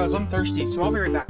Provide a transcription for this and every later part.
guys, I'm thirsty, so I'll be right back.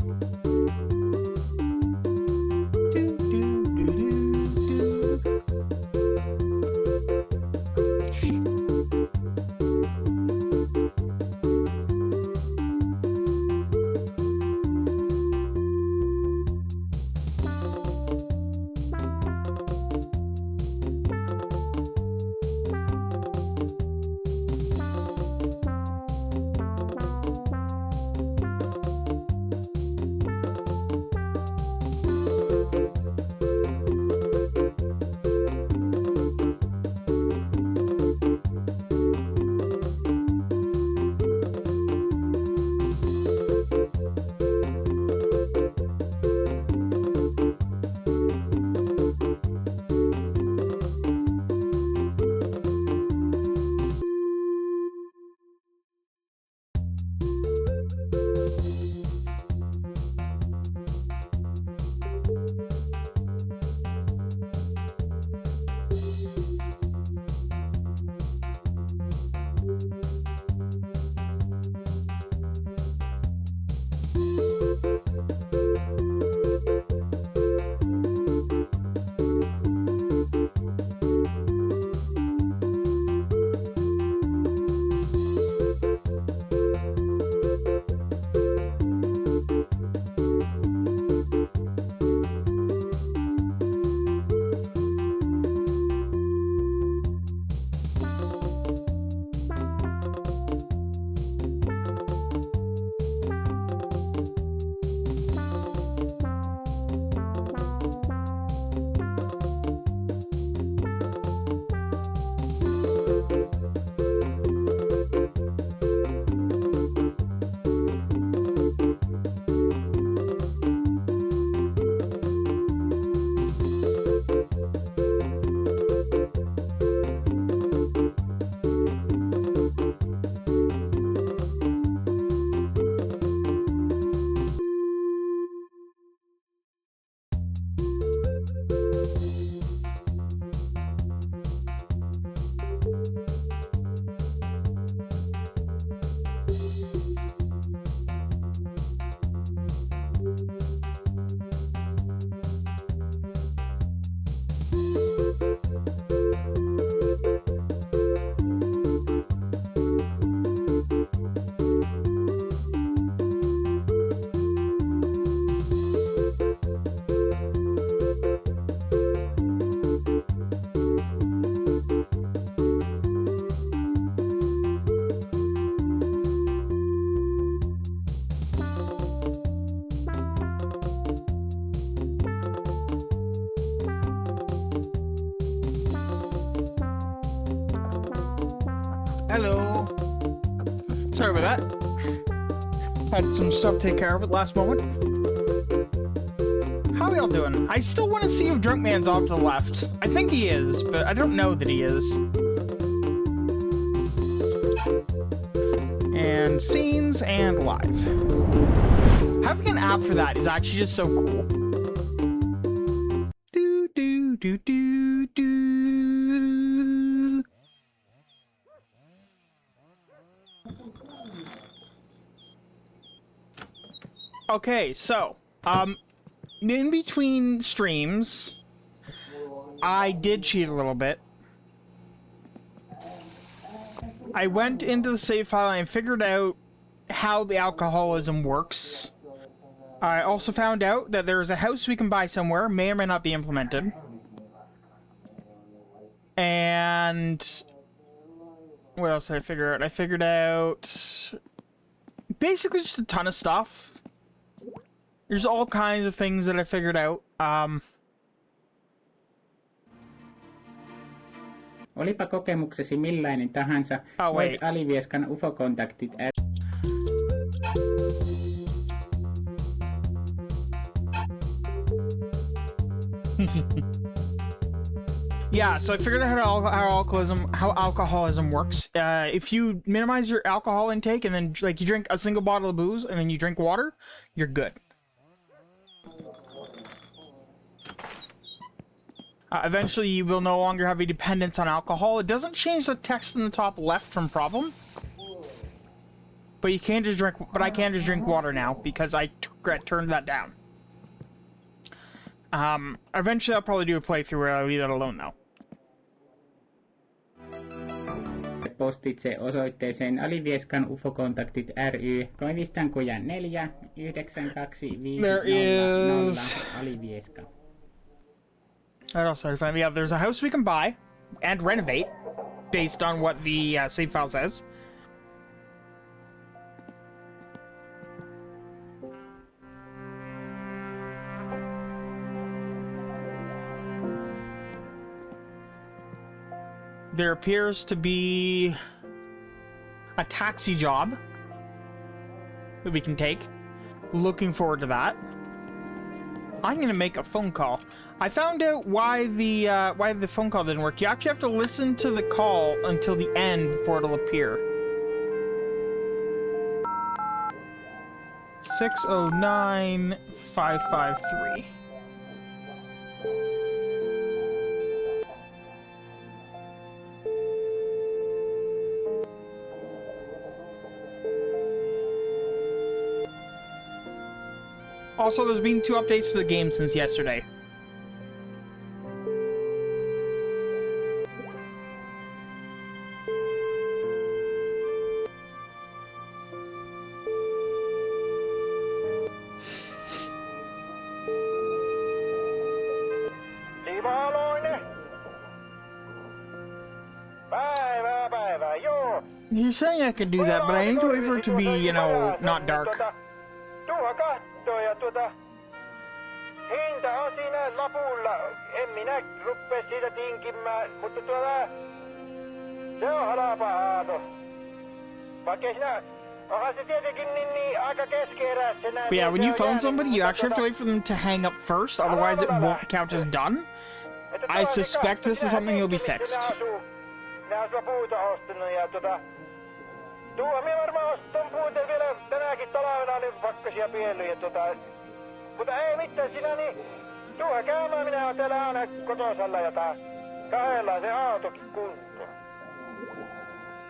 Hello. Sorry about that. Had some stuff to take care of at the last moment. How y'all doing? I still want to see if Drunk Man's off to the left. I think he is, but I don't know that he is. And scenes and live. Having an app for that is actually just so cool. Do do do do do. Okay, so in between streams, I did cheat a little bit. I went into the save file and figured out how the alcoholism works. I also found out that there's a house we can buy somewhere, may or may not be implemented. And what else did I figure out? I figured out basically just a ton of stuff. There's all kinds of things that I figured out. Olipa kokemuksesi millainen tahansa, voit Alivieskan UFO-kontaktit Yeah, so I figured out how alcoholism works. If you minimize your alcohol intake and then like you drink a single bottle of booze and then you drink water, you're good. Eventually, you will no longer have a dependence on alcohol. It doesn't change the text in the top left from problem. But you can't just drink. But I can just drink water now because I turned that down. Eventually I'll probably do a playthrough where I leave it alone now. Postitse osoitteeseen Alivieskan ufokontaktit ry 3564 925 There is... Alivieska. What else did I find? Yeah, there's a house we can buy and renovate based on what the save file says. There appears to be a taxi job that we can take. Looking forward to that. I'm gonna make a phone call. I found out why the phone call didn't work. You actually have to listen to the call until the end before it'll appear. 609-553. Also, there's been 2 updates to the game since yesterday. You're saying I could do that, but I need to wait for it to be, you know, not dark. Hinta on siinä lapulla. En minä ruppee siitä tinkimään, mutta se on halapa aato. Vaikka sinä, onhan se tietenkin niin aika keskeerässä näin. But yeah, when you phone somebody, you actually have to wait for them to hang up first, otherwise it won't count as done. I suspect this is something that'll be fixed. Nää on puuta ostanut ja tuo minä varmaan ostan puuta vielä tänäkin talvena niin pakkasia piellyt ja mutta ei mitään sinä niin tuohon käymään minä oon täällä aina kotosalla ja kahdella se autokin kuntoon.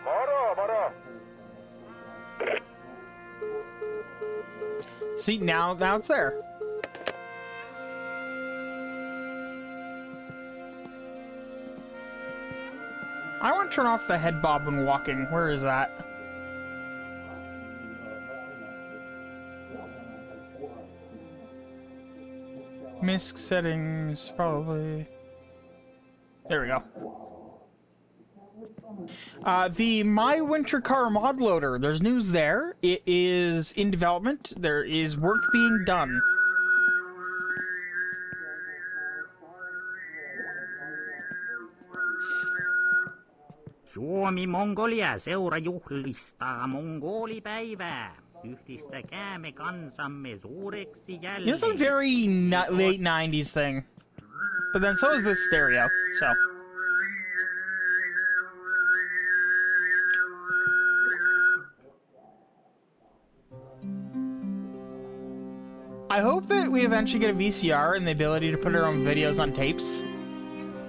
Moro, moro. See, now it's there. I want to turn off the head bob when walking. Where is that? MISC settings, probably. There we go. The My Winter Car mod loader, there's news there. It is in development. There is work being done. Suomi-Mongolia seura juhlistaa mongolipäivää. Yhdistäkäämme kansamme suureksi jälleen. This is a very late 90s thing. But then so is this stereo, so. I hope that we eventually get a VCR and the ability to put our own videos on tapes.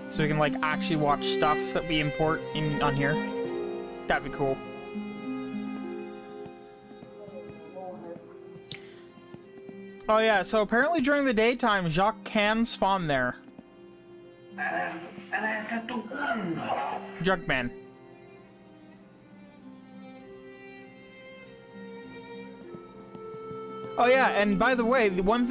So we can, like, actually watch stuff that we import on here. That'd be cool. Oh yeah, so apparently during the daytime, Jacques can spawn there. Junkman. Oh yeah, and by the way, the one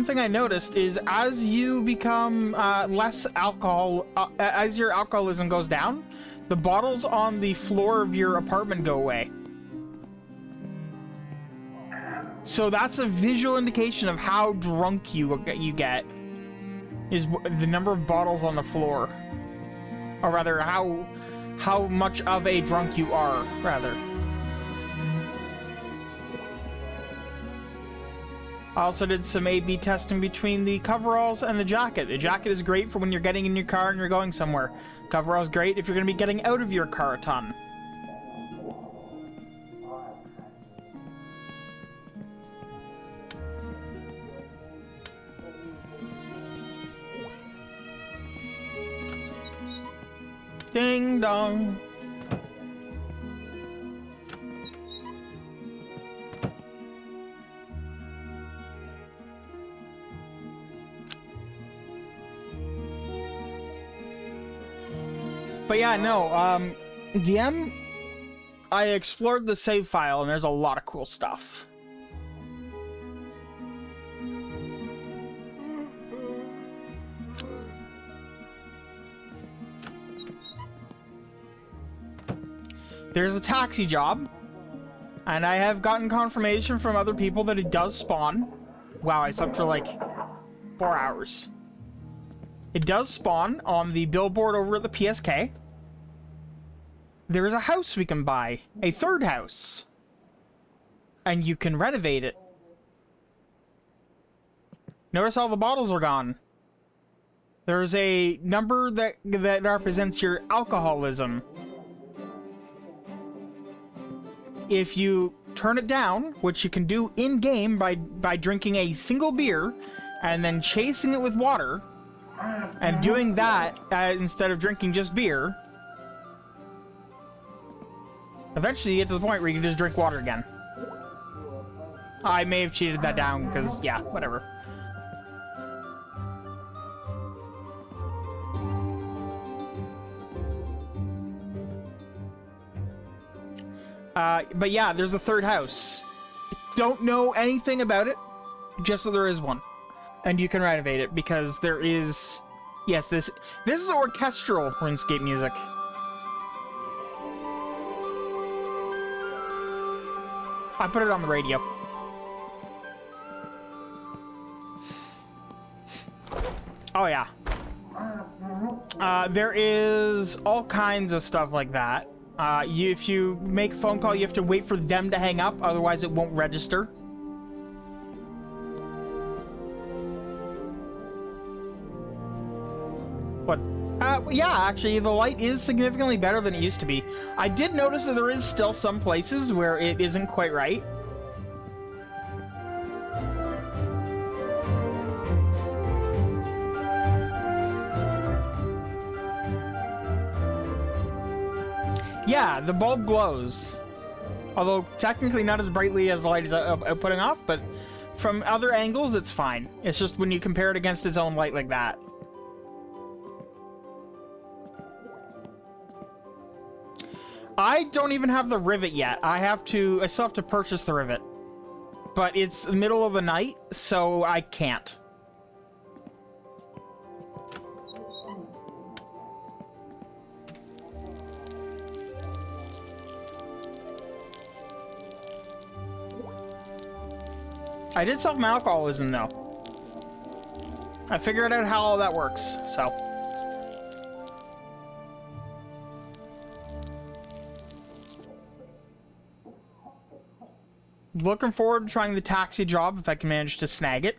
thing I noticed is as you become less alcohol, as your alcoholism goes down, the bottles on the floor of your apartment go away. So that's a visual indication of how drunk you get, is the number of bottles on the floor, or rather, how much of a drunk you are, rather. I also did some A/B testing between the coveralls and the jacket. The jacket is great for when you're getting in your car and you're going somewhere. Coveralls great if you're going to be getting out of your car a ton. Ding dong. But yeah, no, DM, I explored the save file, and there's a lot of cool stuff. There's a taxi job, and I have gotten confirmation from other people that it does spawn. Wow, I slept for like 4 hours. It does spawn on the billboard over at the PSK. There is a house we can buy, a third house, and you can renovate it. Notice all the bottles are gone. There's a number that represents your alcoholism. If you turn it down, which you can do in-game by drinking a single beer and then chasing it with water, and doing that instead of drinking just beer, eventually you get to the point where you can just drink water again. I may have cheated that down because, yeah, whatever. But yeah, there's a third house. Don't know anything about it, just that there is one. And you can renovate it, because there is... Yes, this is orchestral RuneScape music. I put it on the radio. Oh yeah. There is all kinds of stuff like that. If you make a phone call, you have to wait for them to hang up, otherwise it won't register. What? Yeah, actually, the light is significantly better than it used to be. I did notice that there is still some places where it isn't quite right. Yeah, the bulb glows. Although, technically not as brightly as the light is putting off, but from other angles, it's fine. It's just when you compare it against its own light like that. I don't even have the rivet yet. I still have to purchase the rivet. But it's the middle of the night, so I can't. I did solve my alcoholism, though. I figured out how all that works, so... Looking forward to trying the taxi job, if I can manage to snag it.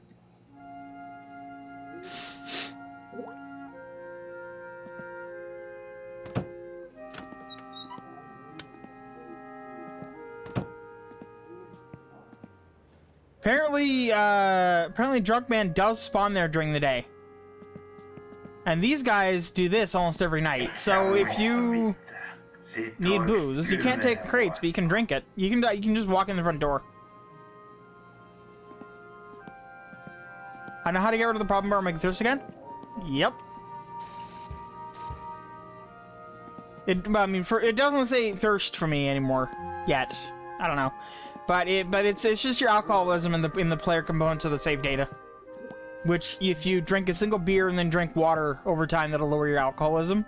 Apparently Drunk Man does spawn there during the day. And these guys do this almost every night. So if you need booze, you can't take the crates, but you can drink it. You can just walk in the front door. I know how to get rid of the problem bar and make thirst again? Yep. It doesn't say thirst for me anymore yet. I don't know. But it's just your alcoholism in the player component of the save data. Which, if you drink a single beer and then drink water over time, that'll lower your alcoholism.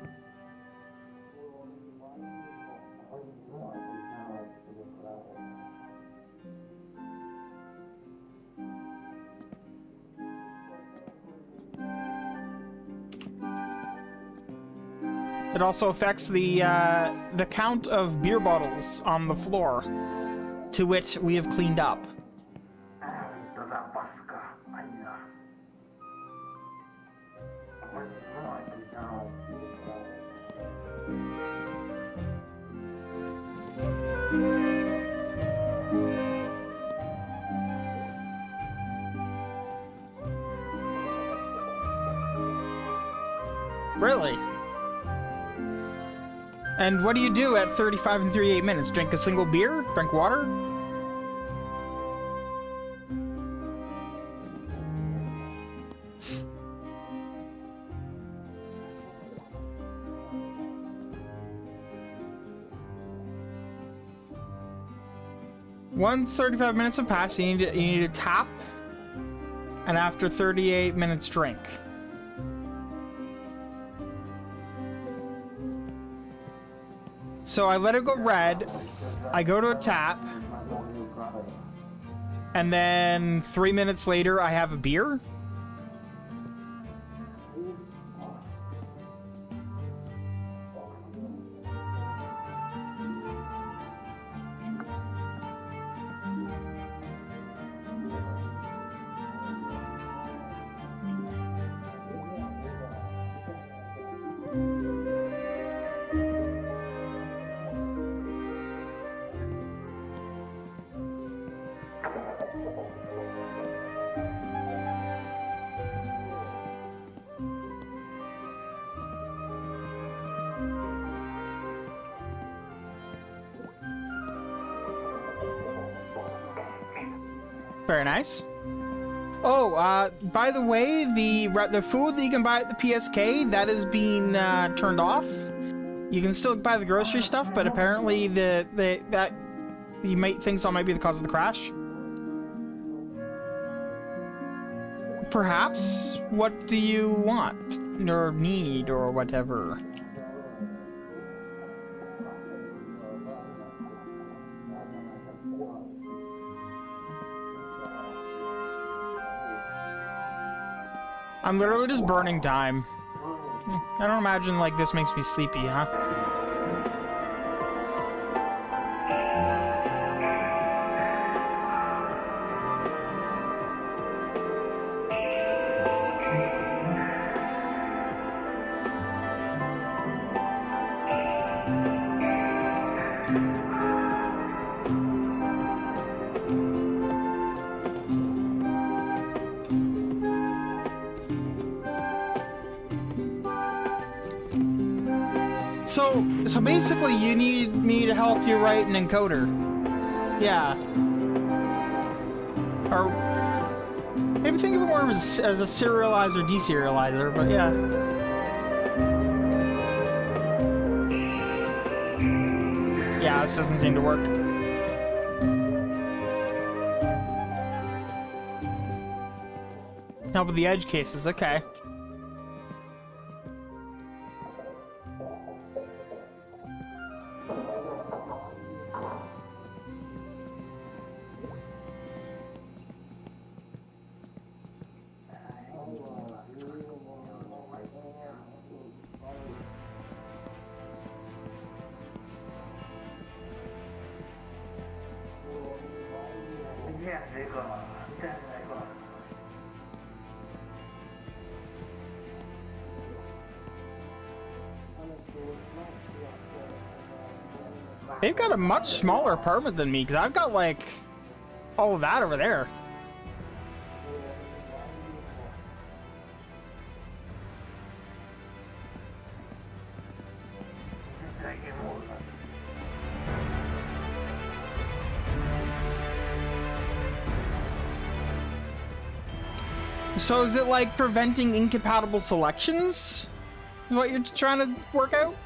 It also affects the count of beer bottles on the floor, to which we have cleaned up. Really? And what do you do at 35 and 38 minutes? Drink a single beer? Drink water? Once 35 minutes have passed, you need to tap, and after 38 minutes, drink. So I let it go red, I go to a tap, and then 3 minutes later, I have a beer? Very nice. Oh, by the way, the food that you can buy at the PSK, that is being turned off. You can still buy the grocery stuff, but apparently that you might think that might be the cause of the crash. Perhaps. What do you want or need or whatever? I'm literally just burning time. I don't imagine, like, this makes me sleepy, huh? So basically you need me to help you write an encoder. Yeah. Or maybe think of it more as a serializer, deserializer, but yeah. Yeah, this doesn't seem to work. Help with the edge cases, okay. They've got a much smaller apartment than me, because I've got, like, all of that over there. So is it like preventing incompatible selections? Is what you're trying to work out?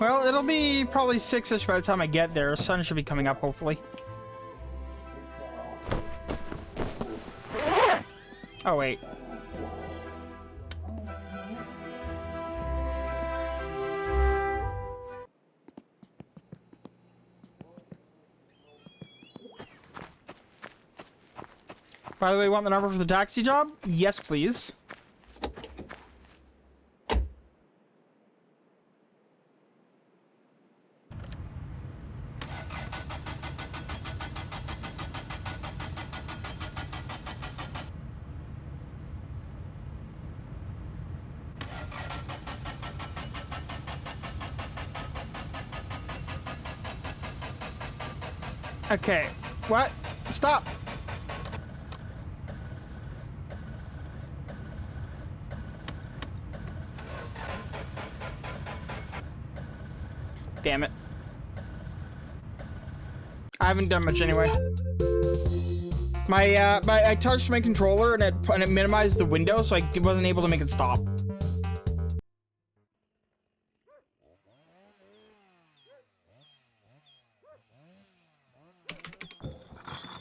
Well, it'll be probably 6-ish by the time I get there. Sun should be coming up, hopefully. Oh, wait. By the way, want the number for the taxi job? Yes, please. Okay. What? Stop. Damn it. I haven't done much anyway. I touched my controller and it minimized the window, so I wasn't able to make it stop.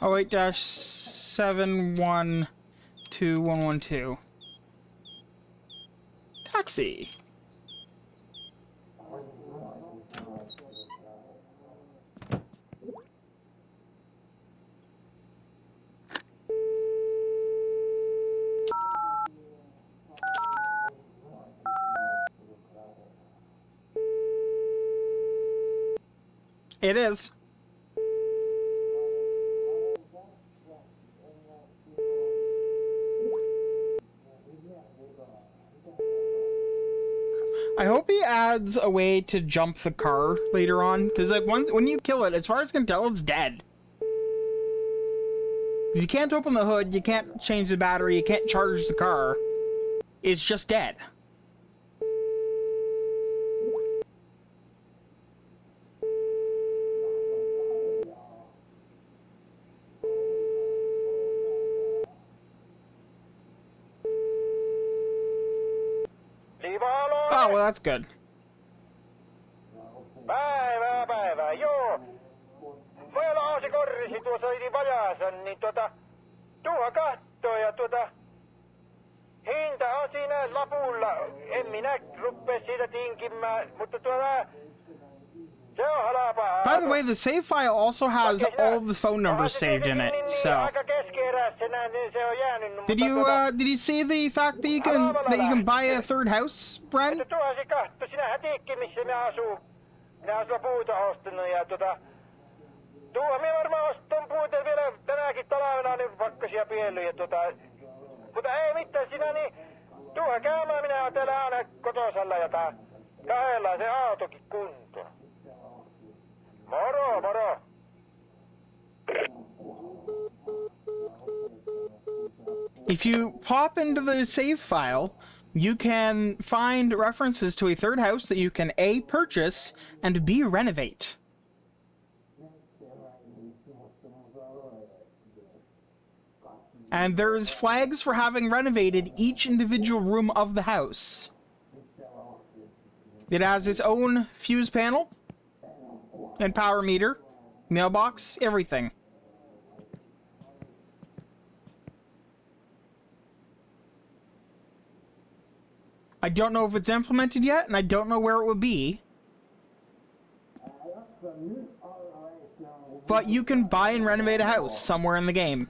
Oh 08-712112. Taxi. It is. I hope he adds a way to jump the car later on, because like when you kill it, as far as I can tell, it's dead. Because you can't open the hood, you can't change the battery, you can't charge the car. It's just dead. Oh, well, that's good. Päivää, joo. Vielä Aasi Korrisi tuossa oli vajaansa, niin tuoha kahtoo ja hinta on siinä lapulla. En minä ruppee siitä tinkimään, mutta se on halpaa. By the way, the save file also has all of the phone numbers saved in it, so... Aika keskeeräisenä, niin se on jäänyt. Did you see the fact that you can buy a third house, Bren? Mutta tuohan se kahto, sinähän tiedätkin missä ne asuu. Minä asun puuta ostanut ja tuohan minä varmaan ostan puuta vielä tänäkin talvena niin pakkasia piellyt ja mutta ei mitään sinä niin tuohan käymään minä oon täällä aina kotosalla ja kahdella se autokin kuntoon. Moro, moro. If you pop into the save file, you can find references to a third house that you can A, purchase, and B, renovate. And there's flags for having renovated each individual room of the house. It has its own fuse panel and power meter, mailbox, everything. I don't know if it's implemented yet, and I don't know where it would be. But you can buy and renovate a house somewhere in the game.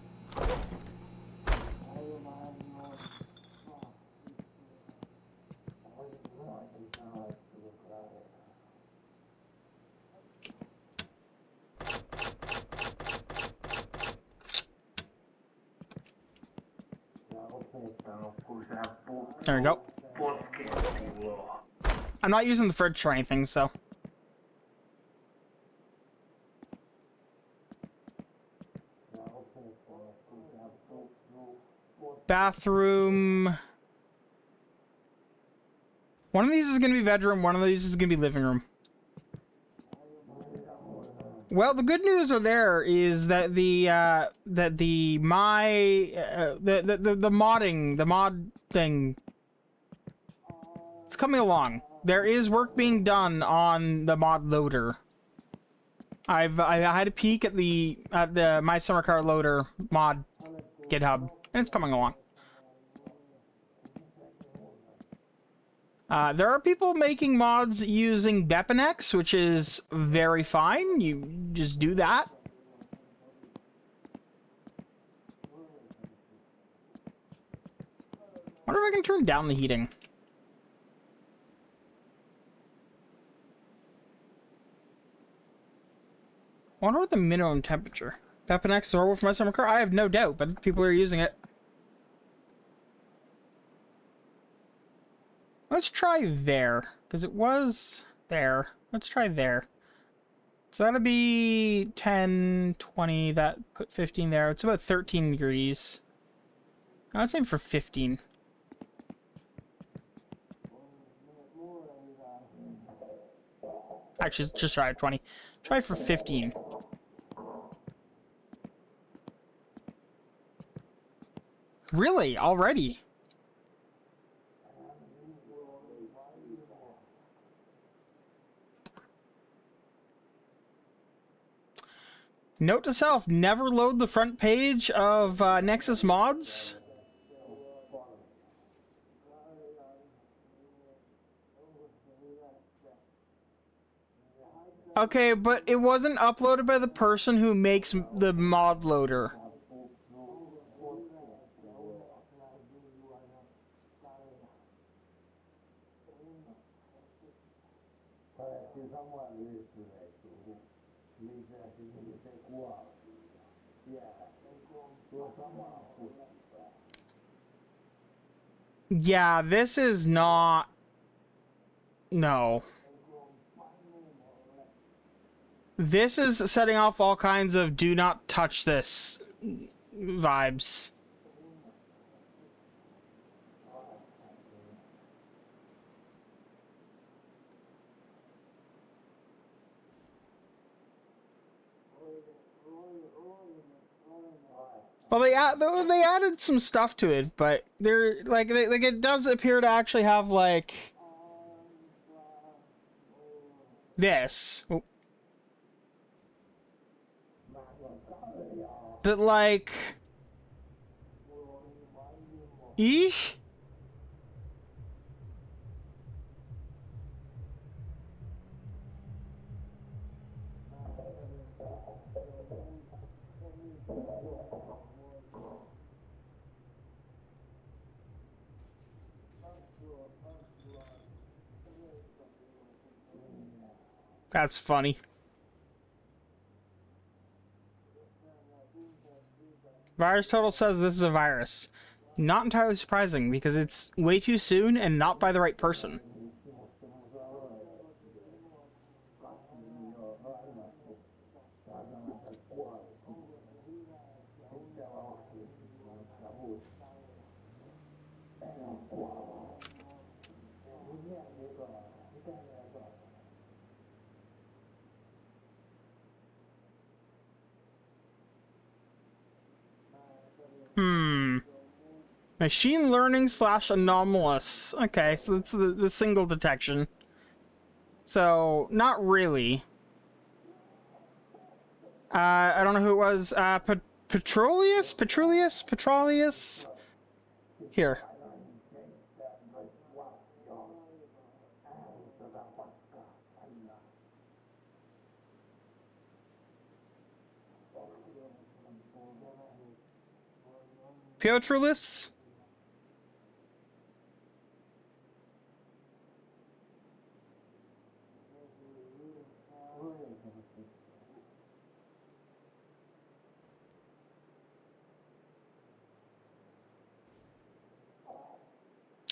There we go. I'm not using the fridge for anything, so... Bathroom... One of these is going to be bedroom, one of these is going to be living room. Well, the good news there is that the mod thing, it's coming along. There is work being done on the mod loader. I had a peek at the My Summer Car Loader mod GitHub, and it's coming along. There are people making mods using Depinex, which is very fine. You just do that. Wonder if I can turn down the heating. I wonder what the minimum temperature. Depinex is horrible for My Summer Car? I have no doubt, but people are using it. Let's try there, because it was there. Let's try there. So that'll be 10, 20, that put 15 there. It's about 13 degrees. I'd say for 15. Actually, just try 20. Try for 15. Really? Already? Note to self, never load the front page of Nexus mods. Okay, but it wasn't uploaded by the person who makes the mod loader. Yeah, this is not... No. This is setting off all kinds of do not touch this vibes. Well, they added some stuff to it, but they're like it does appear to actually have like this. But like, eesh. That's funny. Virus Total says this is a virus. Not entirely surprising, because it's way too soon and not by the right person. Machine learning / anomalous. Okay, so it's the single detection. So, not really. I don't know who it was. Petroleus? Here. Piotrulus?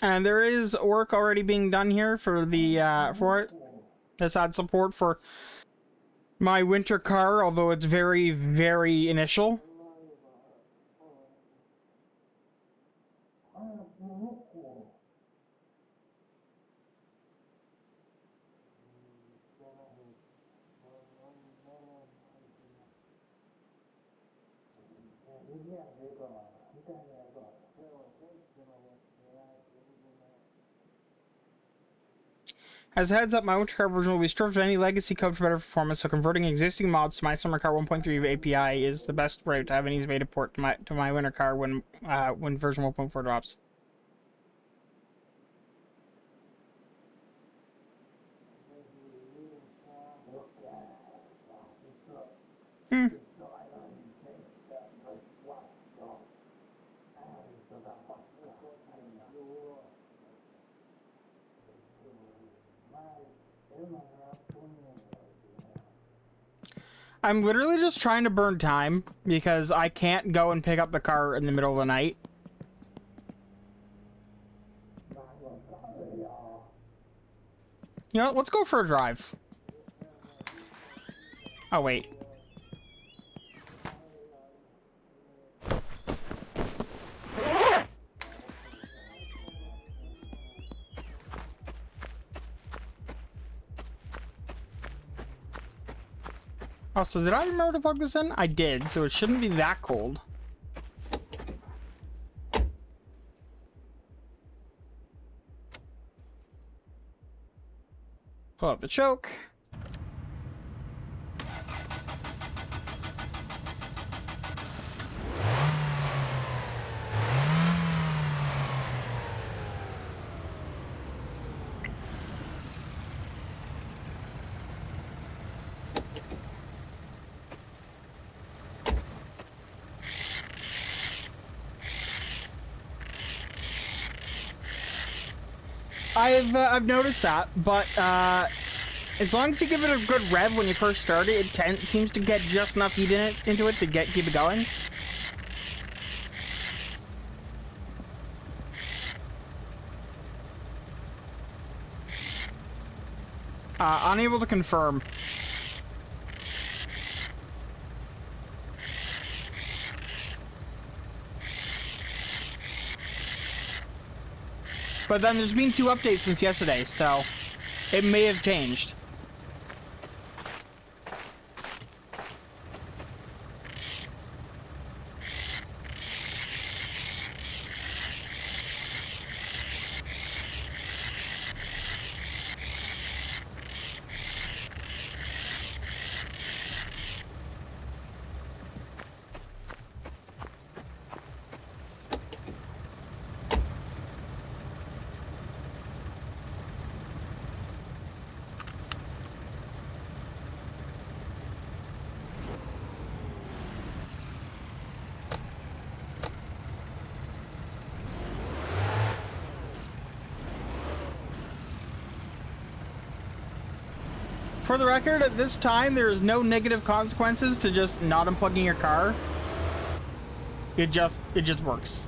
And there is work already being done here for the for it. This adds support for my winter car, although it's very, very initial. As a heads up, my winter car version will be stripped of any legacy code for better performance, so converting existing mods to my summer car 1.3 API is the best route to have an easy way to port to my winter car when version 1.4 drops. I'm literally just trying to burn time because I can't go and pick up the car in the middle of the night. You know what? Let's go for a drive. Oh, wait. Oh, so did I remember to plug this in? I did, so it shouldn't be that cold. Pull up the choke. I've noticed that, but as long as you give it a good rev when you first start it, seems to get just enough heat into it to keep it going. Unable to confirm. But then there's been 2 updates since yesterday, so it may have changed. For the record, at this time, there is no negative consequences to just not unplugging your car. It just works.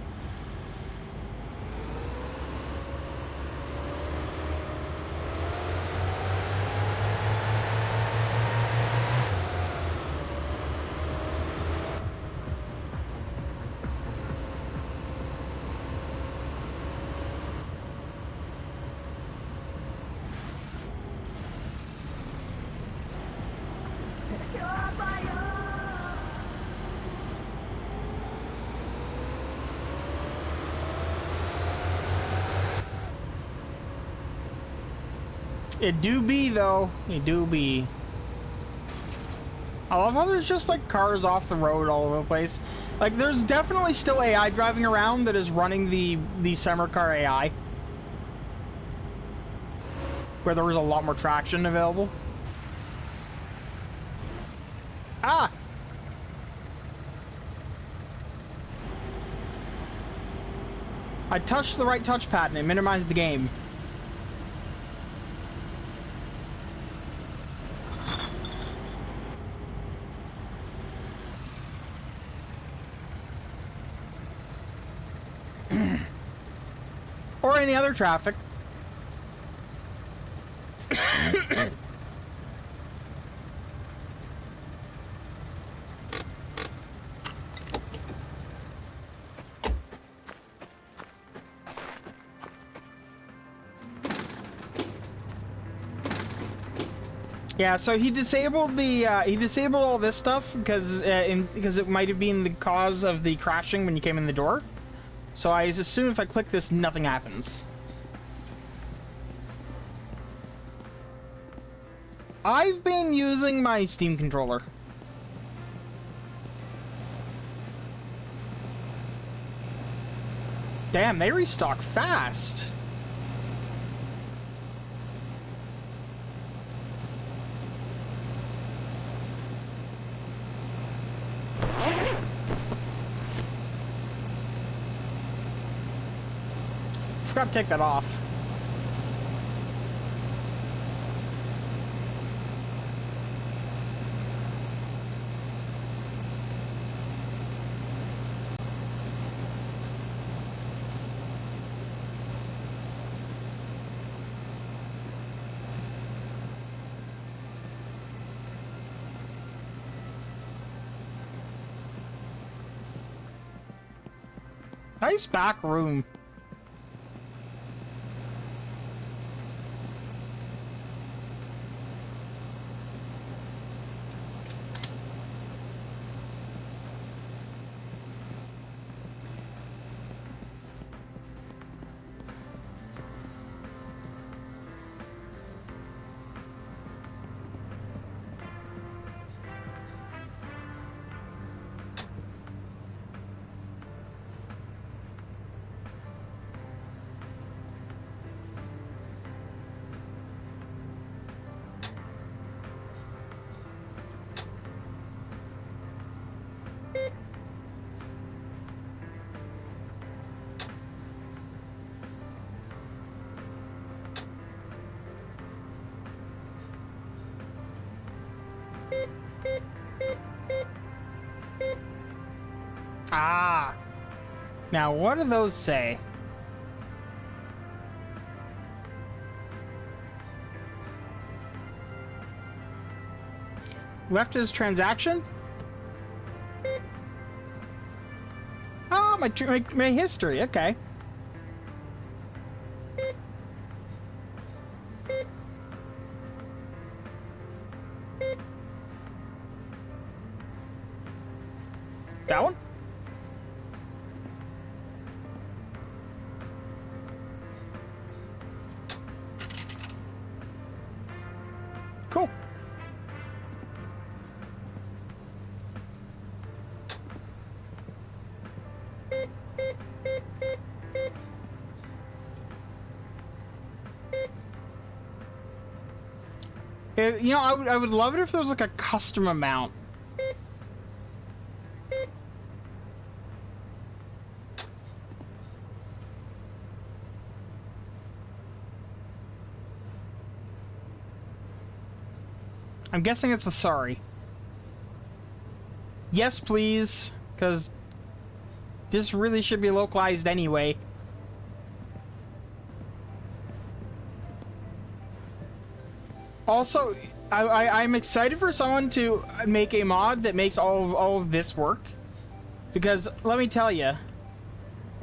It do be, though. It do be. I love how there's just, like, cars off the road all over the place. Like, there's definitely still AI driving around that is running the summer car AI. Where there was a lot more traction available. Ah! I touched the right touchpad and it minimized the game. Or any other traffic. Yeah, so he disabled the he disabled all this stuff because it might have been the cause of the crashing when you came in the door. So I assume if I click this, nothing happens. I've been using my Steam controller. Damn, they restock fast. Forgot to take that off. Nice back room. Ah. Now, what do those say? Left is transaction? Oh, my history. Okay. That one? Cool. You know, I would love it if there was like a custom amount. I'm guessing it's a sorry. Yes, please, because this really should be localized anyway. Also, I'm excited for someone to make a mod that makes all of this work. Because, let me tell you,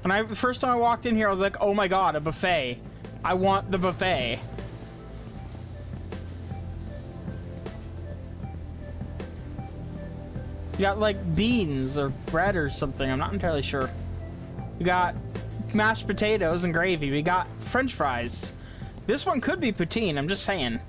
when the first time I walked in here, I was like, oh my god, a buffet. I want the buffet. You got, like, beans or bread or something. I'm not entirely sure. We got mashed potatoes and gravy. We got french fries. This one could be poutine, I'm just saying.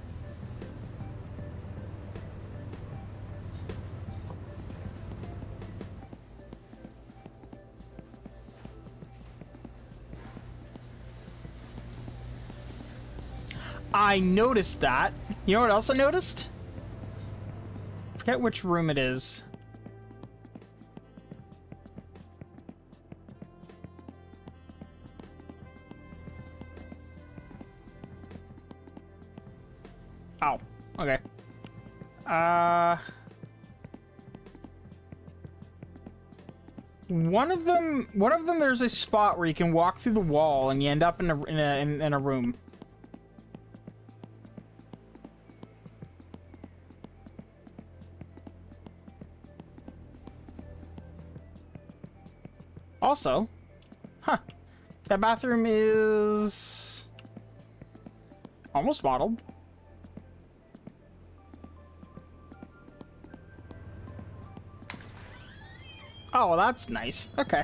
I noticed that. You know what else I noticed? Forget which room it is. Oh, okay. One of them there's a spot where you can walk through the wall and you end up in a room. Also, that bathroom is almost modeled. Oh, well, that's nice. Okay.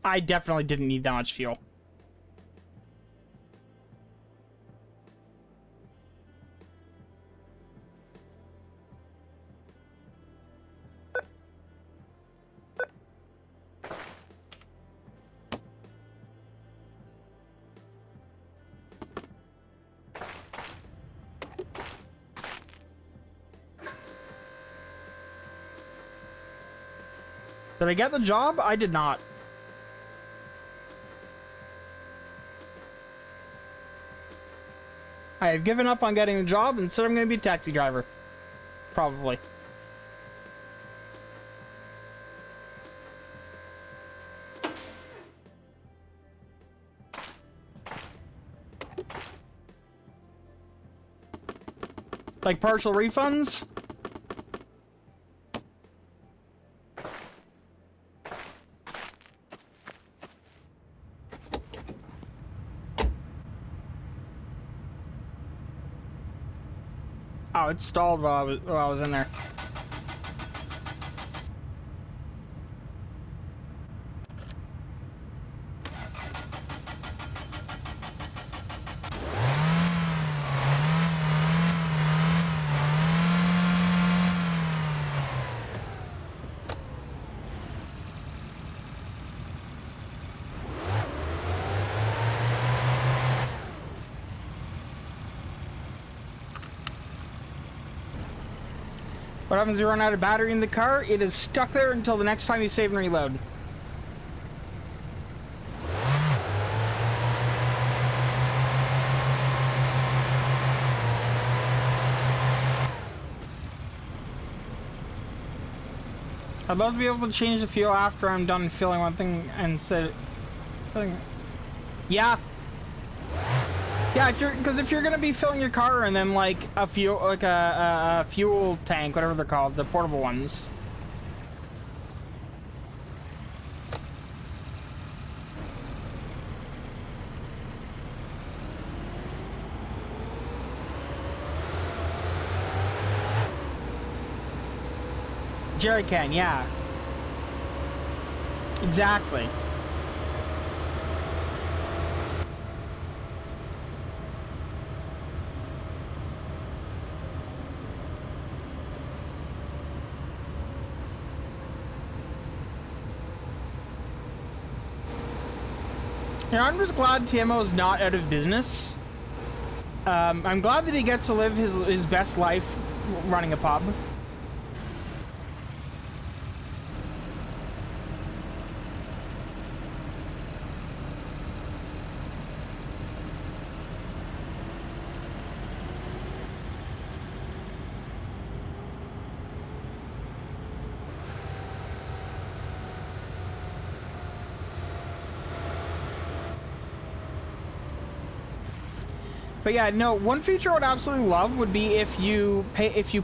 I definitely didn't need that much fuel. Did I get the job? I did not. I have given up on getting the job, and instead I'm going to be a taxi driver. Probably. Like partial refunds? Oh, it stalled while I was in there. What happens if you run out of battery in the car? It is stuck there until the next time you save and reload. I'd love to be able to change the fuel after I'm done filling one thing and set it. Yeah. Yeah, if you're gonna be filling your car and then like a fuel, like a fuel tank, whatever they're called, the portable ones. Jerry can, yeah. Exactly. Yeah, I'm just glad TMO is not out of business. I'm glad that he gets to live his best life running a pub. But yeah, no, one feature I would absolutely love would be if you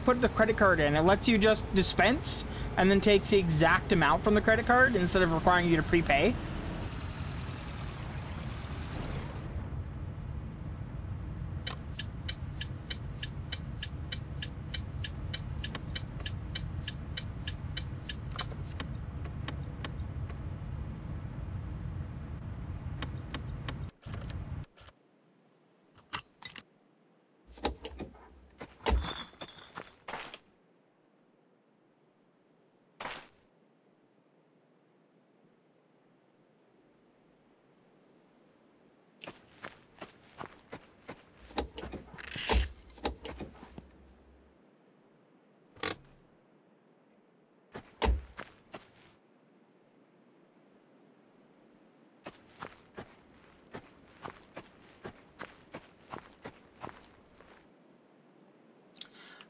put the credit card in. It lets you just dispense and then takes the exact amount from the credit card instead of requiring you to prepay.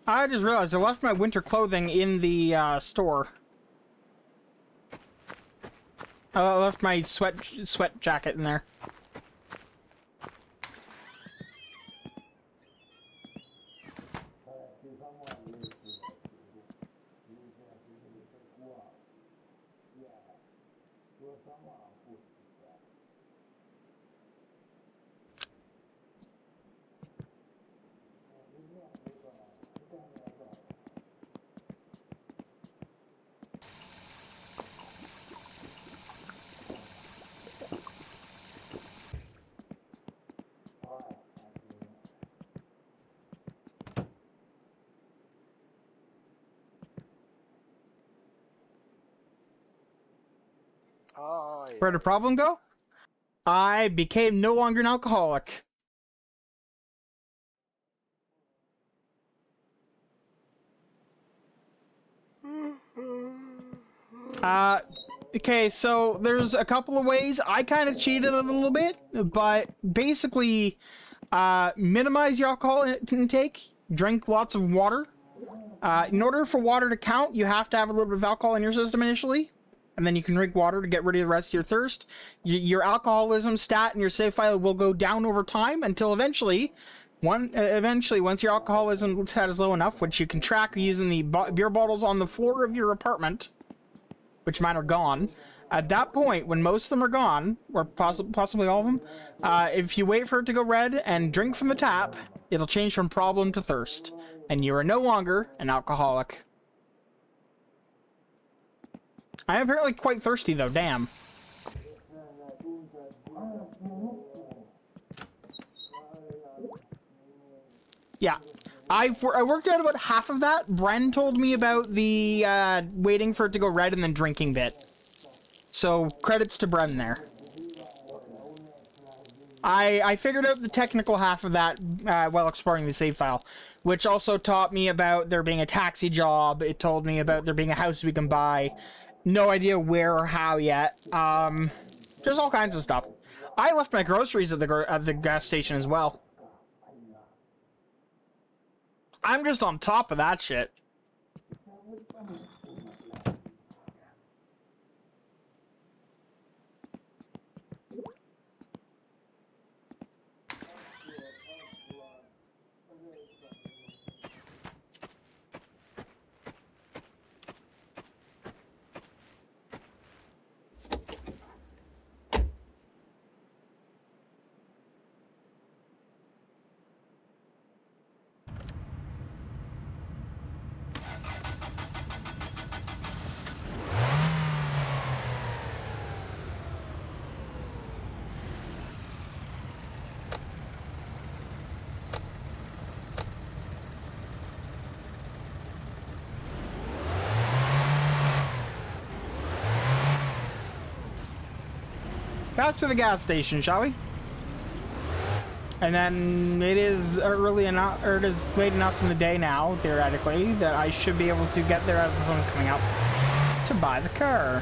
I just realized I left my winter clothing in the store. I left my sweat jacket in there. Oh, yeah. Where'd the problem go? I became no longer an alcoholic. Okay, so there's a couple of ways. I kind of cheated a little bit, but basically, minimize your alcohol intake, drink lots of water. In order for water to count, you have to have a little bit of alcohol in your system initially, and then you can drink water to get rid of the rest of your thirst. Your alcoholism stat and your save file will go down over time until eventually Eventually, once your alcoholism status is low enough, which you can track using the beer bottles on the floor of your apartment, which mine are gone. At that point, when most of them are gone, or possibly all of them, if you wait for it to go red and drink from the tap, it'll change from problem to thirst, and you are no longer an alcoholic. I am apparently quite thirsty, though. Damn. Yeah. I worked out about half of that. Bren told me about the waiting for it to go red and then drinking bit. So, credits to Bren there. I figured out the technical half of that while exploring the save file, which also taught me about there being a taxi job. It told me about there being a house we can buy. No idea where or how yet. Just all kinds of stuff. I left my groceries at the gas station as well. I'm just on top of that shit. Back to the gas station, shall we? And then it is early enough, or it is late enough in the day now, theoretically, that I should be able to get there as the sun's coming up to buy the car.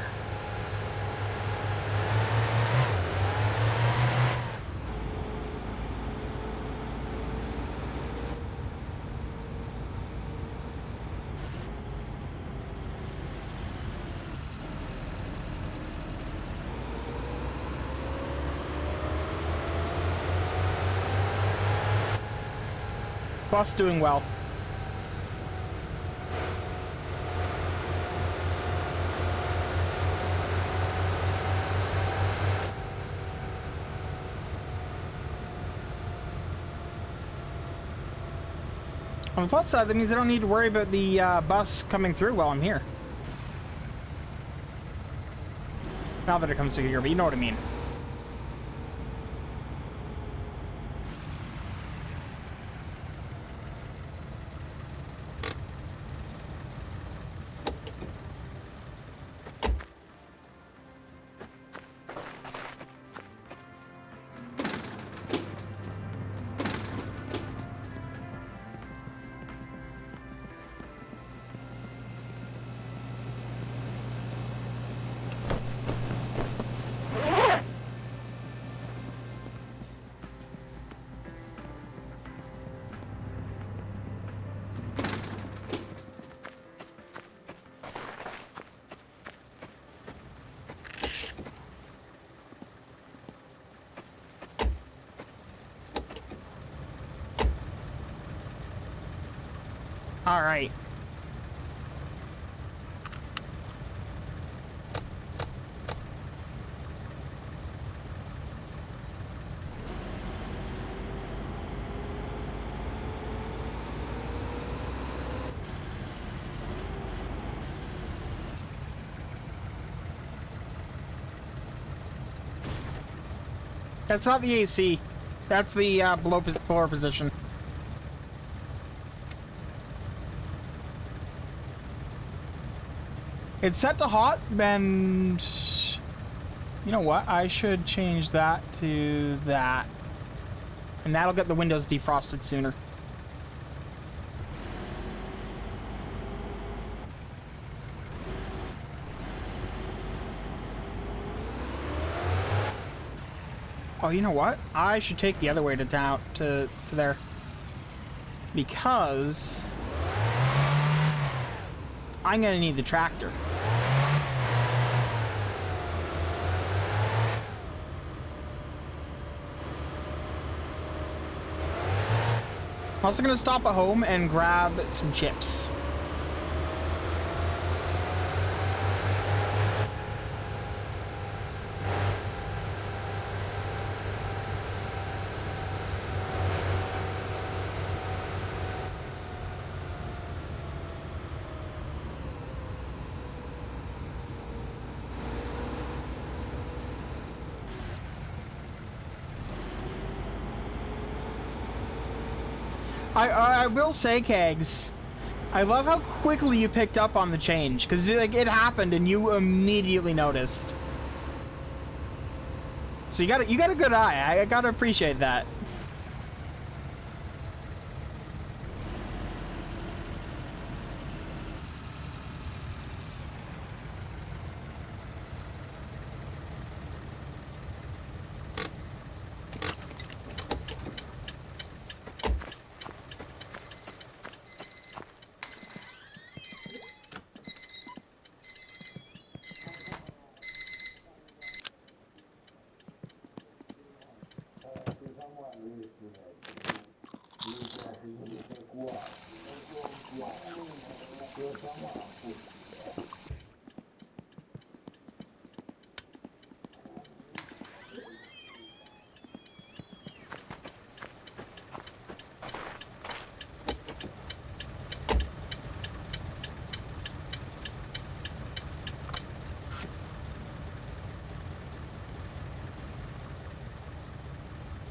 Bus doing well. On the plus side, that means I don't need to worry about the bus coming through while I'm here. Not that it comes through here, but you know what I mean. All right. That's not the AC. That's the below floor position. It's set to hot, and you know what? I should change that to that. And that'll get the windows defrosted sooner. Oh, you know what? I should take the other way to town, to there. Because I'm gonna need the tractor. I'm also gonna stop at home and grab some chips. I will say, Kegs, I love how quickly you picked up on the change, because like it happened and you immediately noticed. So you got a good eye. I gotta appreciate that.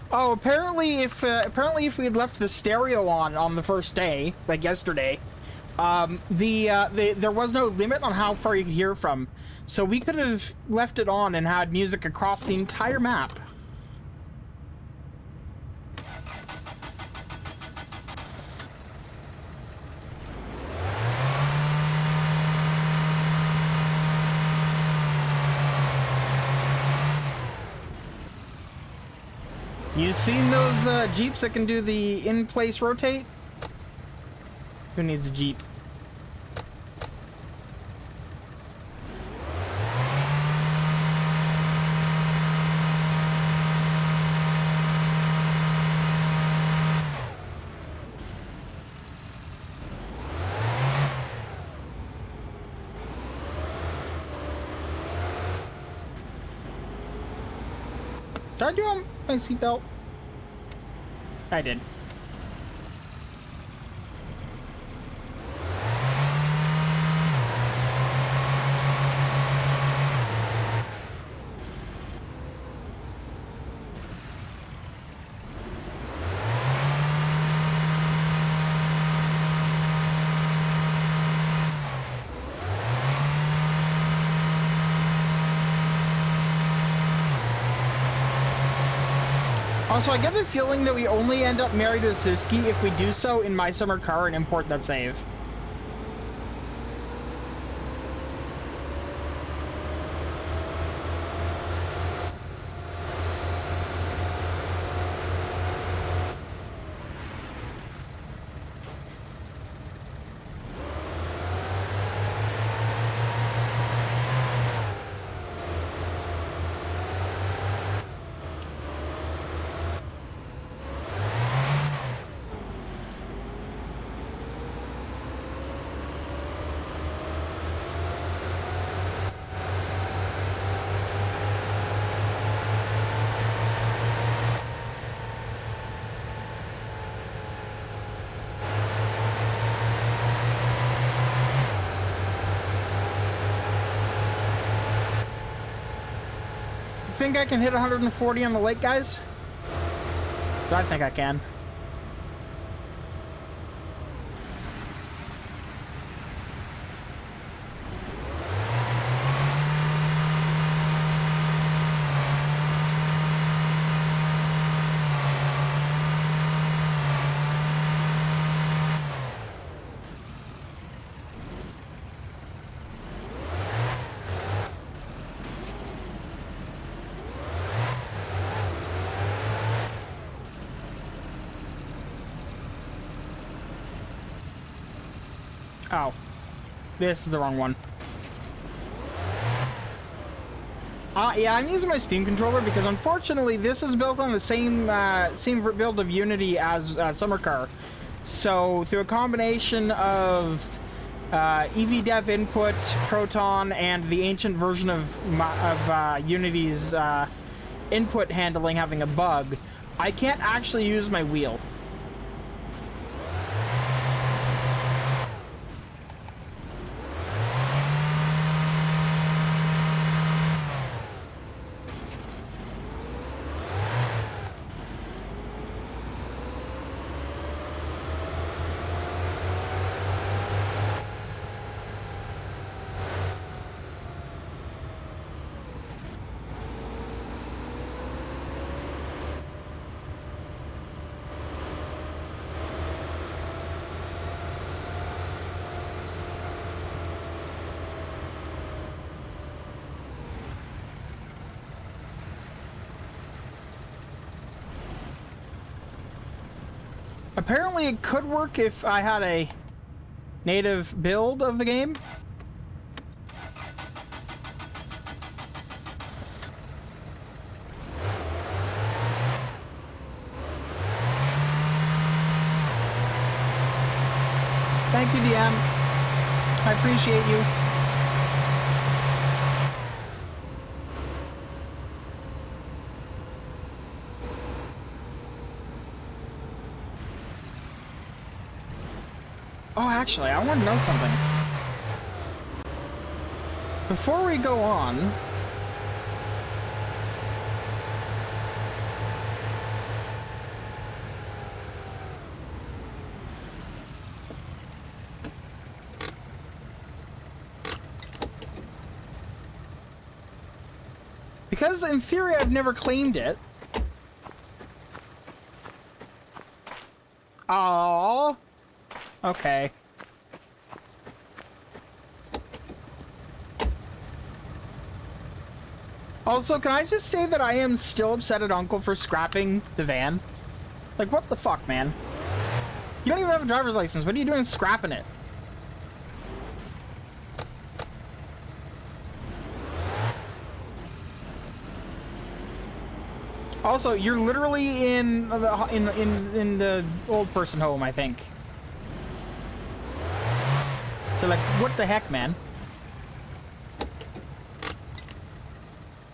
Oh, apparently if we had left the stereo on the first day, like yesterday, there was no limit on how far you could hear from, so we could have left it on and had music across the entire map. You seen those Jeeps that can do the in-place rotate? Who needs a Jeep? Did I do on my seatbelt? I did. Also, I get the feeling that we only end up married to Suski if we do so in my summer car and import that save. Think I can hit 140 on the lake, guys? So I think I can. Oh. This is the wrong one. Yeah, I'm using my Steam controller because unfortunately this is built on the same build of Unity as Summer Car. So through a combination of EVDev input, Proton, and the ancient version of Unity's input handling having a bug, I can't actually use my wheel. Apparently it could work if I had a native build of the game. Thank you, DM. I appreciate you. Oh, actually, I want to know something. Before we go on... Because in theory I've never claimed it. Aww. Okay. Also, can I just say that I am still upset at Uncle for scrapping the van? Like, what the fuck, man? You don't even have a driver's license. What are you doing scrapping it? Also, you're literally in the old person home, I think. So, like, what the heck, man?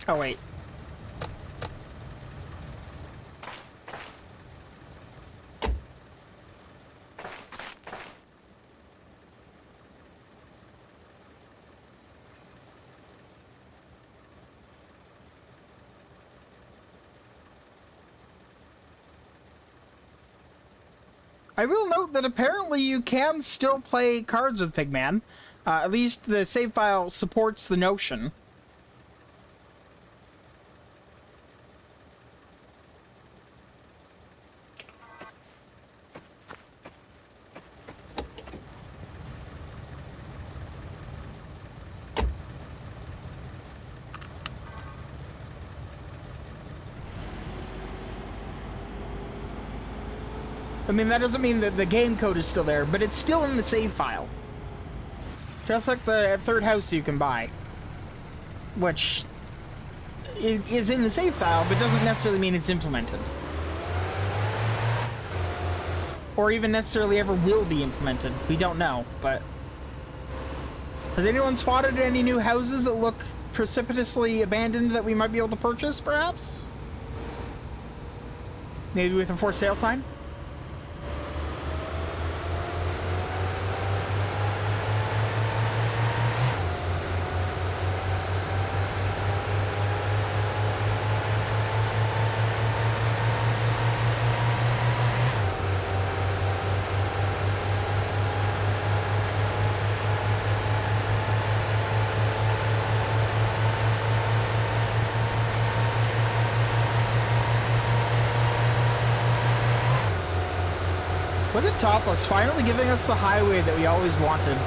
Oh, wait. I will note that apparently you can still play cards with Pigman. At least the save file supports the notion. I mean, that doesn't mean that the game code is still there, but it's still in the save file. Just like the third house you can buy. Which is in the save file, but doesn't necessarily mean it's implemented. Or even necessarily ever will be implemented. We don't know, but... Has anyone spotted any new houses that look precipitously abandoned that we might be able to purchase, perhaps? Maybe with a for sale sign? Look at Topless, finally giving us the highway that we always wanted.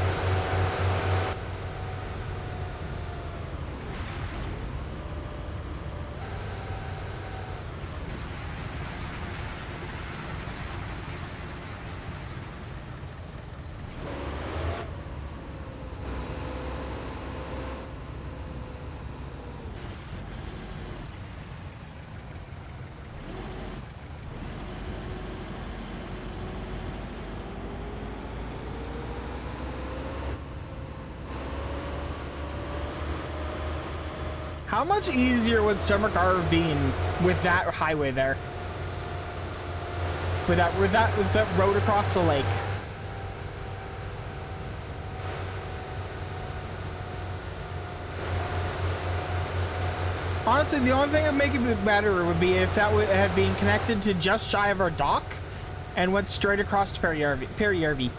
How much easier would summer car have been with that highway there? With that road across the lake? Honestly, the only thing that would make it better would be if that had been connected to just shy of our dock and went straight across to Perry RV.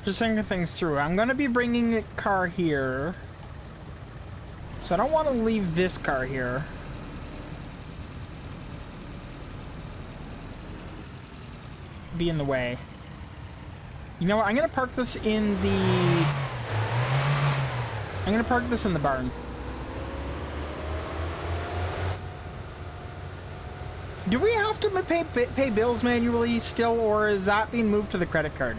Just thinking things through. I'm gonna be bringing a car here, so I don't want to leave this car here. Be in the way. You know what? I'm gonna park this in the. I'm gonna park this in the barn. Do we have to pay bills manually still, or is that being moved to the credit card?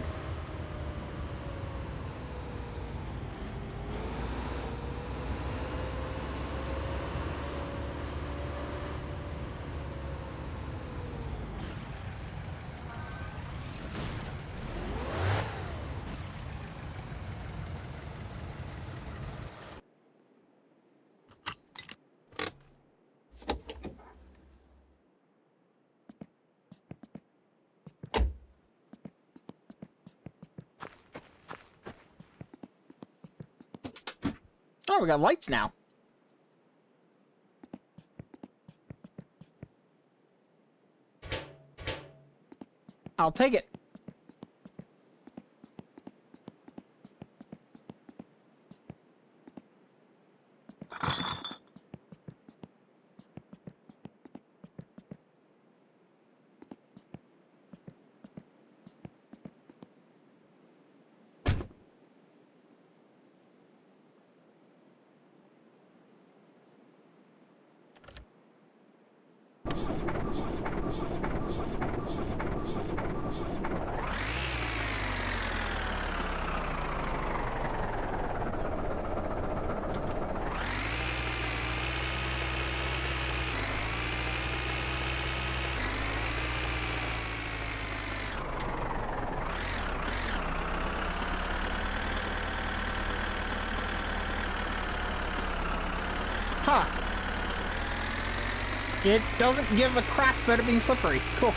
Oh, we got lights now. I'll take it. Huh. It doesn't give a crap about it being slippery. Cool.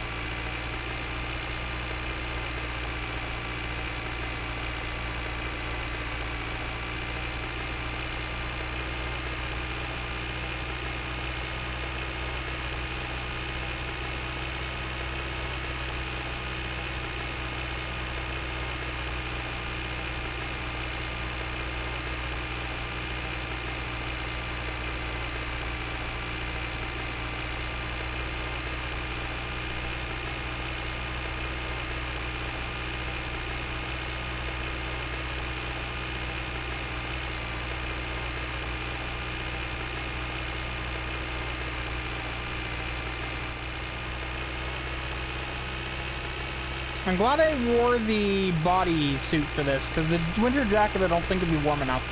I'm glad I wore the body suit for this, because the winter jacket I don't think would be warm enough.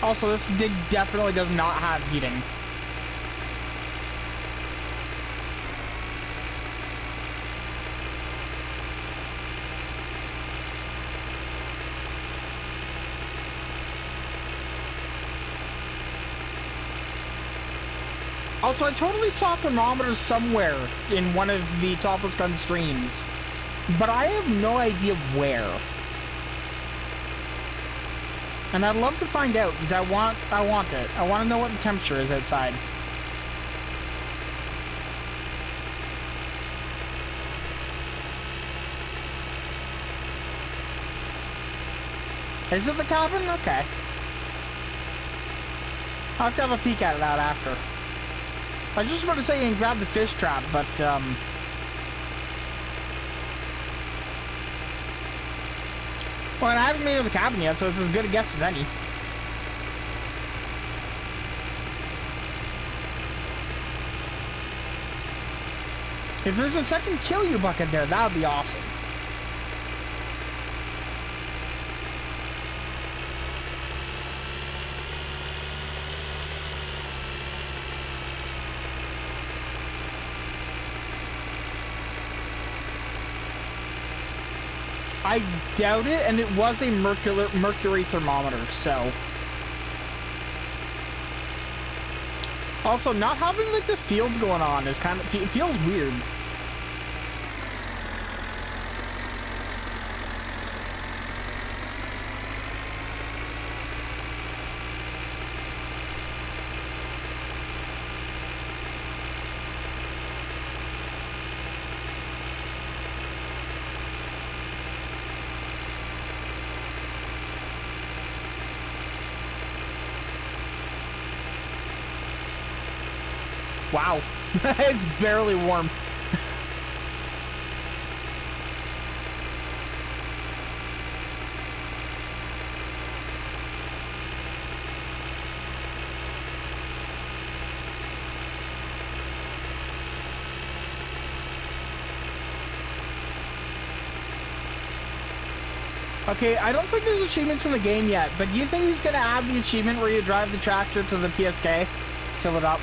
Also, this dig definitely does not have heating. Also, I totally saw thermometers somewhere in one of the Topless Gun streams, but I have no idea where. And I'd love to find out, because I want it. I want to know what the temperature is outside. Is it the cabin? Okay. I'll have to have a peek at it out after. I was just about to say and grab the fish trap, but, well, I haven't made it to the cabin yet, so it's as good a guess as any. If there's a second kill you bucket there, that would be awesome. I doubt it, and it was a mercury thermometer, so... Also, not having, like, the fields going on is kind of... It feels weird. Wow. It's barely warm. Okay, I don't think there's achievements in the game yet, but do you think he's gonna add the achievement where you drive the tractor to the PSK? Fill it up.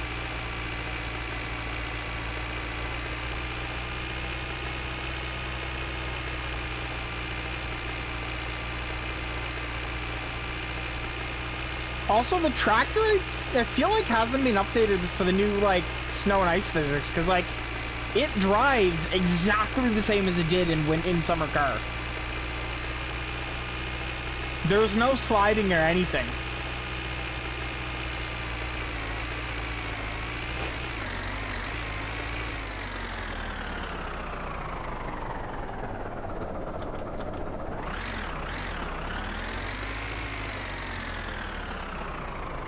Also, the tractor, I feel like hasn't been updated for the new, like, snow and ice physics, because, like, it drives exactly the same as it did in Summer Car. There's no sliding or anything.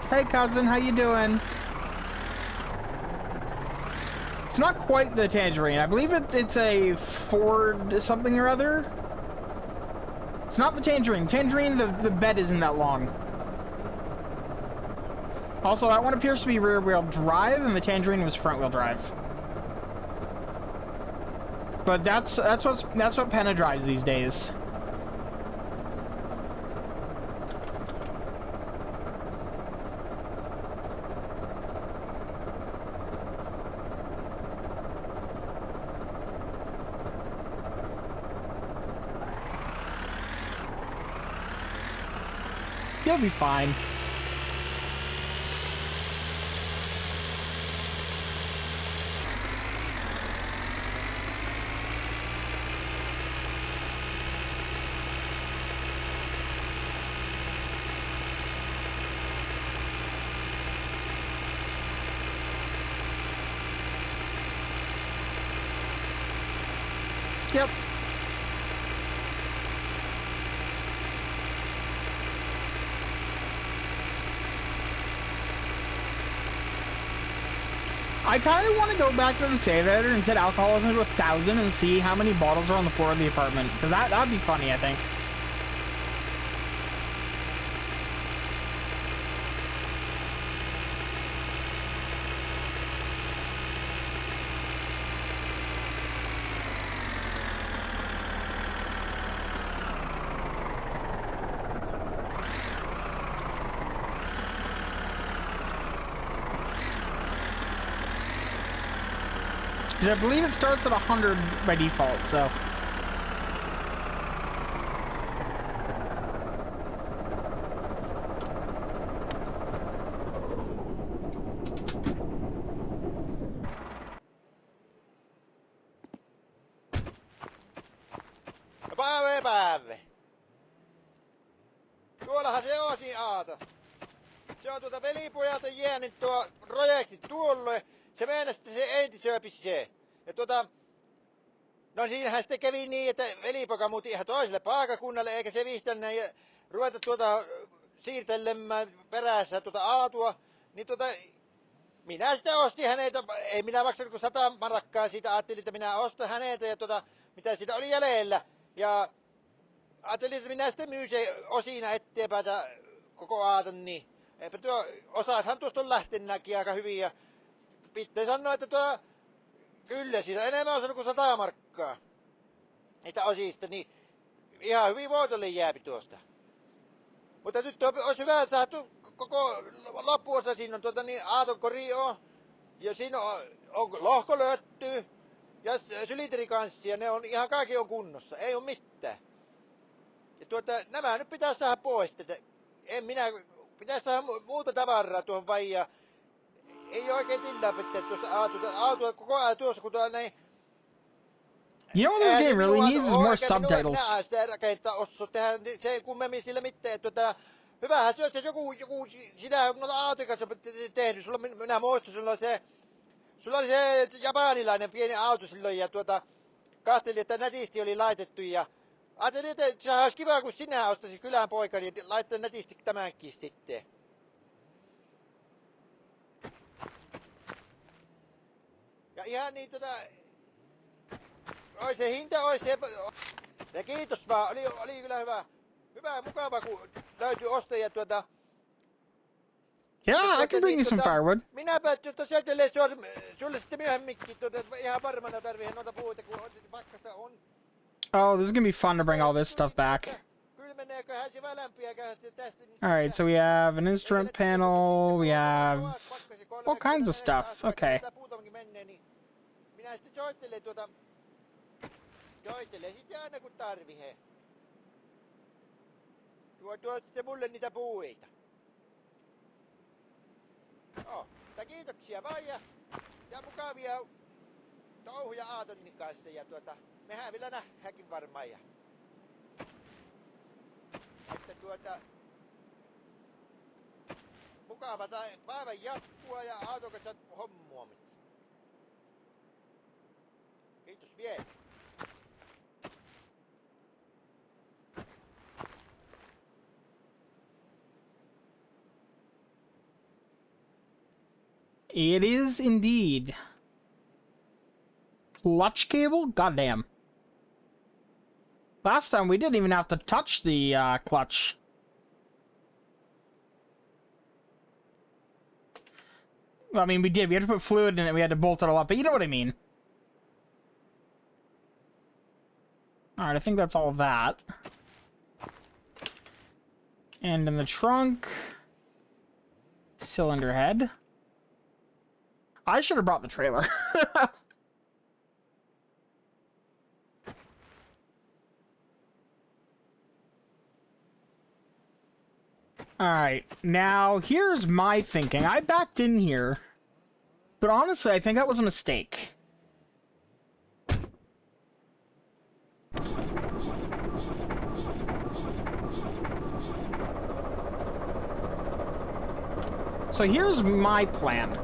Hey cousin, how you doing? It's not quite the Tangerine. I believe it's a Ford something or other. It's not the Tangerine. Tangerine, the bed isn't that long. Also, that one appears to be rear-wheel drive, and the Tangerine was front-wheel drive. But that's what Penna drives these days. You'll be fine. Yep. I kind of want to go back to the save editor and set alcoholism to 1,000 and see how many bottles are on the floor of the apartment. Because that'd be funny, I think. Because I believe it starts at 100 by default, so... Päivä. Tuollahan se on siinä Aato. Se on velipojalta jäänyt tuo projekti tuolle. Se meinasi, että se entisööpisi se. Ja no siinähän sitten kävi niin, että velipoika muutti ihan toiselle paikakunnalle, eikä se vihtännyt ruveta siirtelemään perässä Aatua. Niin minä sitten ostin häneltä, ei minä maksanut kuin 100 markkaa siitä, ajattelin, että minä ostan häneltä ja mitä siitä oli jäljellä. Ja ajattelin, että minä sitten myyn se osina eteenpäin koko Aaton, niin osaathan tuosta on lähtenytkin aika hyvin. Ja pitää sanoa, että Kyllä, siinä enemmän on saanut kuin 100 markkaa. Niitä osista, niin ihan hyvin voitolle jääpi tuosta. Mutta nyt olisi hyvä saada koko loppuosa. Siinä on niin aatonkori on. Ja siinä on lohkolötty. Ja sylinterikanssi. Ja ne on ihan kaikki on kunnossa. Ei ole mitään. Ja nämä nyt pitäisi saada pois. Pitäisi saada muuta tavaraa tuohon vai. Ja ei oikein tilaa pitää tuosta autoa koko ajan tuossa, kun tuolla näin. You know what this game really needs is more subtitles. Se kummemmin sillä mitään, hyvähän se olisi joku sinä noita autoja kanssa tehnyt, minä muistan, sulla oli se japanilainen pieni auto silloin ja katselin, että nätisti oli laitettu ja ajattelin, että se olisi kiva, kun sinä ostaisit kylän poika, niin laittaa nätisti tämänkin sitten. Ja ihan niin oi se hinta, oi se. Ja kiitos vaan, oli kyllä hyvä ja mukava, kun löytyi ostajia Yeah, I can bring you some firewood. Minäpä syöttelee sulle sitten myöhemminkin, ihan varmana tarvii noita puuta, kun pakkasta on. Oh, this is gonna be fun to bring all this stuff back. Kylmeneeköhän se välämpiäköhän se tästä. Alright, so we have an instrument panel, we have all kinds of stuff. Okay. Minä sitten soittelen soittelen sitten aina kun tarvii. Tuo sitten mulle niitä puuita. Kiitoksia vaan ja mukavia touhuja Aatonnin kanssa ja mehän vielä nähdäänkin varmaan ja että mukava päivän jatkua ja Aaton kanssa hommuamista. Kiitos vielä. It is indeed. Clutch cable? Goddamn. Last time we didn't even have to touch the clutch. Well, I mean, we did. We had to put fluid in it. We had to bolt it all up. But you know what I mean. Alright, I think that's all of that. And in the trunk... cylinder head. I should have brought the trailer. Alright, now here's my thinking. I backed in here, but honestly, I think that was a mistake. So here's my plan.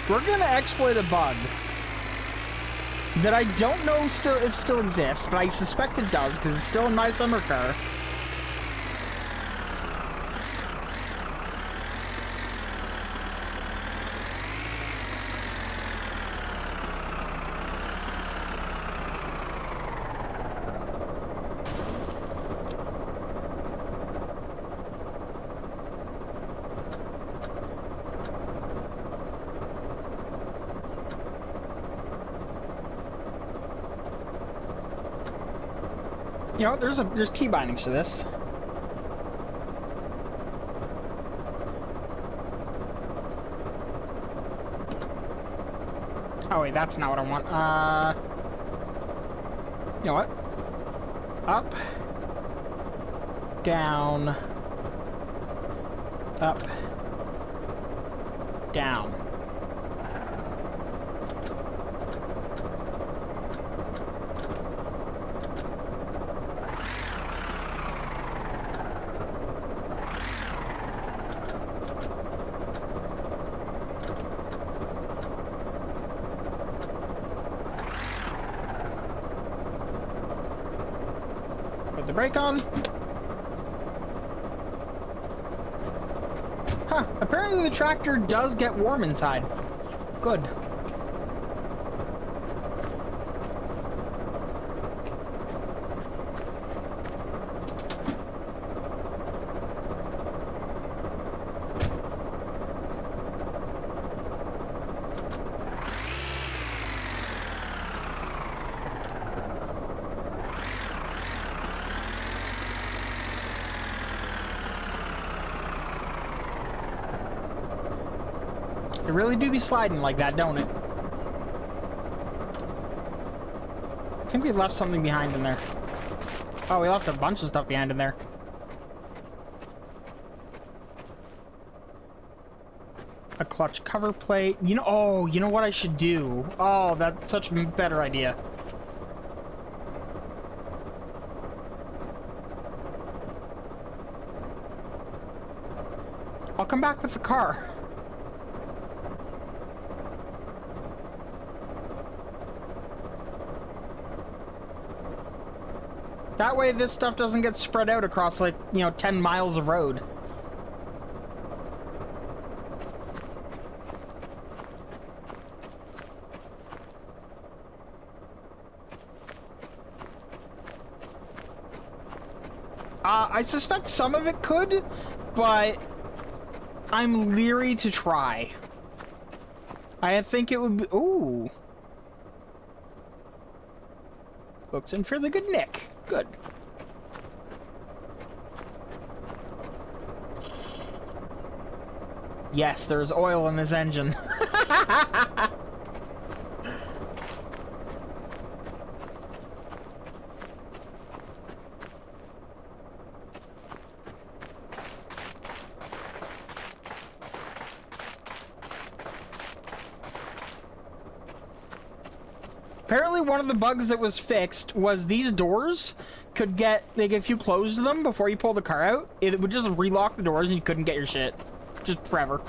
We're gonna exploit a bug that I don't know if still exists, but I suspect it does because it's still in my summer car. You know, there's key bindings to this. Oh wait, that's not what I want. You know what? Up. Down. Up. Down. Put the brake on. Huh, apparently the tractor does get warm inside. Good. It really do be sliding like that, don't it? I think we left something behind in there. Oh, we left a bunch of stuff behind in there. A clutch cover plate. You know, oh, you know what I should do? Oh, that's such a better idea. I'll come back with the car. That way this stuff doesn't get spread out across, like, you know, 10 miles of road. I suspect some of it could, but I'm leery to try. I think it would be... Ooh. Looks in fairly good nick. Good. Yes, there's oil in this engine. Apparently one of the bugs that was fixed was these doors could get, like, if you closed them before you pull the car out, it would just relock the doors and you couldn't get your shit. Just forever.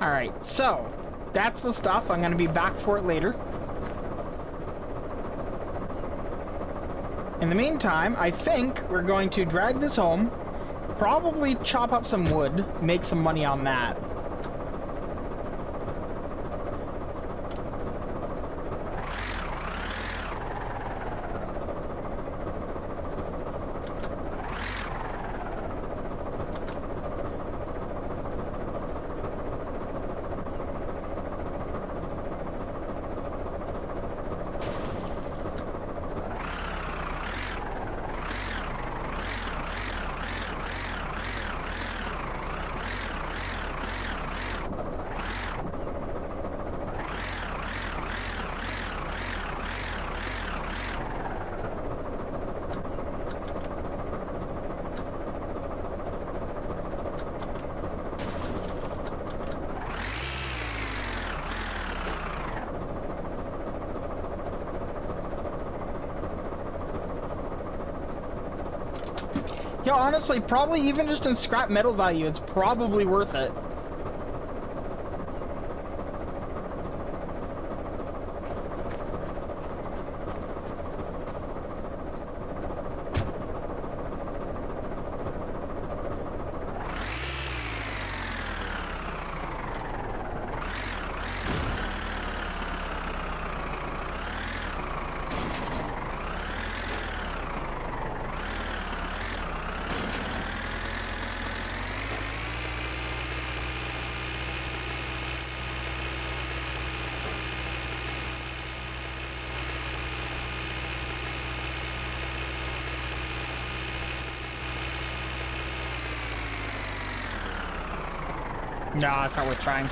Alright, so, that's the stuff. I'm gonna be back for it later. In the meantime, I think we're going to drag this home, probably chop up some wood, make some money on that. Yeah, honestly, probably even just in scrap metal value, it's probably worth it. No, it's not worth trying.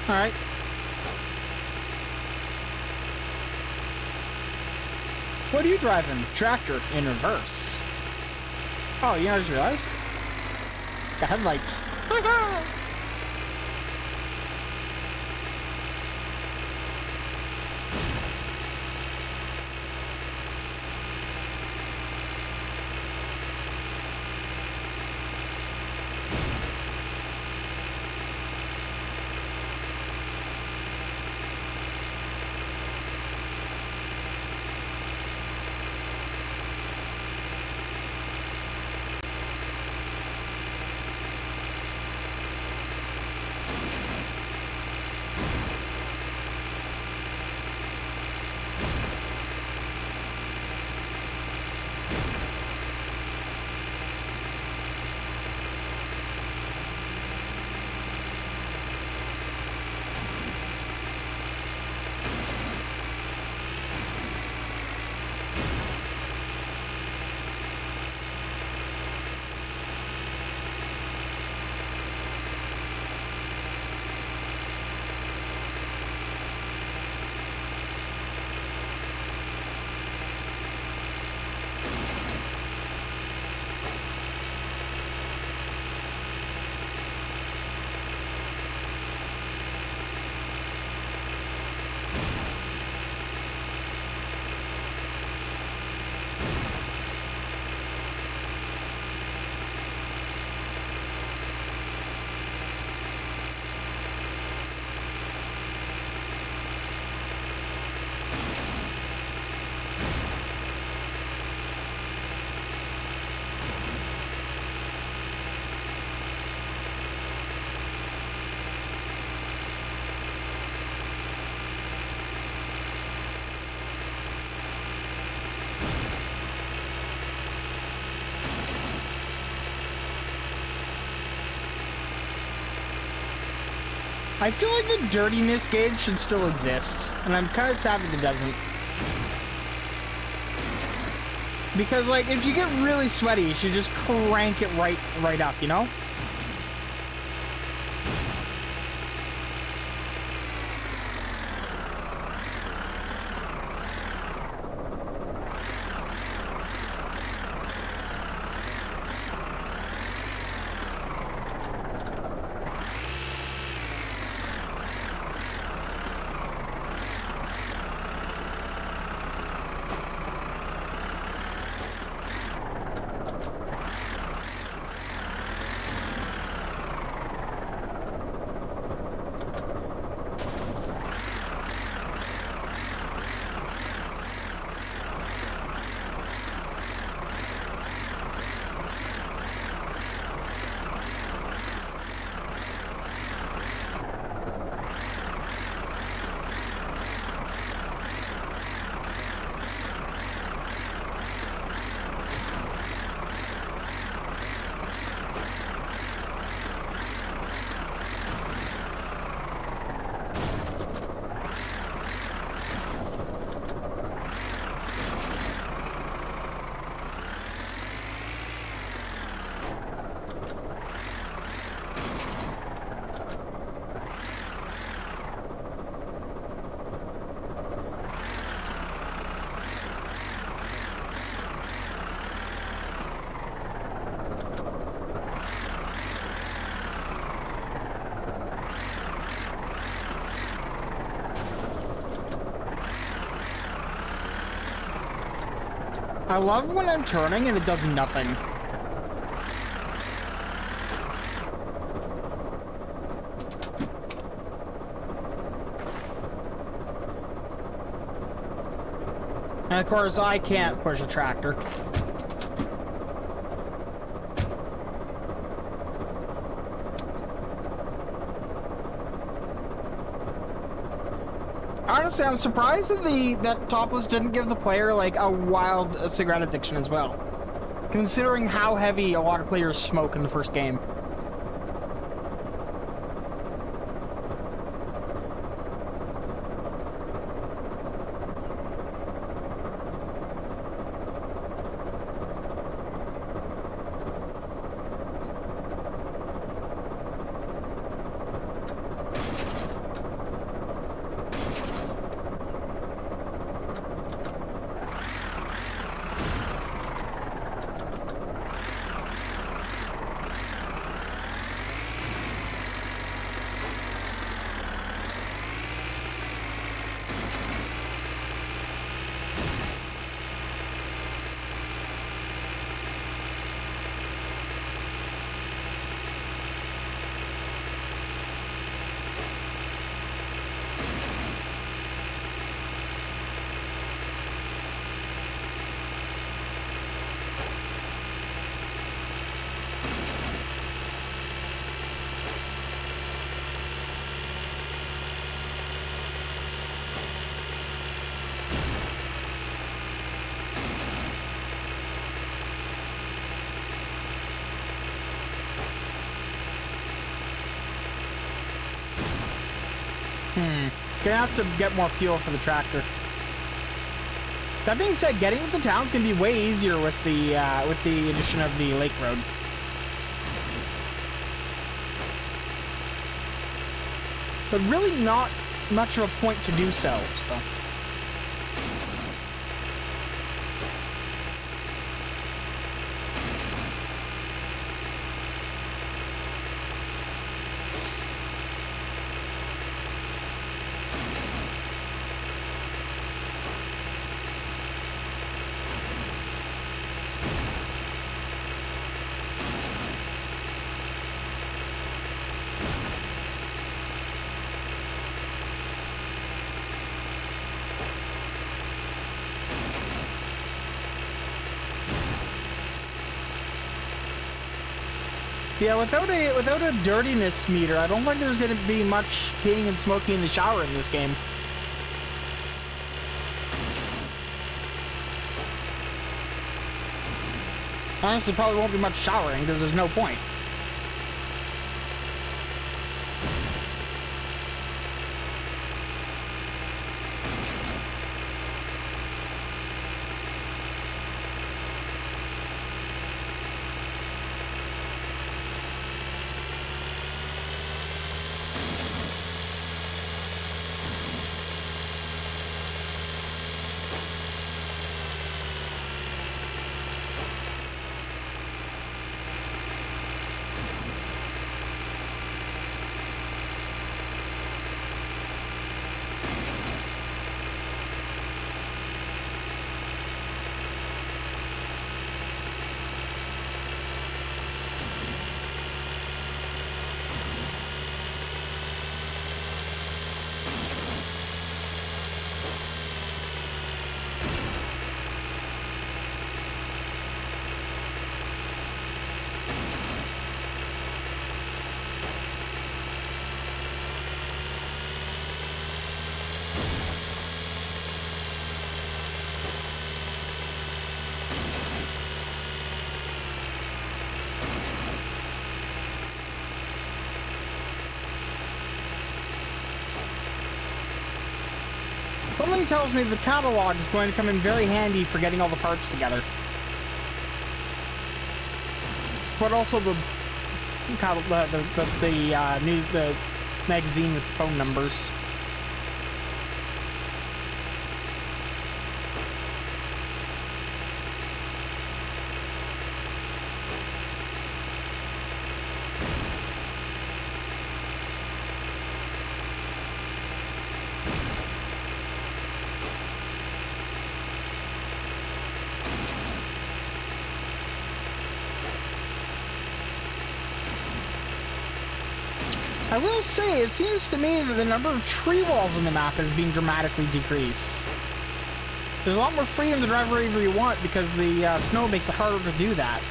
Alright. What are you driving? Tractor in reverse. Oh, you know, I just realized? Got headlights. I feel like the dirtiness gauge should still exist, and I'm kind of sad that it doesn't. Because, like, if you get really sweaty, you should just crank it right up, you know? I love when I'm turning and it does nothing. And of course, I can't push a tractor. Honestly, I'm surprised that that Topless didn't give the player like a wild cigarette addiction as well, considering how heavy a lot of players smoke in the first game. Gonna have to get more fuel for the tractor. That being said, getting into town's gonna be way easier with the addition of the lake road. But really not much of a point to do so. Yeah, without a dirtiness meter, I don't think there's going to be much peeing and smoking in the shower in this game. Honestly, probably won't be much showering because there's no point. feeling tells me the catalog is going to come in very handy for getting all the parts together. But also the magazine with phone numbers. I will say, it seems to me that the number of tree walls in the map is being dramatically decreased. There's a lot more freedom to drive wherever you want because the snow makes it harder to do that.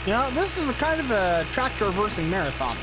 You know, this is a kind of a tractor reversing marathon.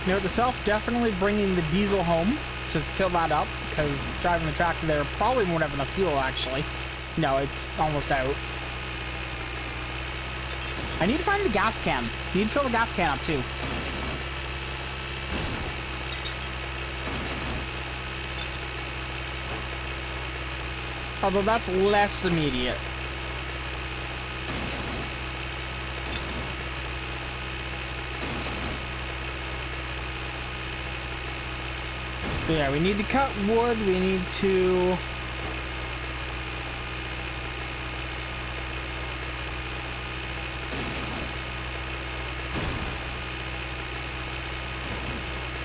Note to self, definitely bringing the diesel home to fill that up, because driving the tractor there probably won't have enough fuel, actually. No, it's almost out. I need to find the gas can. Need to fill the gas can up, too. Although that's less immediate. But yeah, we need to cut wood, we need to...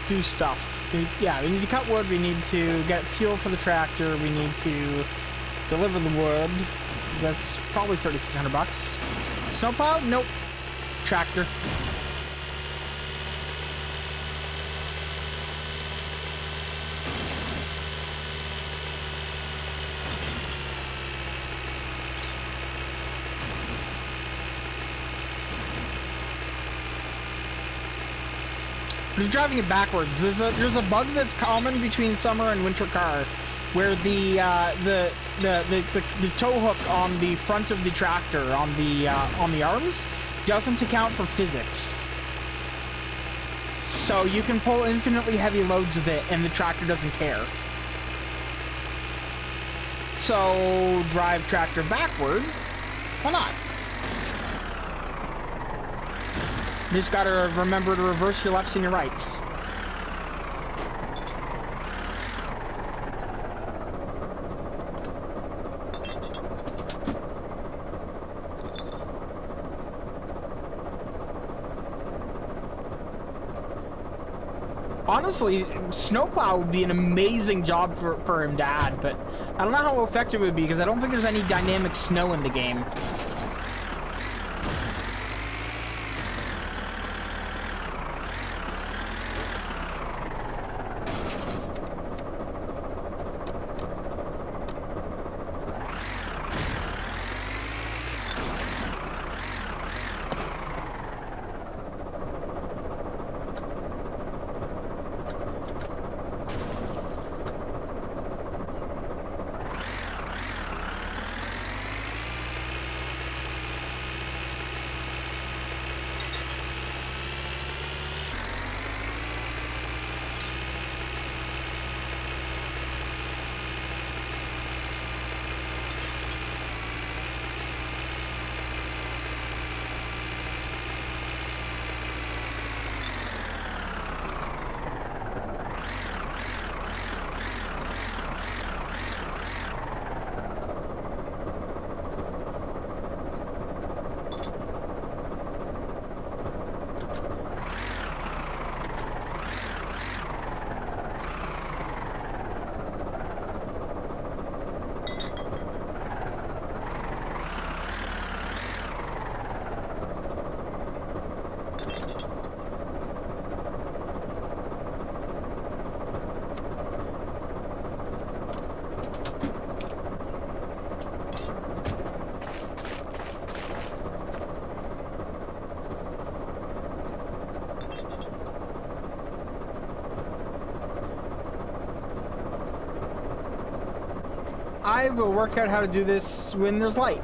do stuff. Yeah, we need to cut wood, we need to get fuel for the tractor, we need to deliver the wood. That's probably 3,600 bucks. Snowplow? Nope. Tractor. Just driving it backwards. There's a bug that's common between summer and winter car, where the tow hook on the front of the tractor on the arms doesn't account for physics. So you can pull infinitely heavy loads with it, and the tractor doesn't care. So drive tractor backward. Why not? You just gotta remember to reverse your lefts and your rights. Honestly, snowplow would be an amazing job for him to add, but I don't know how effective it would be because I don't think there's any dynamic snow in the game. I will work out how to do this when there's light.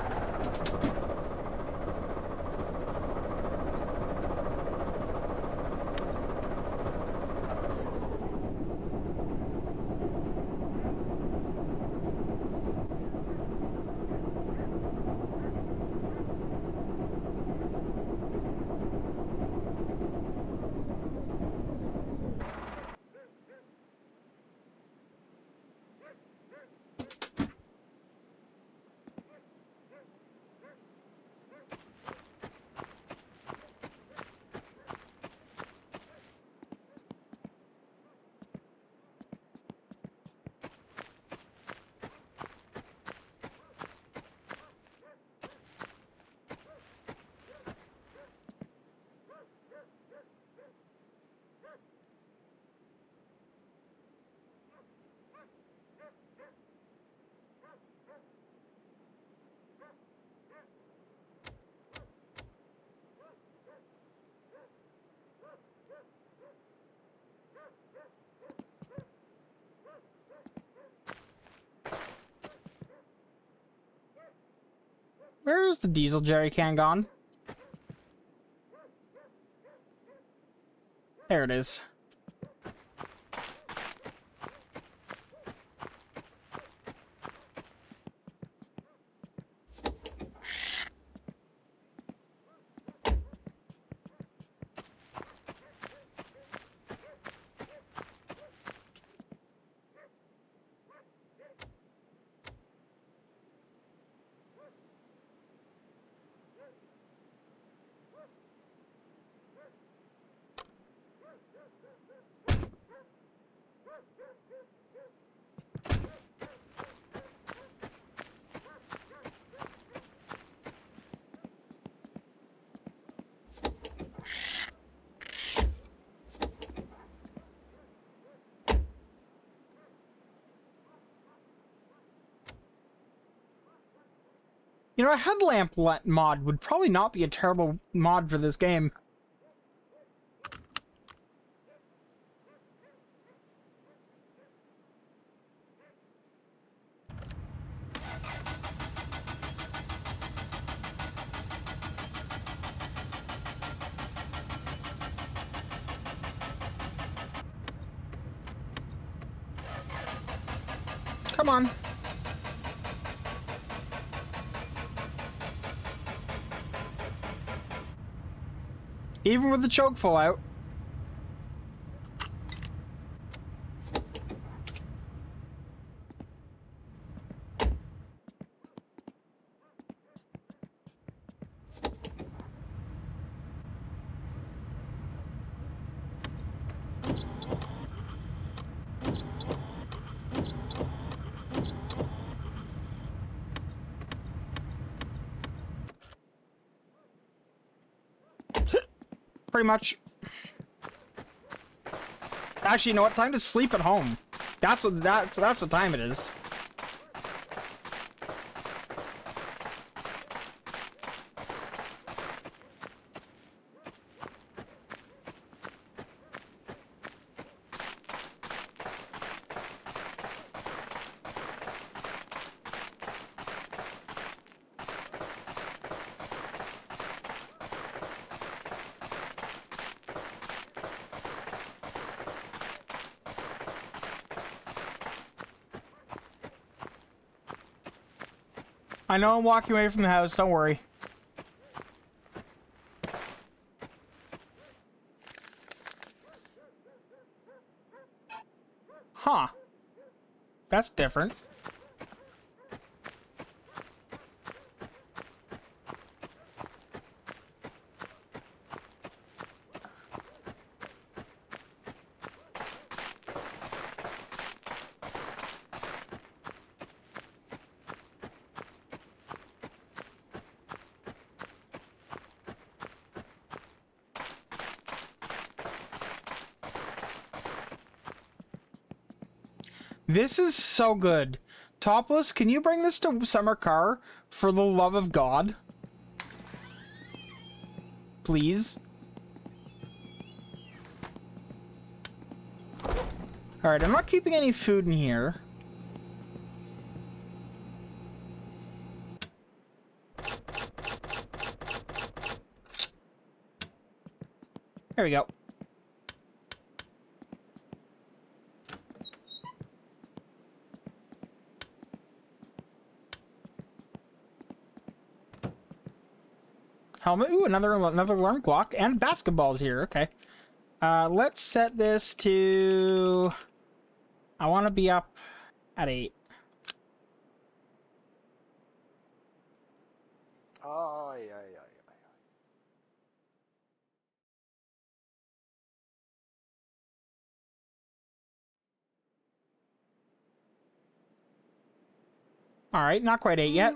Where's the diesel jerry can gone? There it is. You know, a headlamp mod would probably not be a terrible mod for this game. Come on. Even with the choke full out. pretty much. Actually, you know what? Time to sleep at home. That's what time it is. I know I'm walking away from the house, don't worry. Huh. That's different. This is so good. Topless, can you bring this to Summer Car for the love of God? Please. Alright, I'm not keeping any food in here. There we go. Helmet. Ooh, another alarm clock and basketballs here. Okay. Let's set this to. I want to be up at 8. Ai, ai, ai, ai. All right, not quite 8 yet.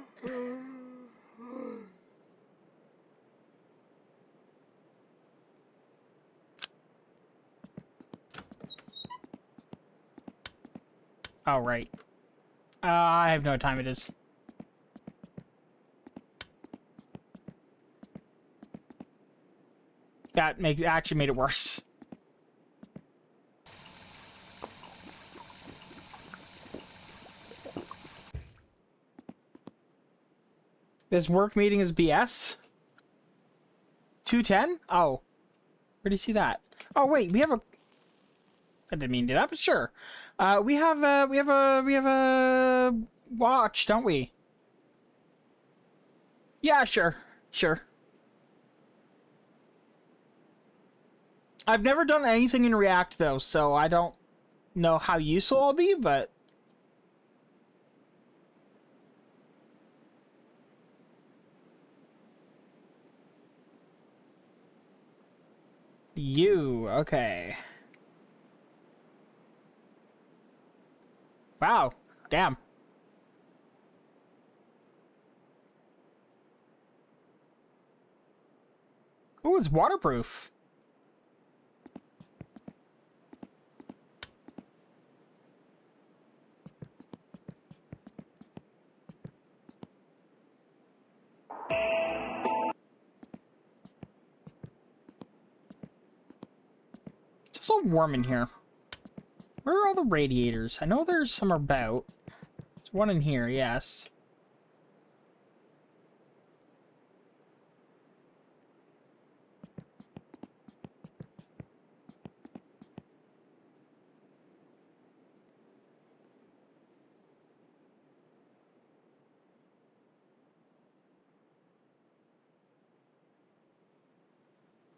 Oh, right. I have no time it is. That actually made it worse. This work meeting is BS? 210? Oh. Where do you see that? Oh, wait, we have a... I didn't mean to do that, but sure. We have a watch, don't we? Yeah, sure. Sure. I've never done anything in React, though, so I don't know how useful I'll be, but... Okay. Wow. Damn. Ooh, it's waterproof. It's so warm in here. Where are all the radiators? I know there's some about. There's one in here, yes.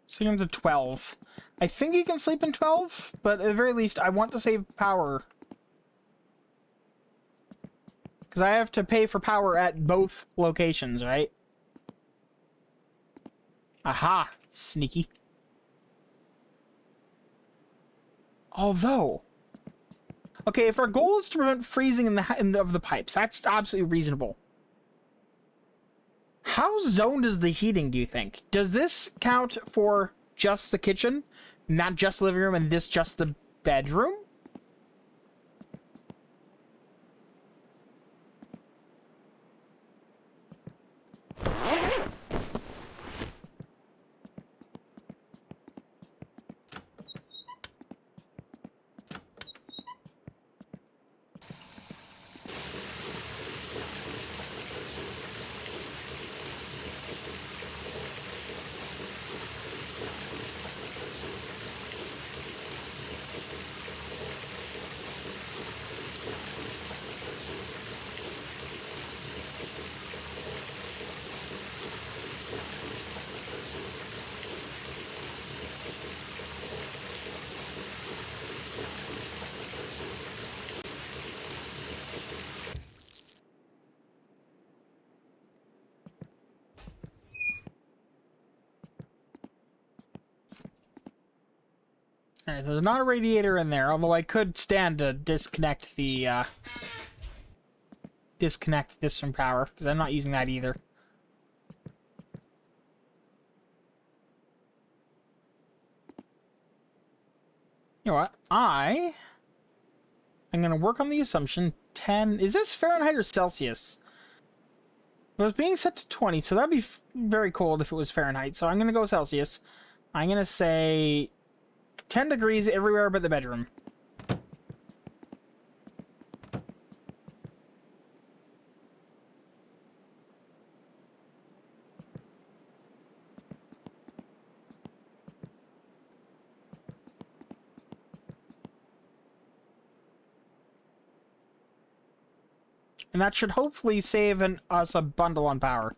Sleep him to 12. I think you can sleep in 12, but at the very least, I want to save power. Because I have to pay for power at both locations, right? Aha! Sneaky. Although... Okay, if our goal is to prevent freezing of the pipes, that's absolutely reasonable. How zoned is the heating, do you think? Does this count for just the kitchen, not just the living room, and this just the bedroom? Alright, there's not a radiator in there, although I could stand to disconnect the, disconnect this from power, because I'm not using that either. You know what? I'm going to work on the assumption 10... Is this Fahrenheit or Celsius? It was being set to 20, so that'd be very cold if it was Fahrenheit, so I'm going to go Celsius. I'm going to say 10 degrees everywhere but the bedroom. And that should hopefully save us a bundle on power.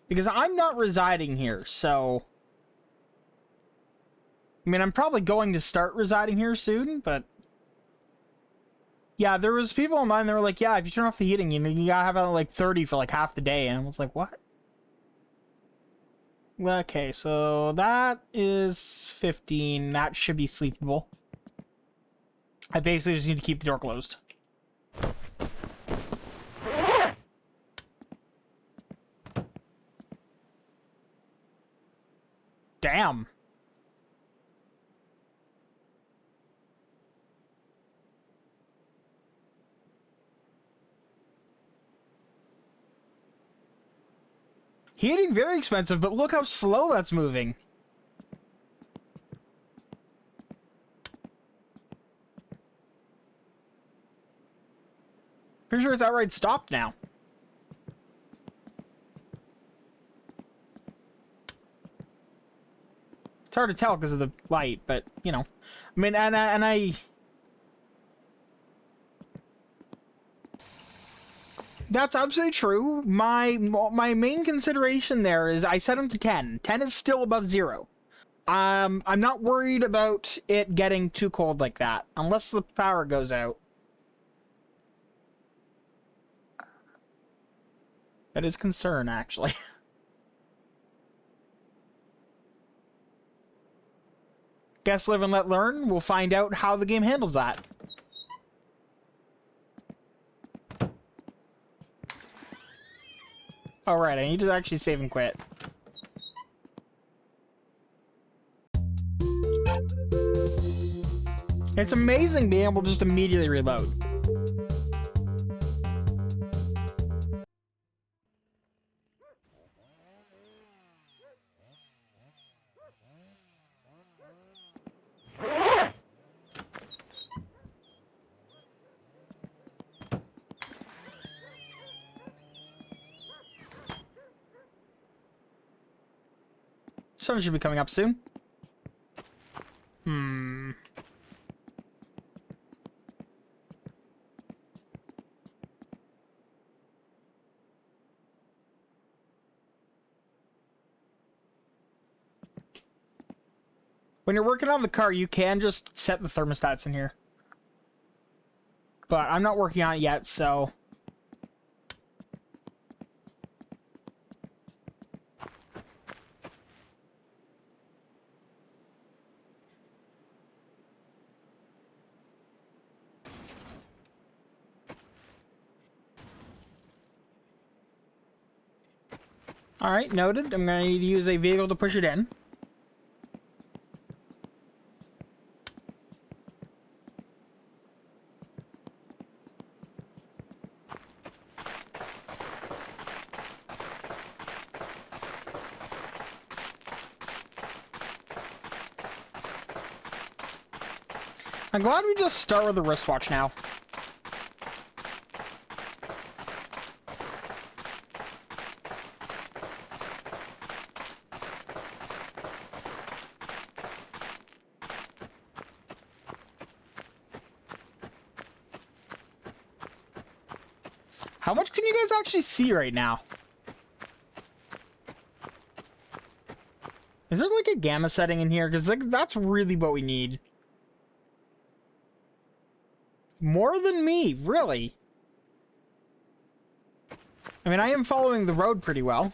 Because I'm not residing here, so... I mean, I'm probably going to start residing here soon, but... Yeah, there was people online that were like, yeah, if you turn off the heating, you know, you gotta have it at like 30 for like half the day, and I was like, what? Okay, so that is 15. That should be sleepable. I basically just need to keep the door closed. Damn. Heating, very expensive, but look how slow that's moving. Pretty sure it's outright stopped now. It's hard to tell because of the light, but, you know. I mean, and I... That's absolutely true. My main consideration there is I set them to 10. 10 is still above 0. I'm not worried about it getting too cold like that, unless the power goes out. That is concern, actually. Guess live and let learn. We'll find out how the game handles that. Alright, I need to actually save and quit. It's amazing being able to just immediately reload. Sun should be coming up soon. When you're working on the car, you can just set the thermostats in here. But I'm not working on it yet, so... Alright, noted. I'm gonna need to use a vehicle to push it in. I'm glad we just start with the wristwatch now. How much can you guys actually see right now? Is there like a gamma setting in here? Because like, that's really what we need. More than me, really. I mean, I am following the road pretty well.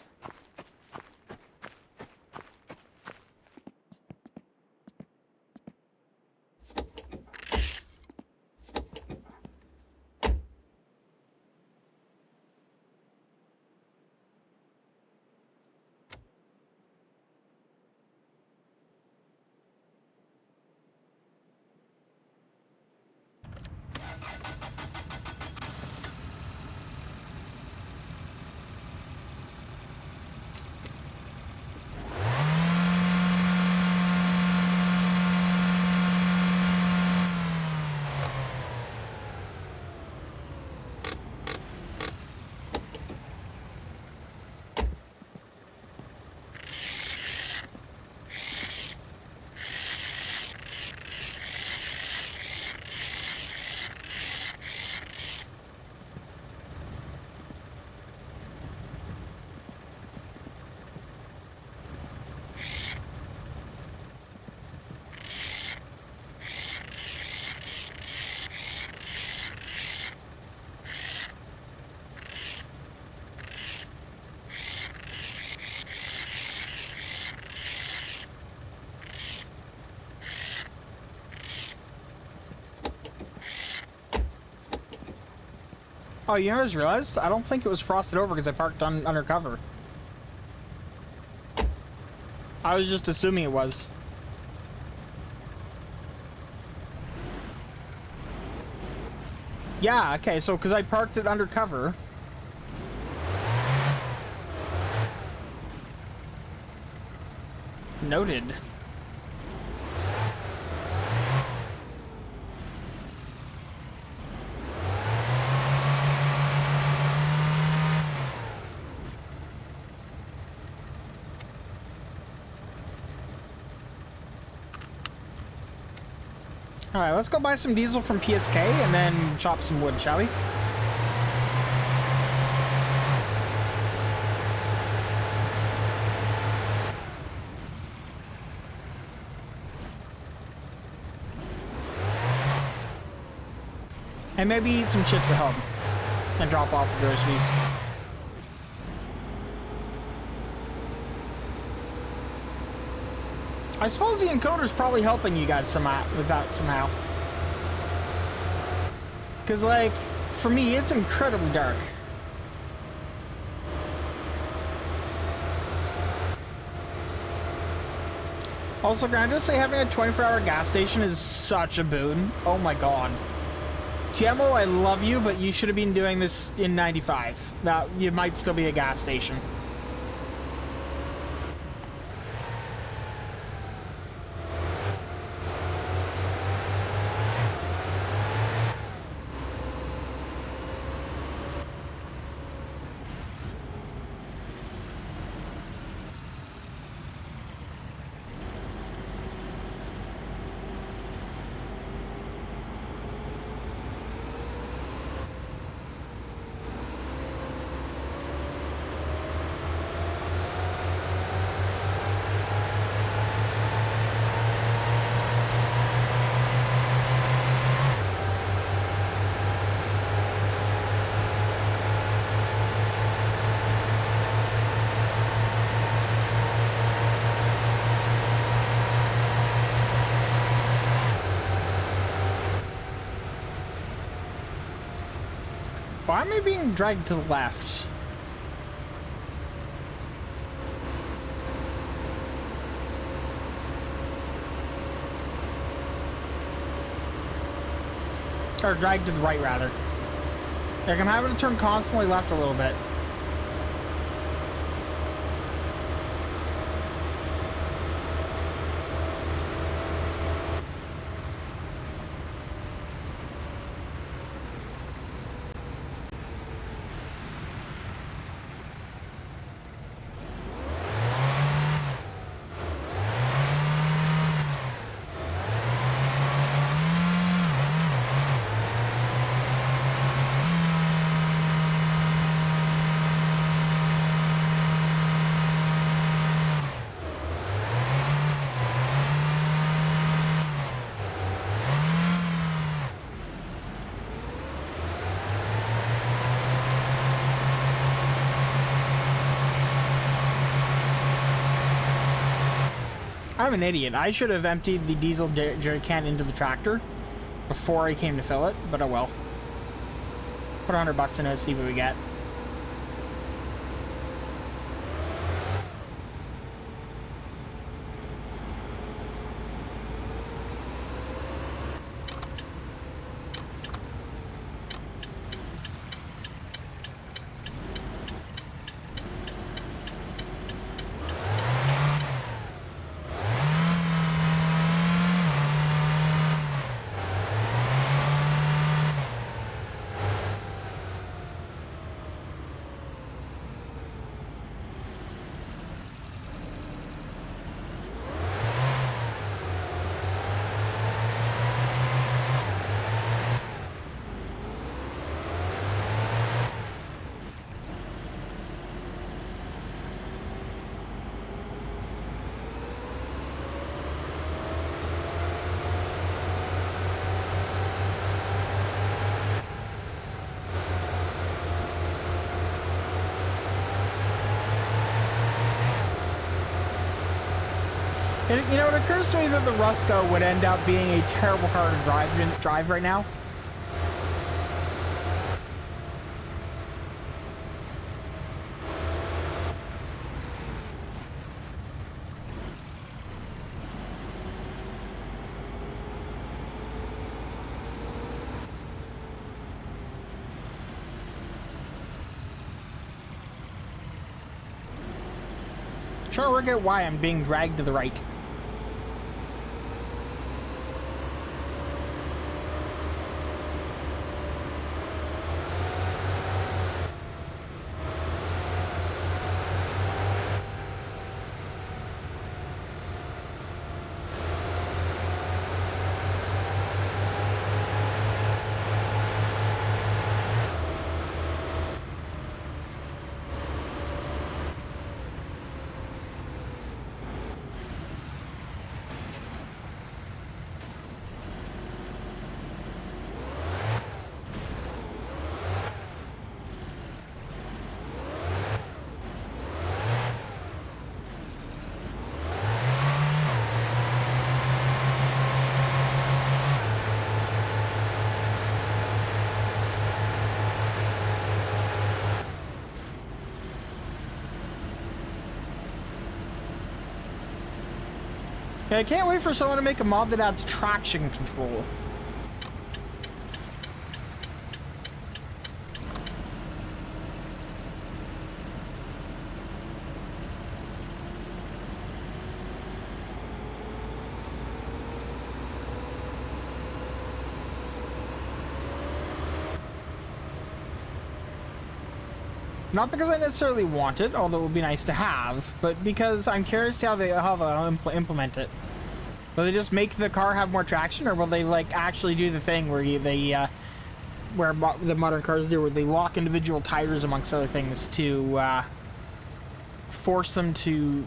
Oh, you know what I just realized? I don't think it was frosted over because I parked undercover. I was just assuming it was. Yeah, okay, so because I parked it undercover. Noted. Alright, let's go buy some diesel from PSK and then chop some wood, shall we? And maybe eat some chips at home and drop off the groceries. I suppose the encoder's probably helping you guys somehow with that somehow. Because, like, for me, it's incredibly dark. Also, can I just say having a 24-hour gas station is such a boon. Oh my god. Tiamo, I love you, but you should have been doing this in 95. That you might still be a gas station. Why am I being dragged to the left? Or dragged to the right, rather. Like, I'm having to turn constantly left a little bit. I'm an idiot. I should have emptied the diesel jerry can into the tractor before I came to fill it, but oh well. Put $100 in it, see what we get. And, you know, it occurs to me that the Rusko would end up being a terrible car to drive right now. Trying to work out why I'm being dragged to the right. Yeah, I can't wait for someone to make a mod that adds traction control. Not because I necessarily want it, although it would be nice to have, but because I'm curious how they'll implement it. Will they just make the car have more traction, or will they like actually do the thing where where the modern cars do, where they lock individual tires amongst other things to force them to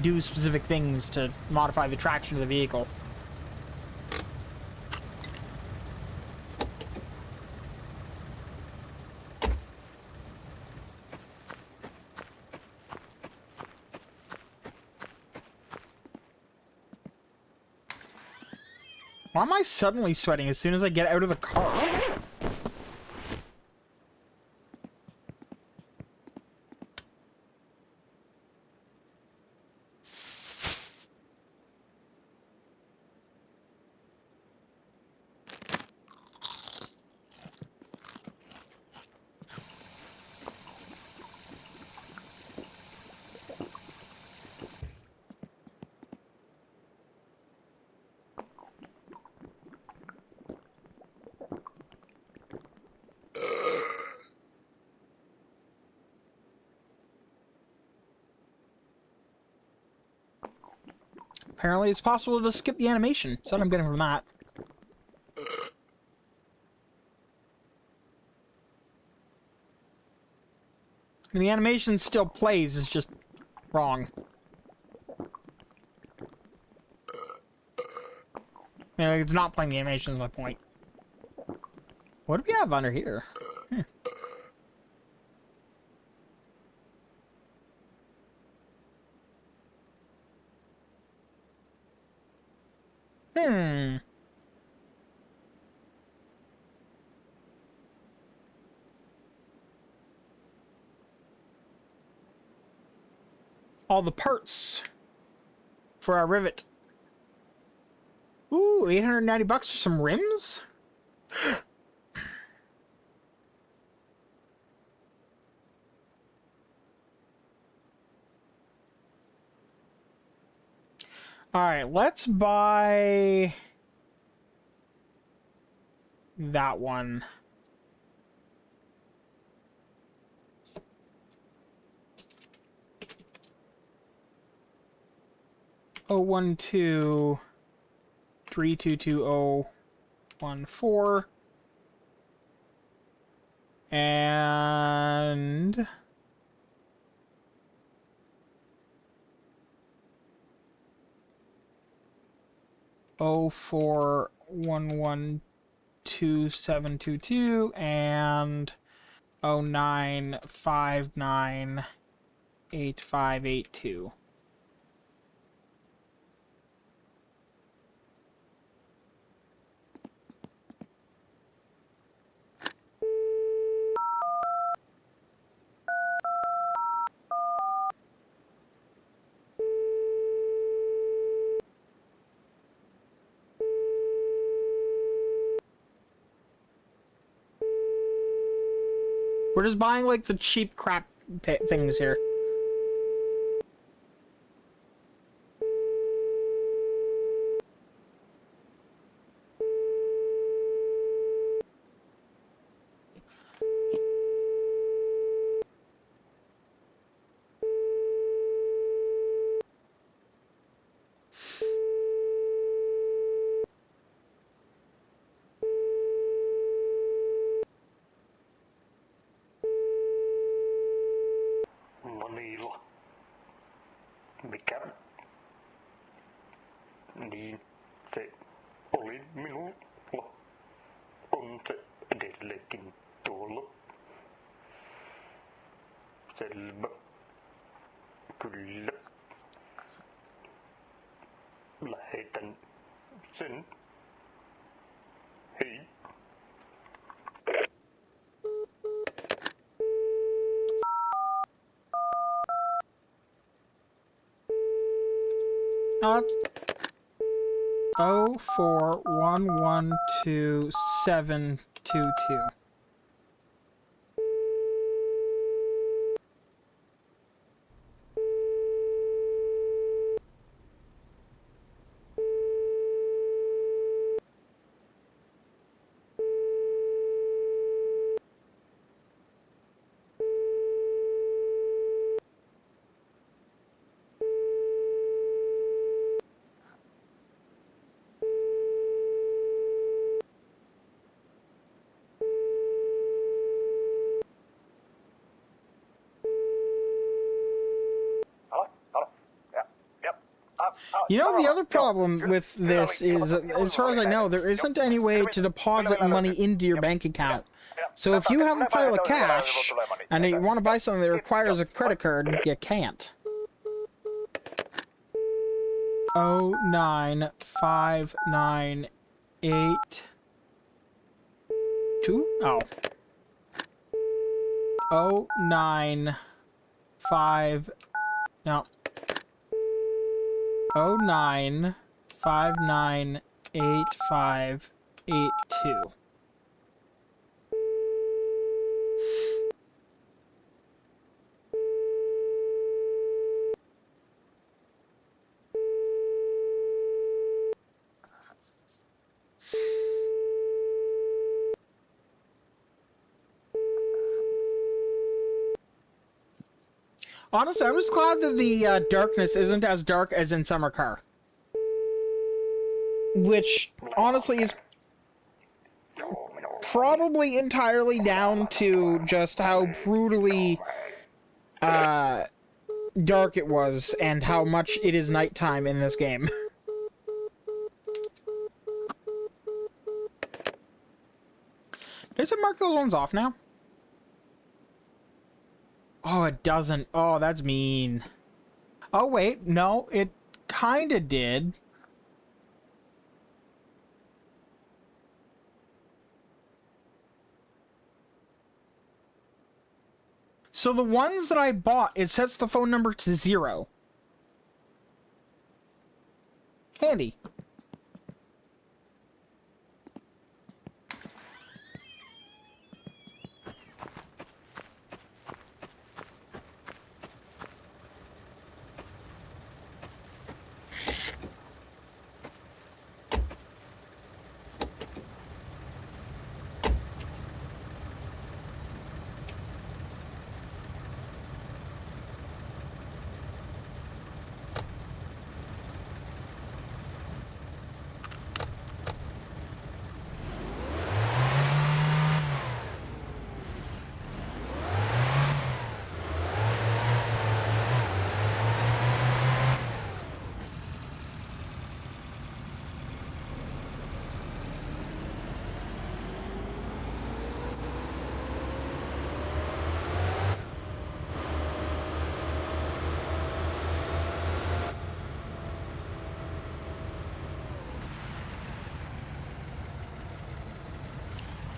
do specific things to modify the traction of the vehicle? Why am I suddenly sweating as soon as I get out of the car? apparently it's possible to skip the animation. That's what I'm getting from that. And the animation still plays, it's just wrong. It's not playing the animation is my point. What do we have under here? Hmm. All the parts for our rivet. Ooh, 890 bucks for some rims? Alright, let's buy that one. Oh, 12 322014 and 04112722 and 09598582. We're just buying, like, the cheap crap things here. Monilla. Mikä? Niin, se oli minulla. On se edelleenkin tuolla. Selvä. Kyllä. Lähetän sen. Hei. That's 04112722. You know, the other problem with this is, as far as I know, there isn't any way to deposit money into your bank account. So if you have a pile of cash, and you want to buy something that requires a credit card, you can't. 09598 Oh. 095 No. 09598582. Honestly, I'm just glad that the darkness isn't as dark as in Summer Car. which honestly is probably entirely down to just how brutally dark it was and how much it is nighttime in this game. Does it mark those ones off now? Oh, it doesn't. Oh, that's mean. Oh, wait. No, it kinda did. So the ones that I bought, it sets the phone number to 0. Handy.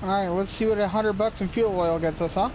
Alright, let's see what $100 in fuel oil gets us, huh?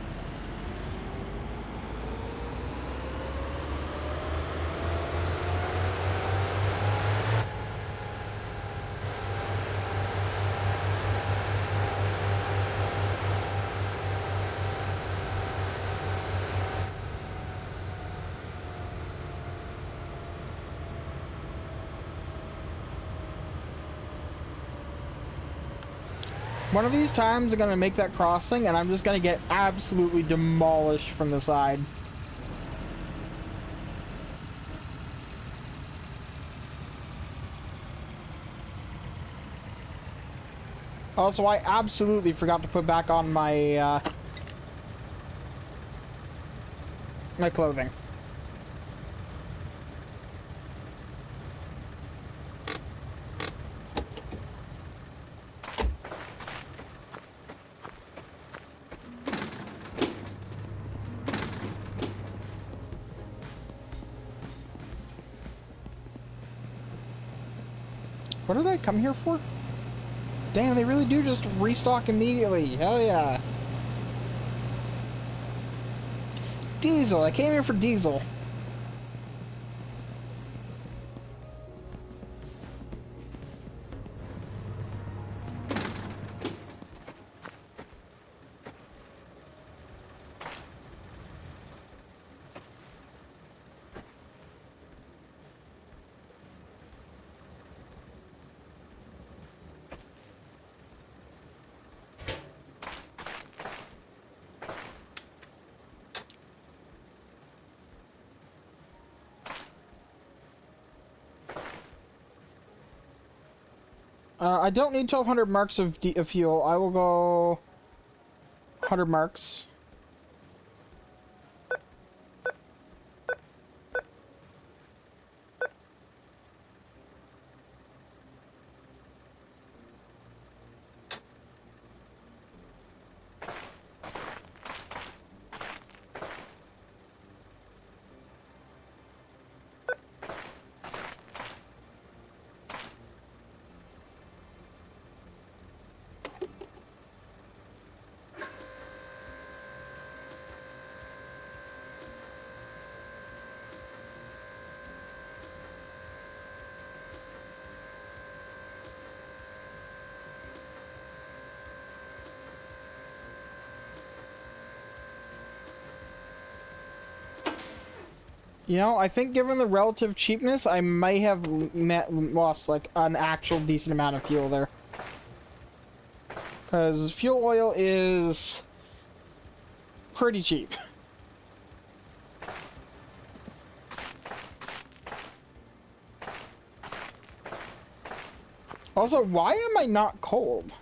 One of these times I'm gonna make that crossing and I'm just gonna get absolutely demolished from the side. Also, I absolutely forgot to put back on my, my clothing. What did I come here for? Damn, they really do just restock immediately. Hell yeah. Diesel. I came here for diesel. I don't need 1,200 marks of fuel. I will go 100 marks. You know, I think given the relative cheapness, I may have lost, like, an actual decent amount of fuel there. Because fuel oil is pretty cheap. Also, why am I not cold?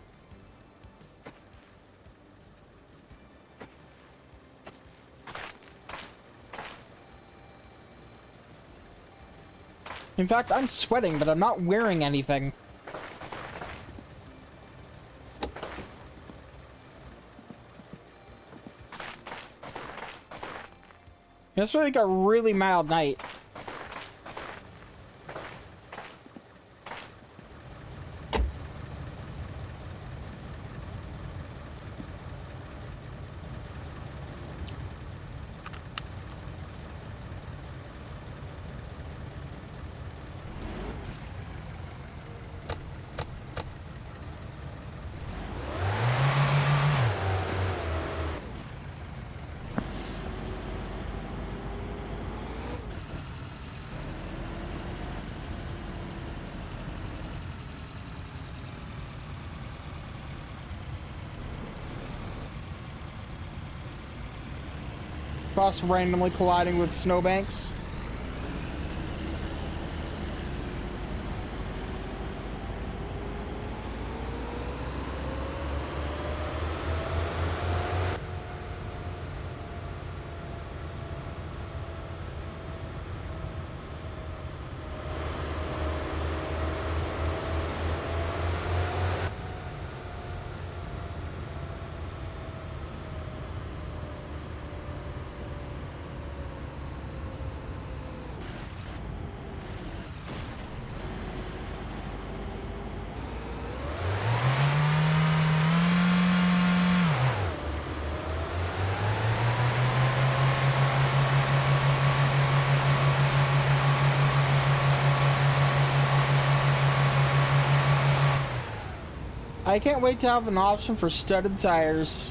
In fact, I'm sweating, but I'm not wearing anything. It's like a really mild night. Bus randomly colliding with snowbanks. I can't wait to have an option for studded tires.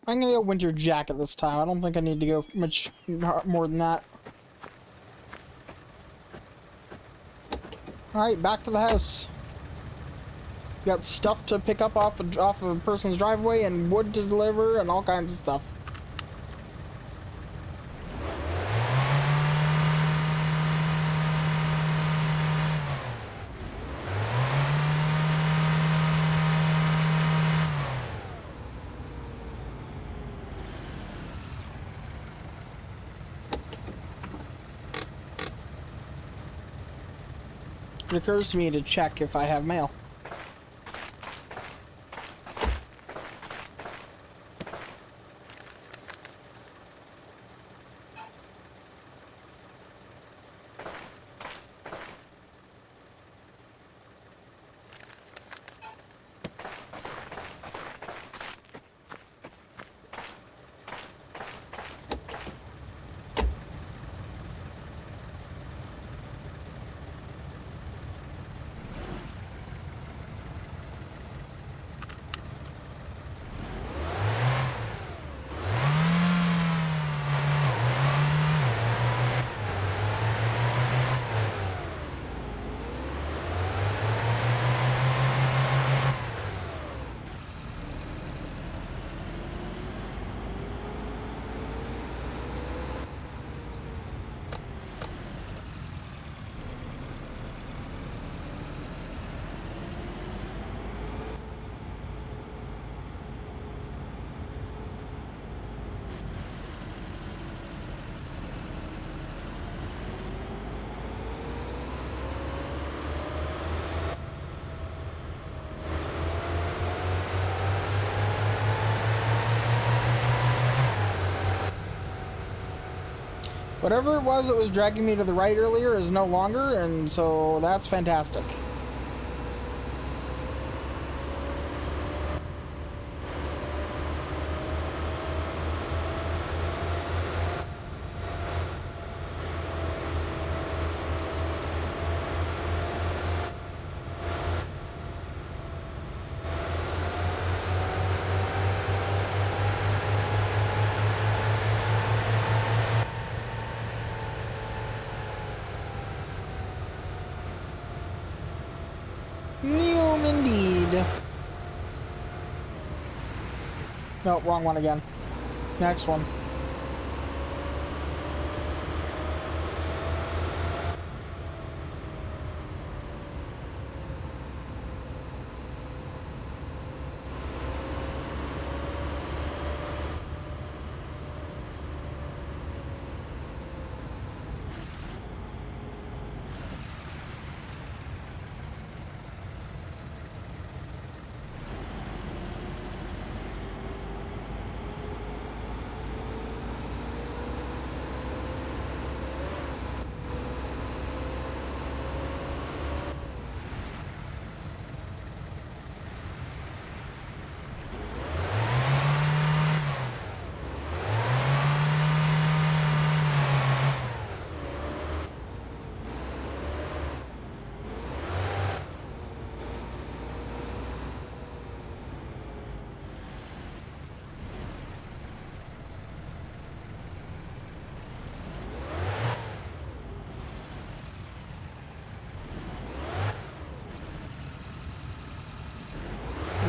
I'm gonna go winter jacket this time. I don't think I need to go much more than that. Alright, back to the house. Got stuff to pick up off of a person's driveway and wood to deliver and all kinds of stuff. It occurs to me to check if I have mail. Whatever it was that was dragging me to the right earlier is no longer, and so that's fantastic. New indeed. No, wrong one again. Next one.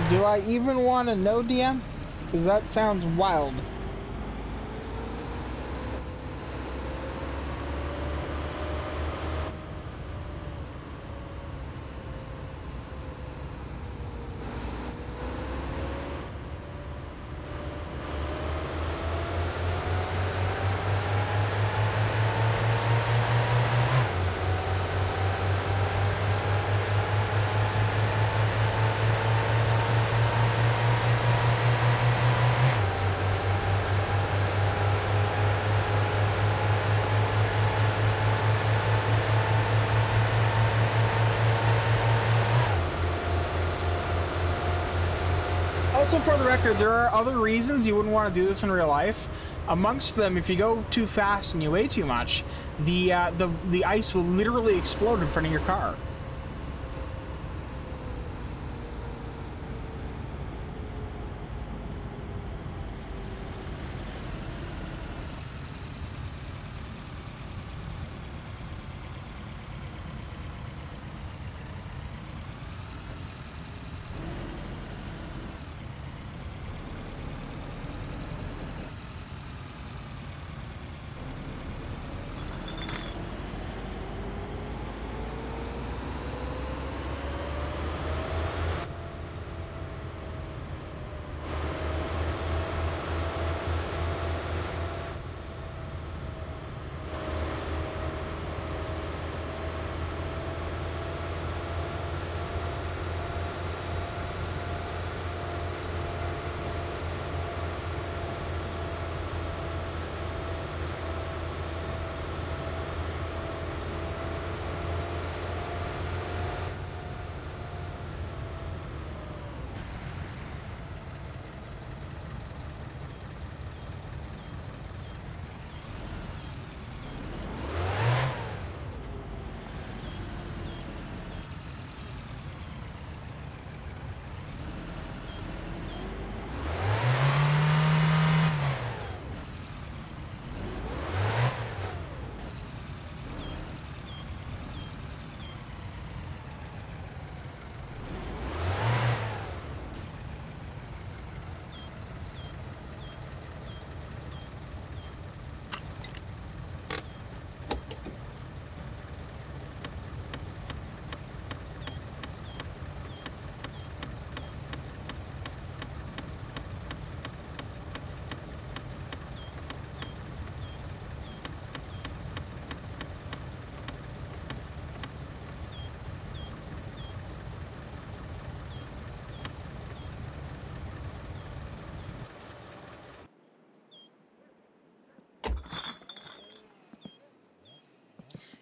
Do I even want to know, DM? Because that sounds wild. Also, for the record, there are other reasons you wouldn't want to do this in real life. Amongst them, if you go too fast and you weigh too much, the ice will literally explode in front of your car.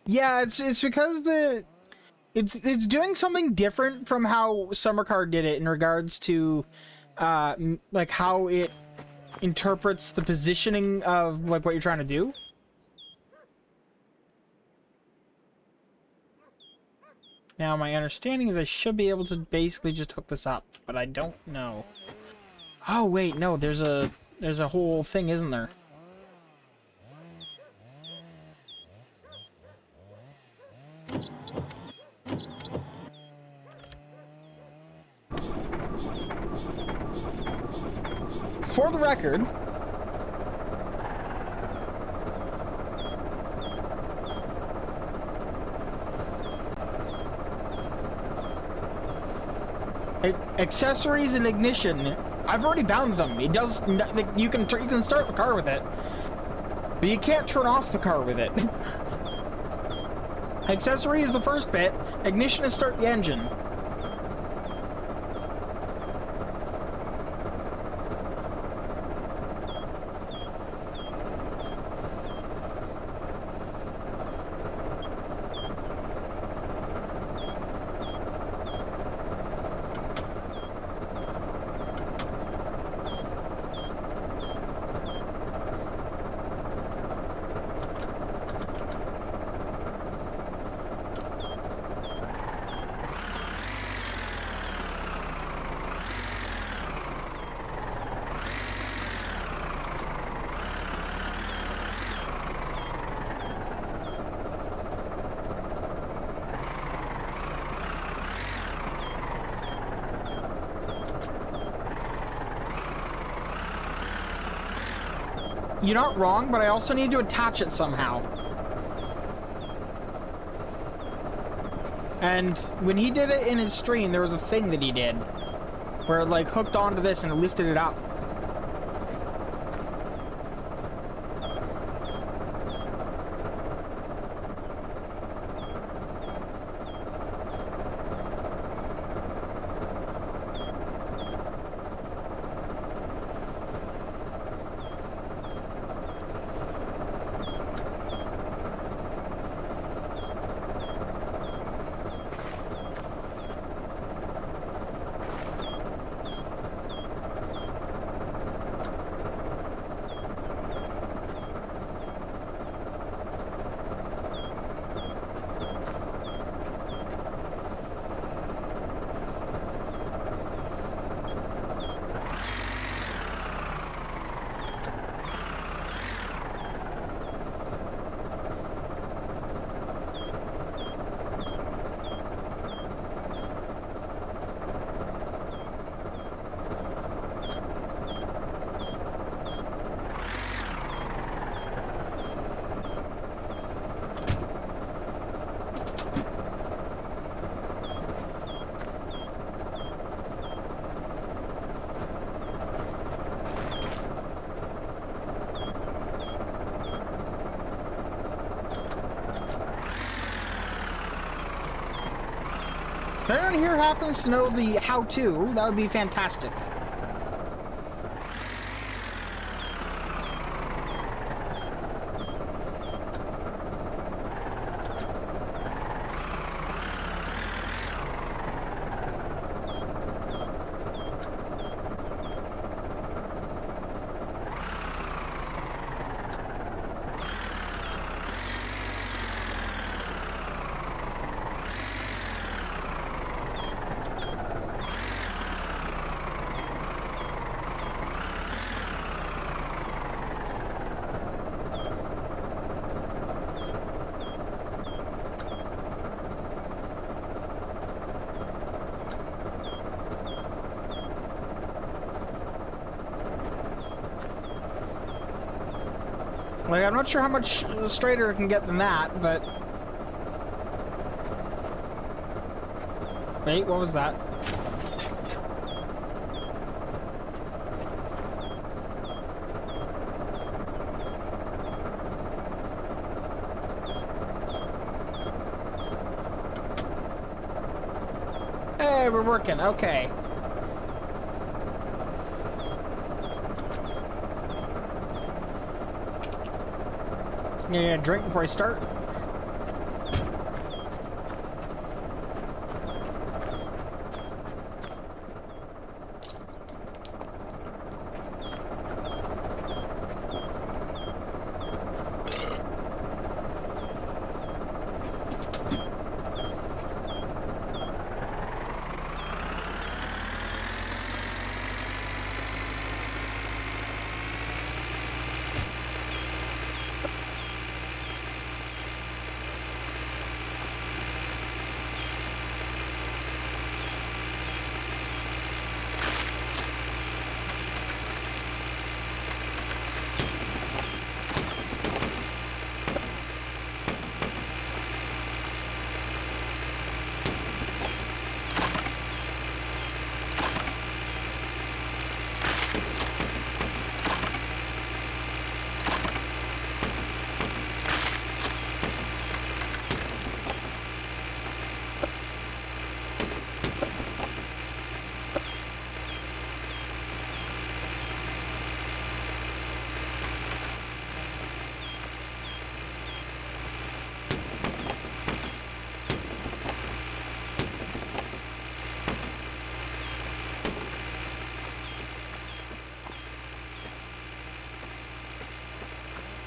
Yeah, it's because it's doing something different from how Summer Car did it in regards to like how it interprets the positioning of like what you're trying to do. Now my understanding is I should be able to basically just hook this up, but I don't know. Oh wait, no, there's a whole thing, isn't there? for the record, accessories and ignition, I've already bound them. It does. You can start the car with it, but you can't turn off the car with it. Accessory is the first bit. Ignition is start the engine. You're not wrong, but I also need to attach it somehow. And when he did it in his stream, there was a thing that he did where it like hooked onto this and it lifted it up. If anyone here happens to know the how-to, that would be fantastic. Like, I'm not sure how much straighter it can get than that, but... Wait, what was that? Hey, we're working, okay. Yeah, drink before I start.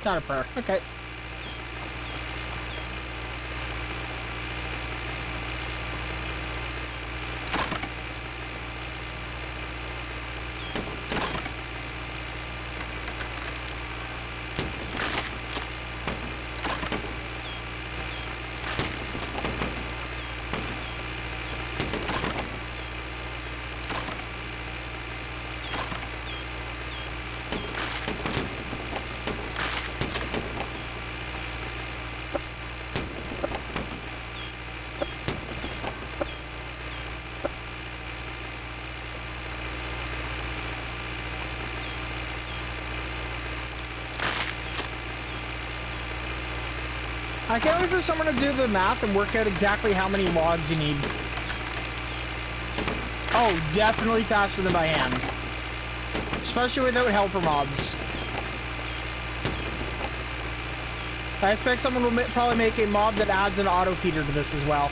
Not a prayer. Okay. I can't wait for someone to do the math and work out exactly how many logs you need. Oh, definitely faster than by hand. Especially without helper mobs. I expect someone will probably make a mob that adds an auto feeder to this as well.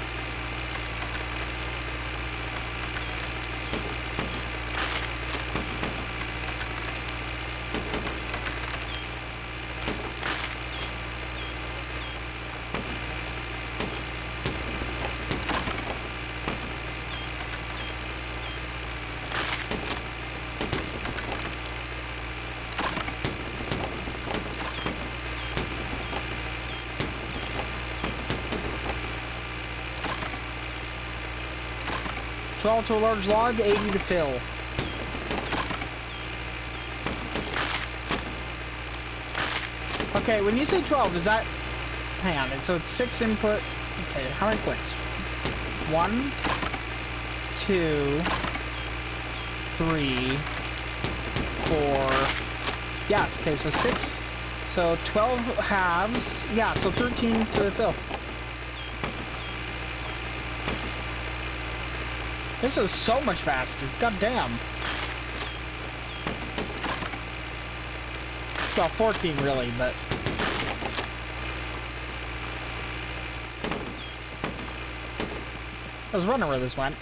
$12 to a large log, 80 to fill. Okay, when you say 12, is that... Hang on, so it's 6 input... Okay, how many clicks? 1, 2, 3, 4... Yes, okay, so 6... So 12 halves... Yeah, so 13 to fill. This is so much faster. God damn. Well, 14 really, but... I was wondering where this went.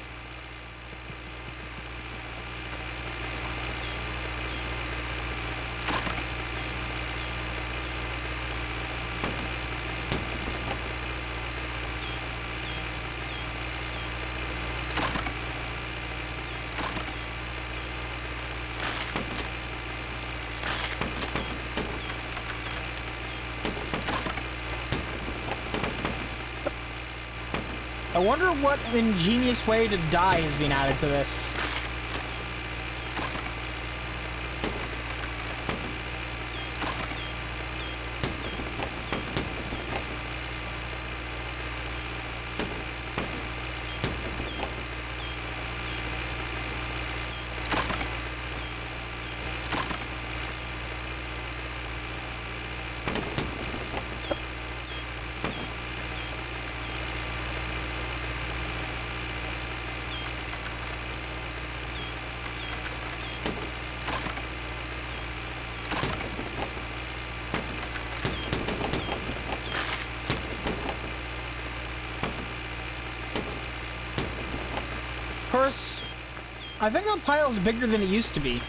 I wonder what ingenious way to die has been added to this. Of course, I think that pile's bigger than it used to be.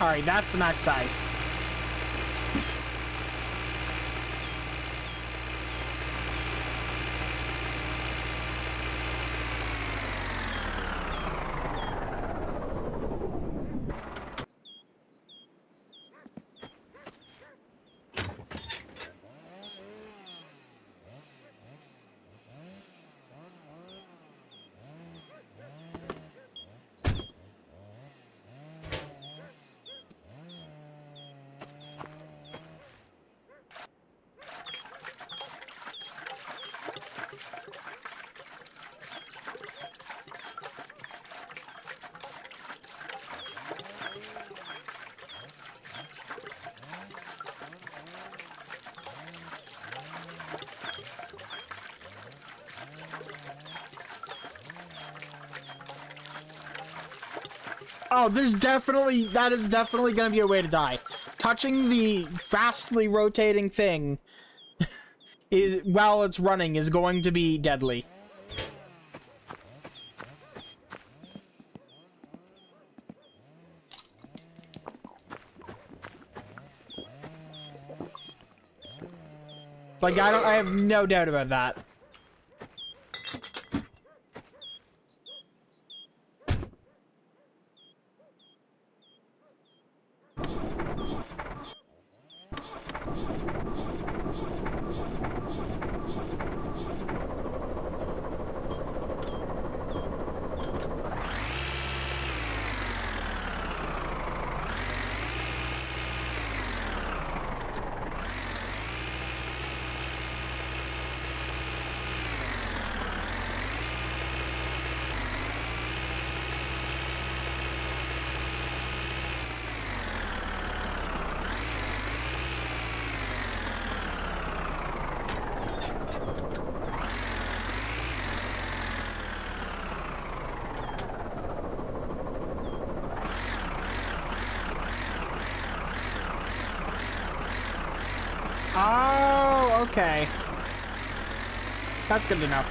Alright, that's the max size. Oh, that is definitely gonna be a way to die. Touching the fastly rotating thing while it's running is going to be deadly. Like, I have no doubt about that. Oh, okay. That's good to know.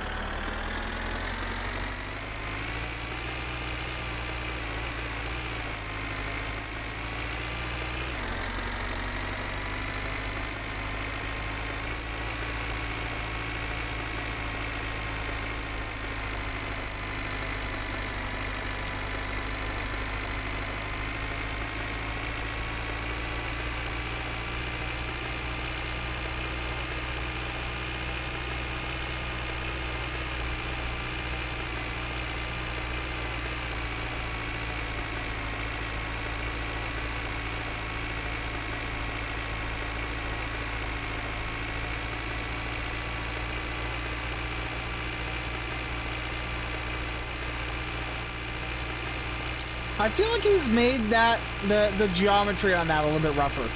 I feel like he's made that the geometry on that a little bit rougher.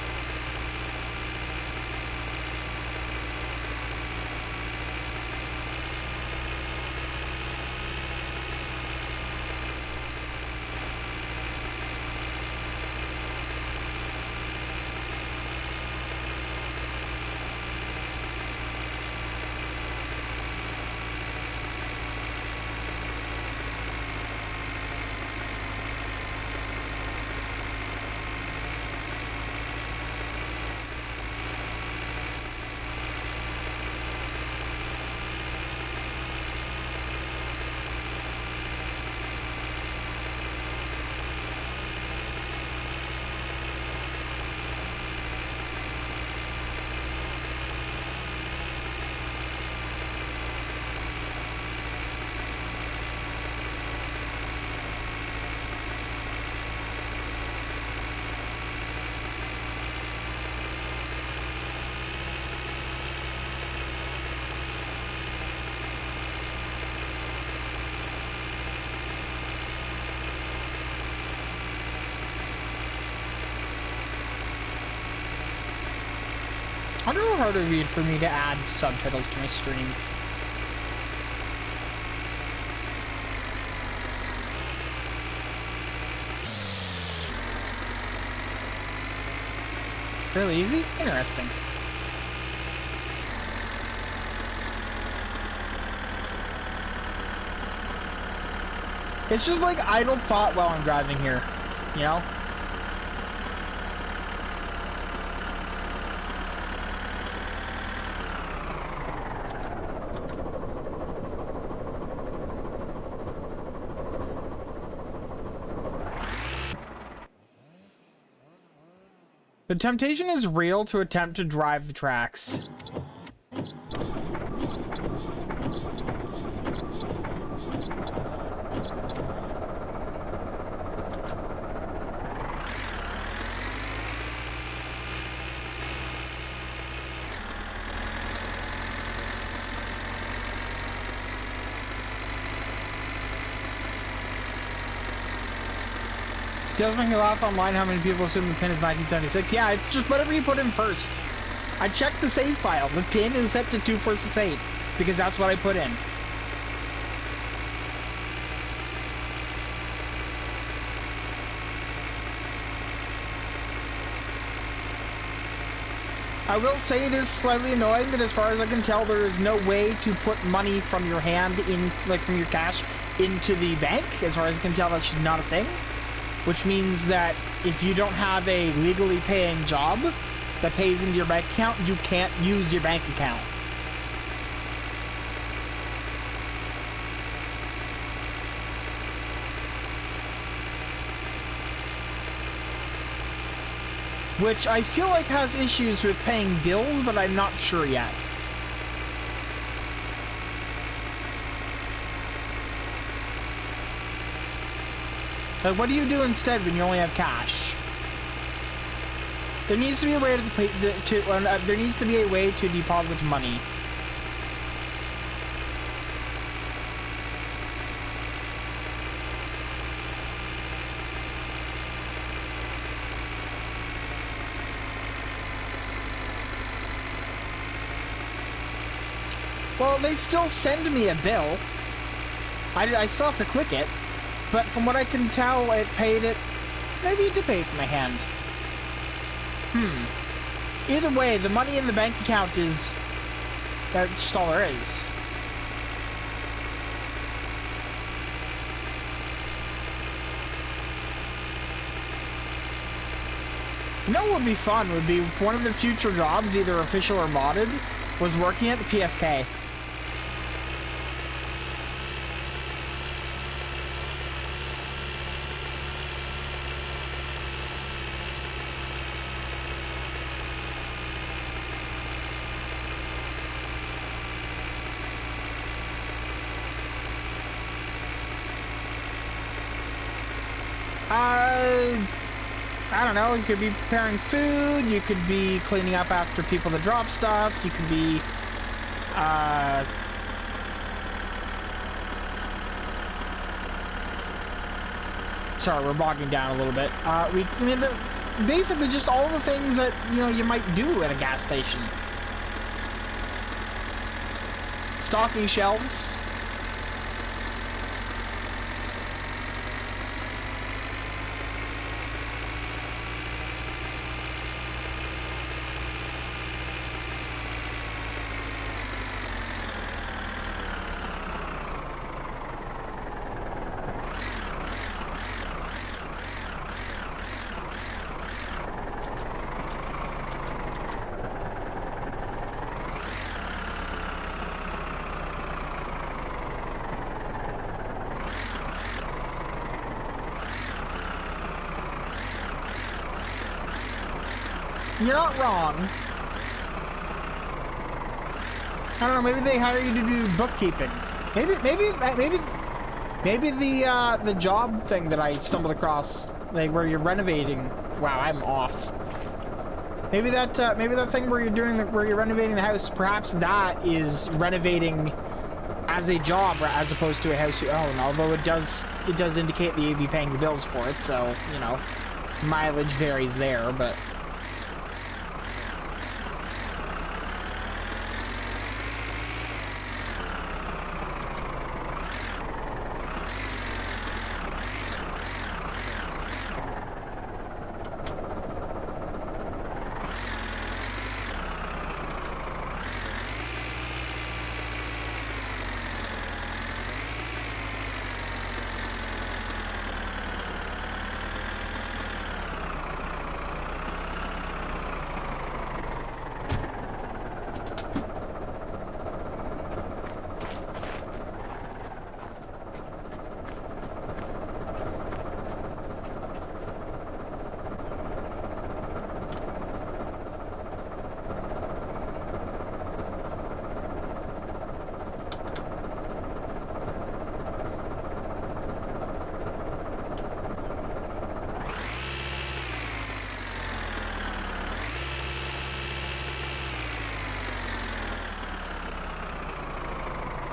I wonder how hard it would be for me to add subtitles to my stream. Really easy? Interesting. It's just like idle thought while I'm driving here, you know? The temptation is real to attempt to drive the tracks. It does make me laugh online how many people assume the pin is 1976. Yeah, it's just whatever you put in first. I checked the save file. The pin is set to 2468 because that's what I put in. I will say it is slightly annoying that as far as I can tell, there is no way to put money from your hand in, like from your cash, into the bank. As far as I can tell, that's just not a thing. Which means that if you don't have a legally paying job that pays into your bank account, you can't use your bank account. Which I feel like has issues with paying bills, but I'm not sure yet. Like, what do you do instead when you only have cash? There needs to be a way to pay, there needs to be a way to deposit money. Well, they still send me a bill. I still have to click it. But from what I can tell, it paid it... Maybe it did pay for my hand. Either way, the money in the bank account is... That's just all there is. You know what would be fun? Would be if one of the future jobs, either official or modded, was working at the PSK. I don't know, you could be preparing food, you could be cleaning up after people that drop stuff, you could be, sorry, we're bogging down a little bit. Basically just all the things that, you know, you might do at a gas station. Stocking shelves. You're not wrong. I don't know, maybe they hire you to do bookkeeping. Maybe the job thing that I stumbled across, like where you're renovating. Wow, I'm off. Maybe that thing where you're renovating the house, perhaps that is renovating as a job as opposed to a house you own. Although it does indicate that you'd be paying the bills for it, so you know, mileage varies there, but.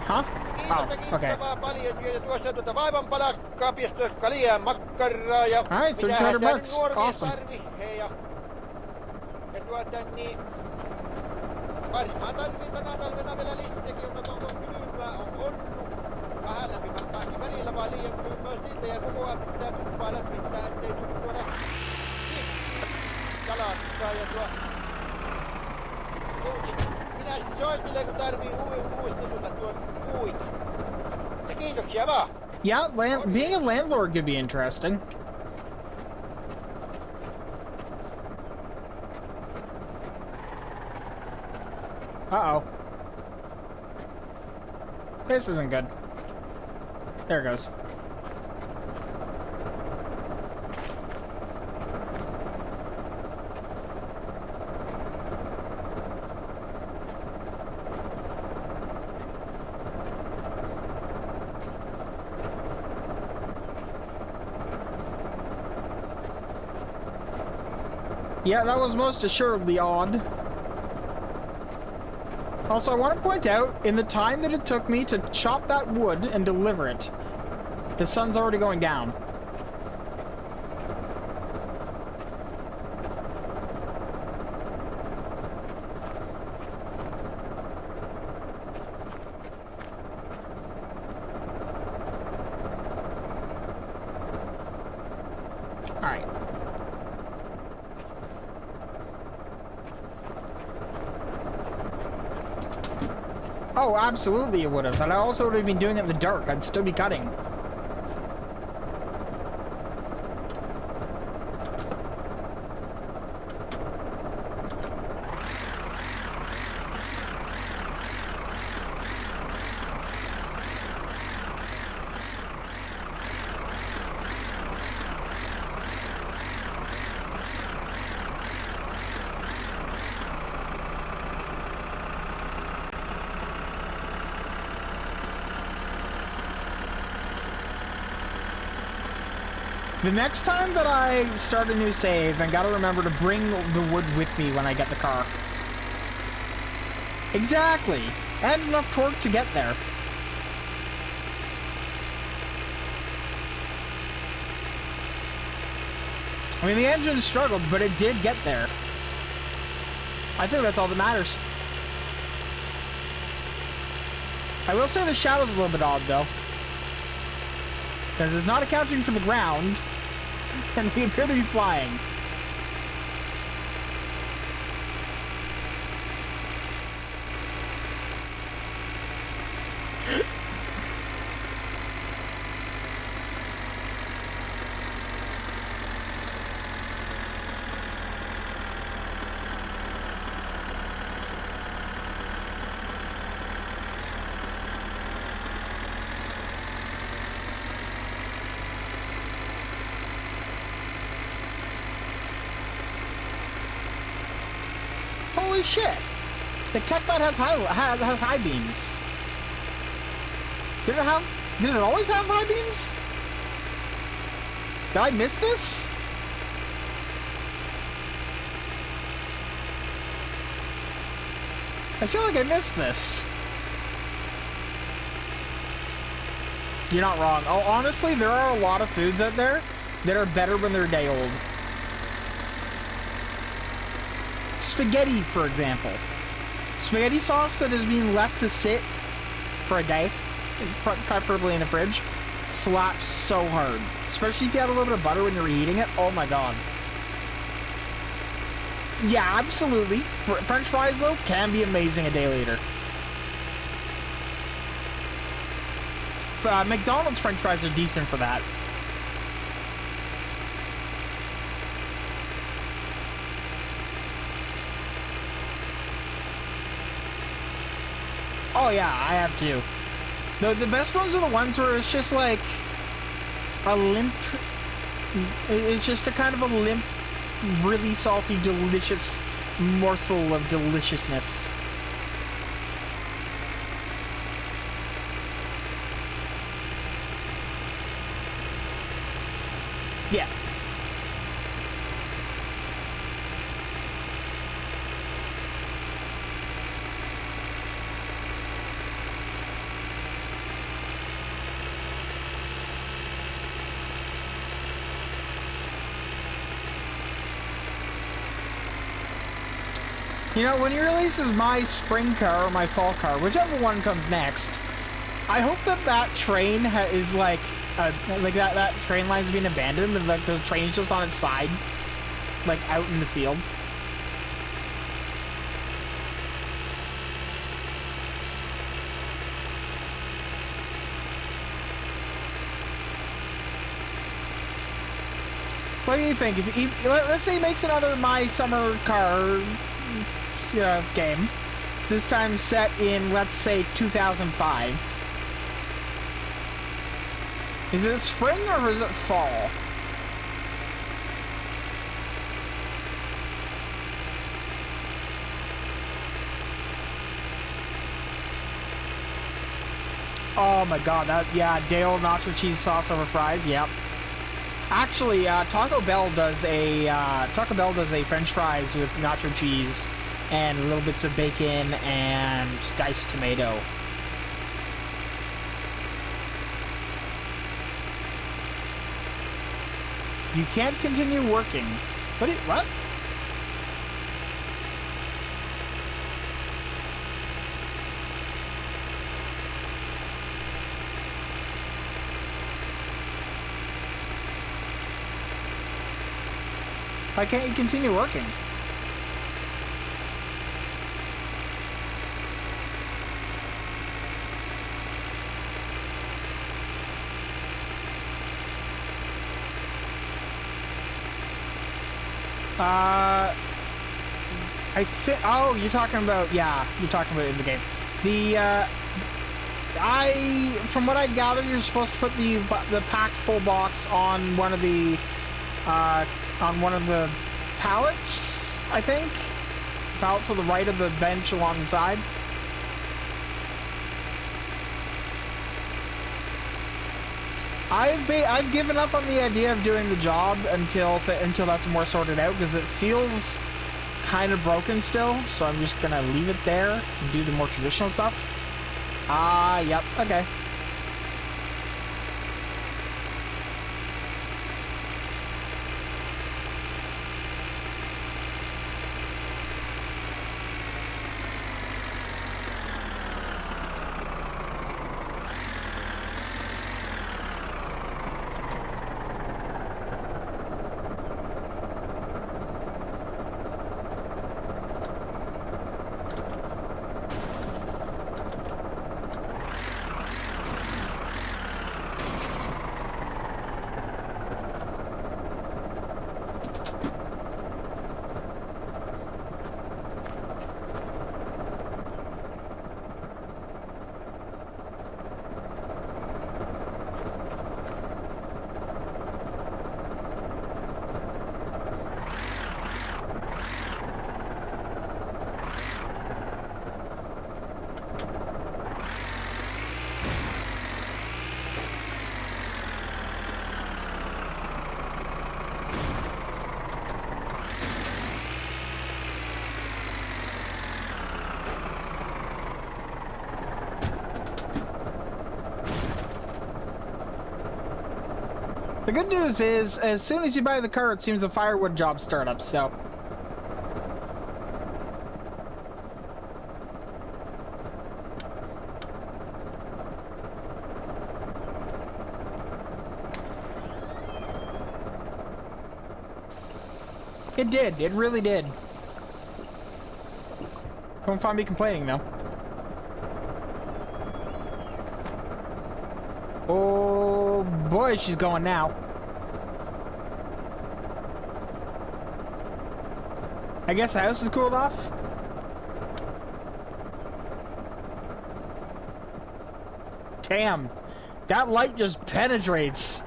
Huh? Oh, okay. Vaivan palakkaapista, jotka liian makkaraa ja Alright, $300. Awesome. Niin varmaan tarvii tänä talvena vielä lisääkin, mutta onko kylmää on ollut. Vähän lämpimämpääkin välillä, vaan liian kylmää siltä ja koko ajan pitää tuppaa lämmittää, ettei tuu tuoda jalattaa ja Minä sitten soittelen, kun tarvii uudistetulla tuon puita. Ja kiitoksia vaan. Yeah, being a landlord could be interesting. Uh-oh. This isn't good. There it goes. Yeah, that was most assuredly odd. Also, I want to point out, in the time that it took me to chop that wood and deliver it, the sun's already going down. Alright. Oh, absolutely it would have. And I also would have been doing it in the dark. I'd still be cutting. The next time that I start a new save, I gotta remember to bring the wood with me when I get the car. Exactly! And enough torque to get there. I mean, the engine struggled, but it did get there. I think that's all that matters. I will say the shadow's a little bit odd, though. Because it's not accounting for the ground, and we appear to be flying. Holy shit! The Ketbot has high beams. Did it always have high beams? Did I miss this? I feel like I missed this. You're not wrong. Oh, honestly, there are a lot of foods out there that are better when they're a day old. Spaghetti, for example. Spaghetti sauce that is being left to sit for a day, preferably in the fridge, slaps so hard. Especially if you have a little bit of butter when you're eating it. Oh my god. Yeah, absolutely. French fries, though, can be amazing a day later. McDonald's French fries are decent for that. Oh yeah, I have to. The best ones are the ones where it's just like a limp. It's just a kind of a limp, really salty, delicious morsel of deliciousness. Yeah. You know, when he releases my spring car or my fall car, whichever one comes next, I hope that that train is like that train line's being abandoned and like the train's just on its side, like out in the field. What do you think? Let's say he makes another My Summer Car game. This time set in, let's say, 2005. Is it spring or is it fall? Oh my god, yeah, Dale nacho cheese sauce over fries, yep. Actually, Taco Bell does a French fries with nacho cheese and little bits of bacon and diced tomato. You can't continue working. What? Why can't you continue working? Oh, you're talking about, yeah, you're talking about it in the game. From what I gather, you're supposed to put the packed full box on one of the pallets, I think. Pallet to the right of the bench along the side. I've given up on the idea of doing the job until that's more sorted out, because it feels kind of broken still, so I'm just gonna leave it there and do the more traditional stuff. Yep, okay. The good news is, as soon as you buy the car, it seems a firewood job startup, so... It did. It really did. Don't find me complaining, though. Oh boy, she's going now. I guess the house is cooled off. Damn, that light just penetrates.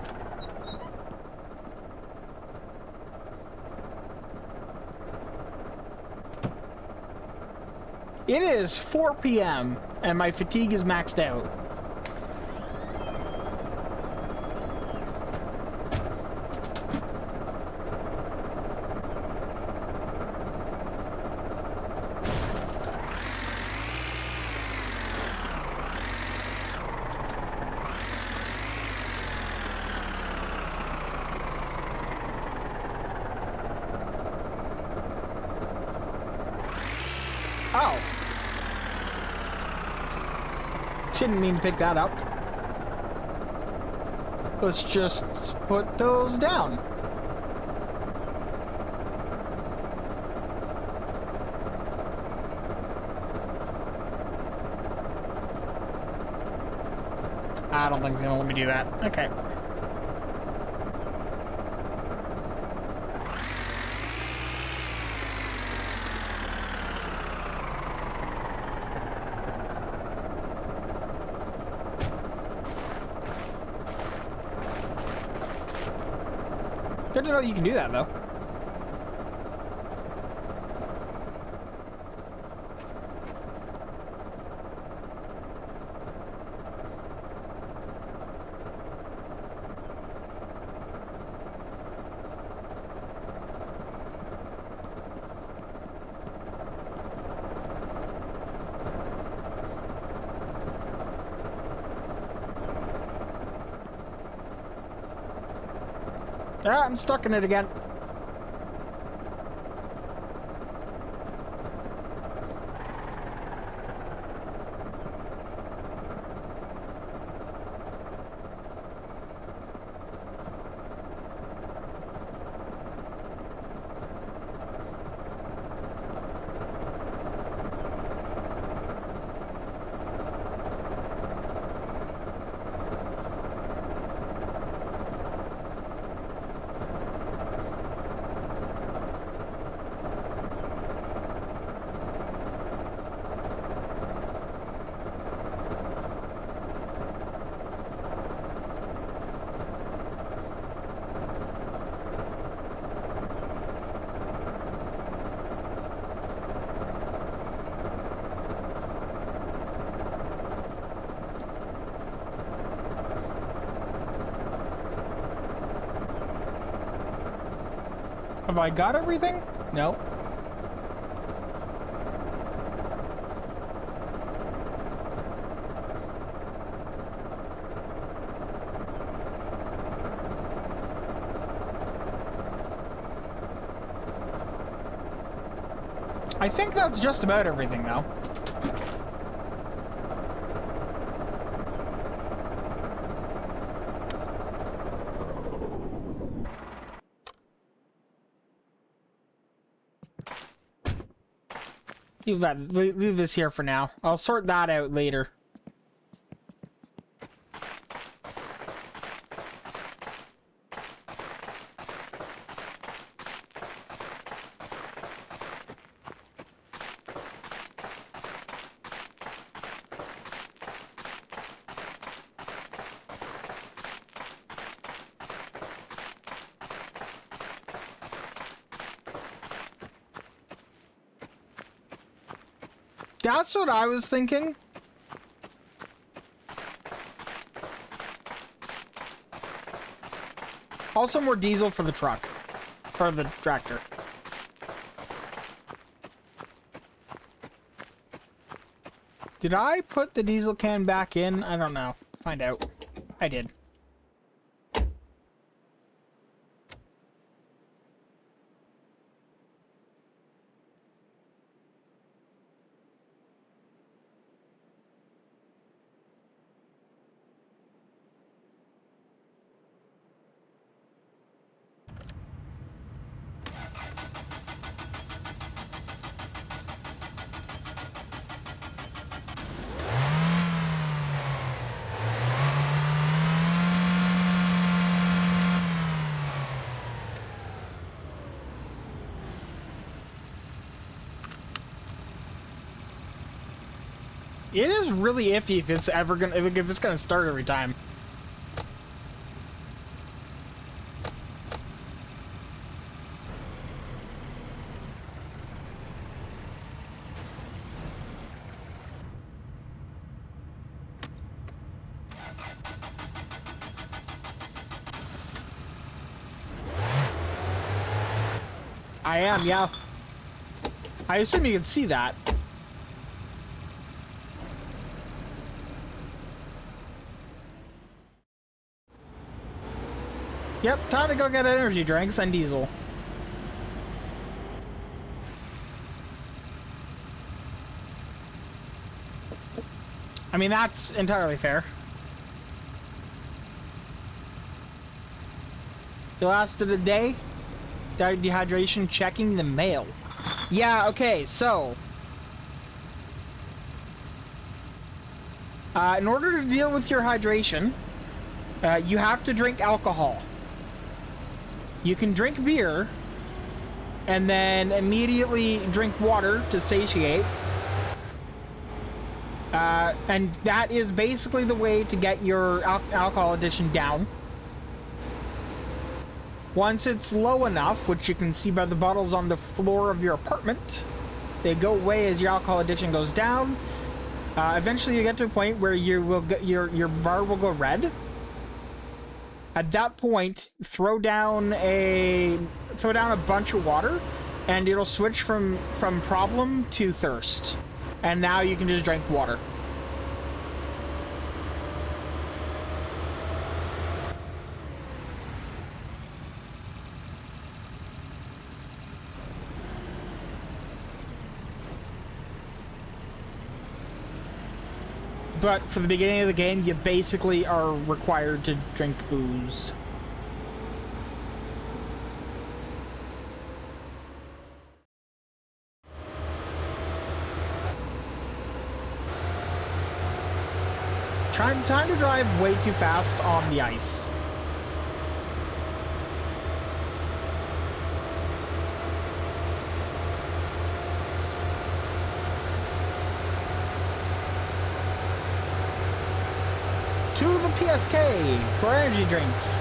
It is 4 p.m. and my fatigue is maxed out. Oh. Didn't mean to pick that up. Let's just put those down. I don't think it's gonna let me do that. Okay. to know you can do that, though. Ah, I'm stuck in it again. Have I got everything? No. I think that's just about everything, though. Leave this here for now. I'll sort that out later. That's what I was thinking. Also more diesel for the truck. For the tractor. Did I put the diesel can back in? I don't know. Find out. I did. It is really iffy if it's ever gonna if it's gonna start every time. I am, yeah. I assume you can see that. Yep, time to go get energy drinks and diesel. I mean, that's entirely fair. The last of the day, dehydration, checking the mail. Yeah, okay, so in order to deal with your hydration, you have to drink alcohol. You can drink beer and then immediately drink water to satiate. And that is basically the way to get your alcohol addiction down. Once it's low enough, which you can see by the bottles on the floor of your apartment, they go away as your alcohol addiction goes down. Eventually you get to a point where you will get, your bar will go red. At that point, throw down a bunch of water, and it'll switch from problem to thirst. And now you can just drink water. But for the beginning of the game, you basically are required to drink booze. Time to drive way too fast on the ice. To the PSK for energy drinks.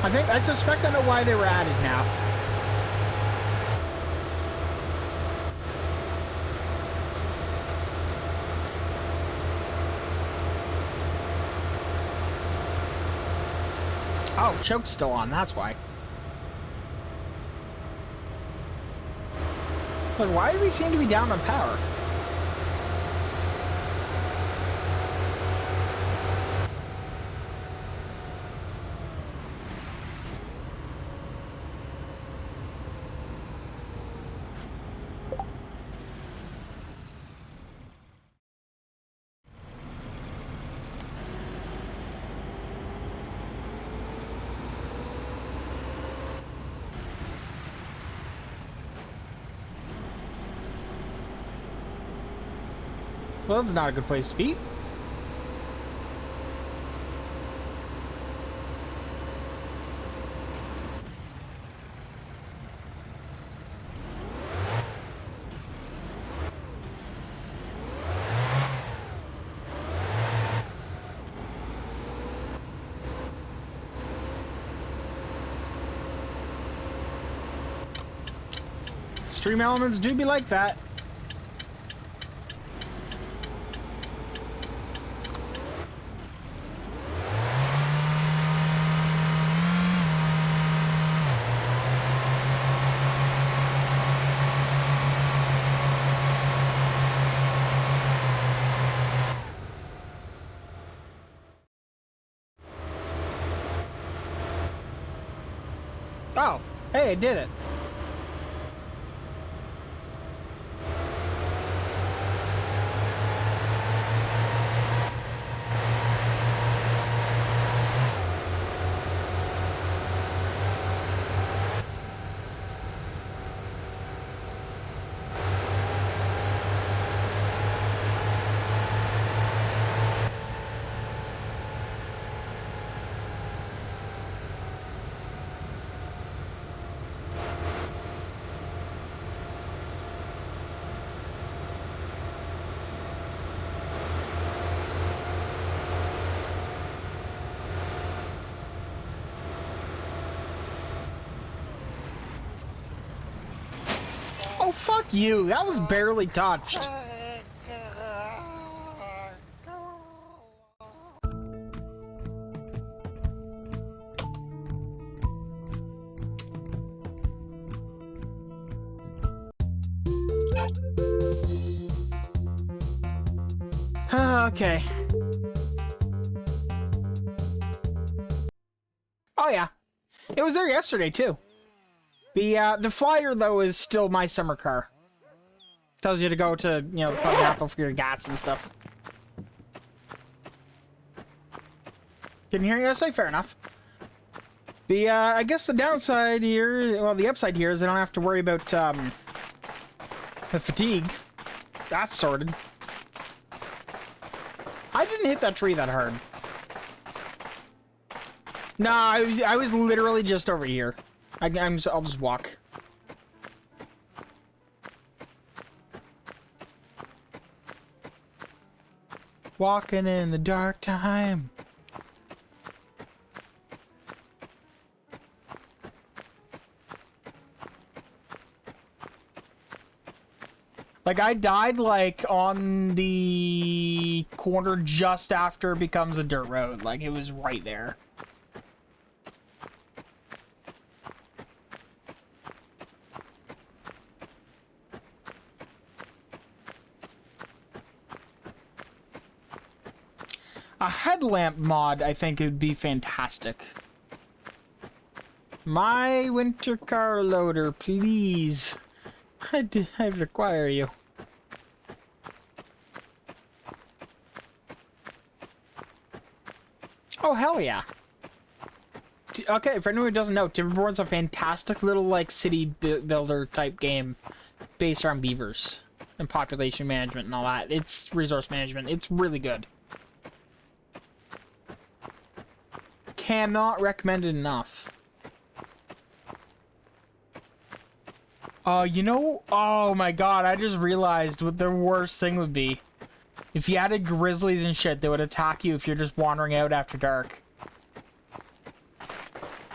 I suspect I know why they were added now. Oh, choke's still on, that's why. But why do we seem to be down on power? Well, it's not a good place to be. Stream elements do be like that. Oh, hey, I did it. Oh, fuck you. That was barely touched. Okay. Oh, yeah. It was there yesterday, too. The flyer, though, is still my summer car. Tells you to go to, you know, pub apple for your gats and stuff. Can you hear me? I say fair enough. I guess the downside here, well, the upside here is I don't have to worry about, the fatigue. That's sorted. I didn't hit that tree that hard. Nah, I was literally just over here. I'll just walk. Walking in the dark time. Like, I died, like, on the corner just after it becomes a dirt road. Like, it was right there. A headlamp mod, I think, would be fantastic. My winter car loader, please. I require you. Oh, hell yeah. Okay, for anyone who doesn't know, Timberborn's a fantastic little, like, city builder type game based on beavers and population management and all that. It's resource management. It's really good. Cannot recommend it enough. You know, oh my god, I just realized what the worst thing would be. If you added grizzlies and shit, they would attack you if you're just wandering out after dark.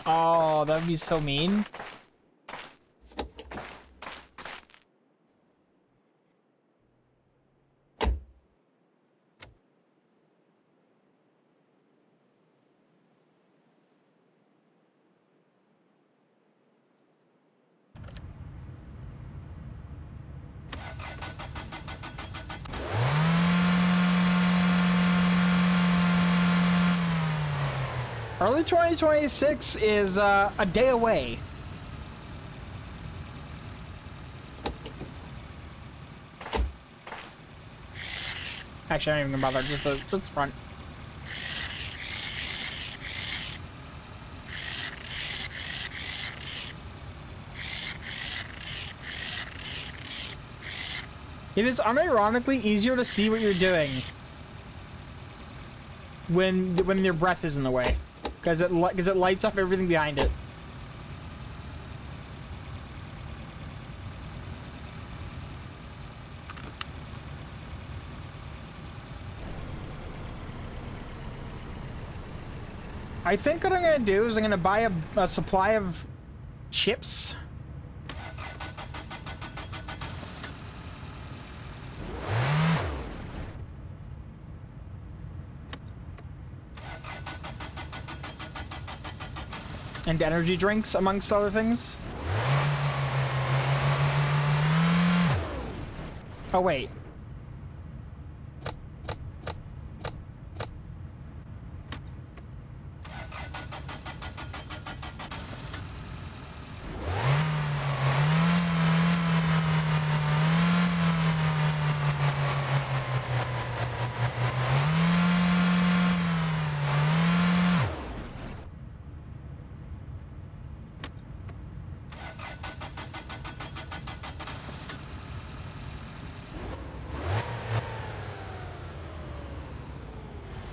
Oh, that would be so mean. Early 2026 is a day away. Actually, I'm not even gonna bother. Just the front. It is unironically easier to see what you're doing when your breath is in the way, because it lights up everything behind it. I think what I'm gonna do is I'm gonna buy a supply of chips. And energy drinks, amongst other things. Oh, wait.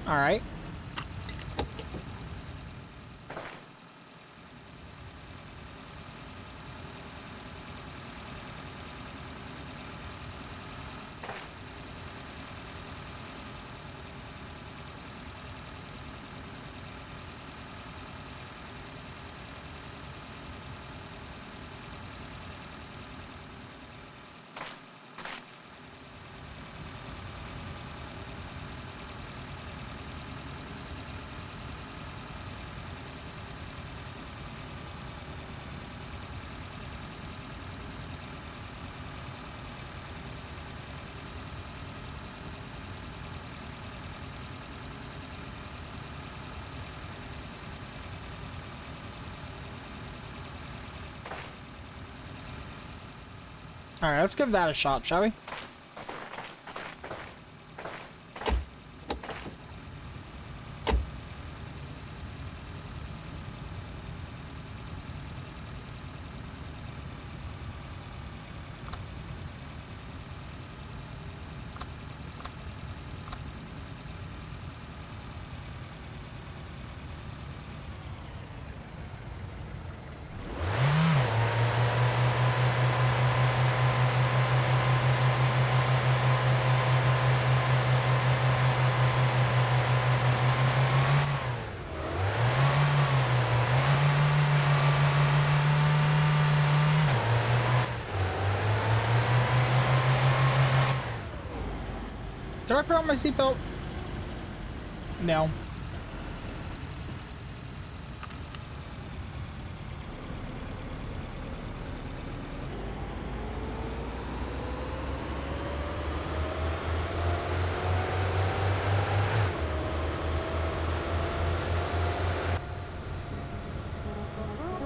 All right. All right, let's give that a shot, shall we? Did I put on my seatbelt? No.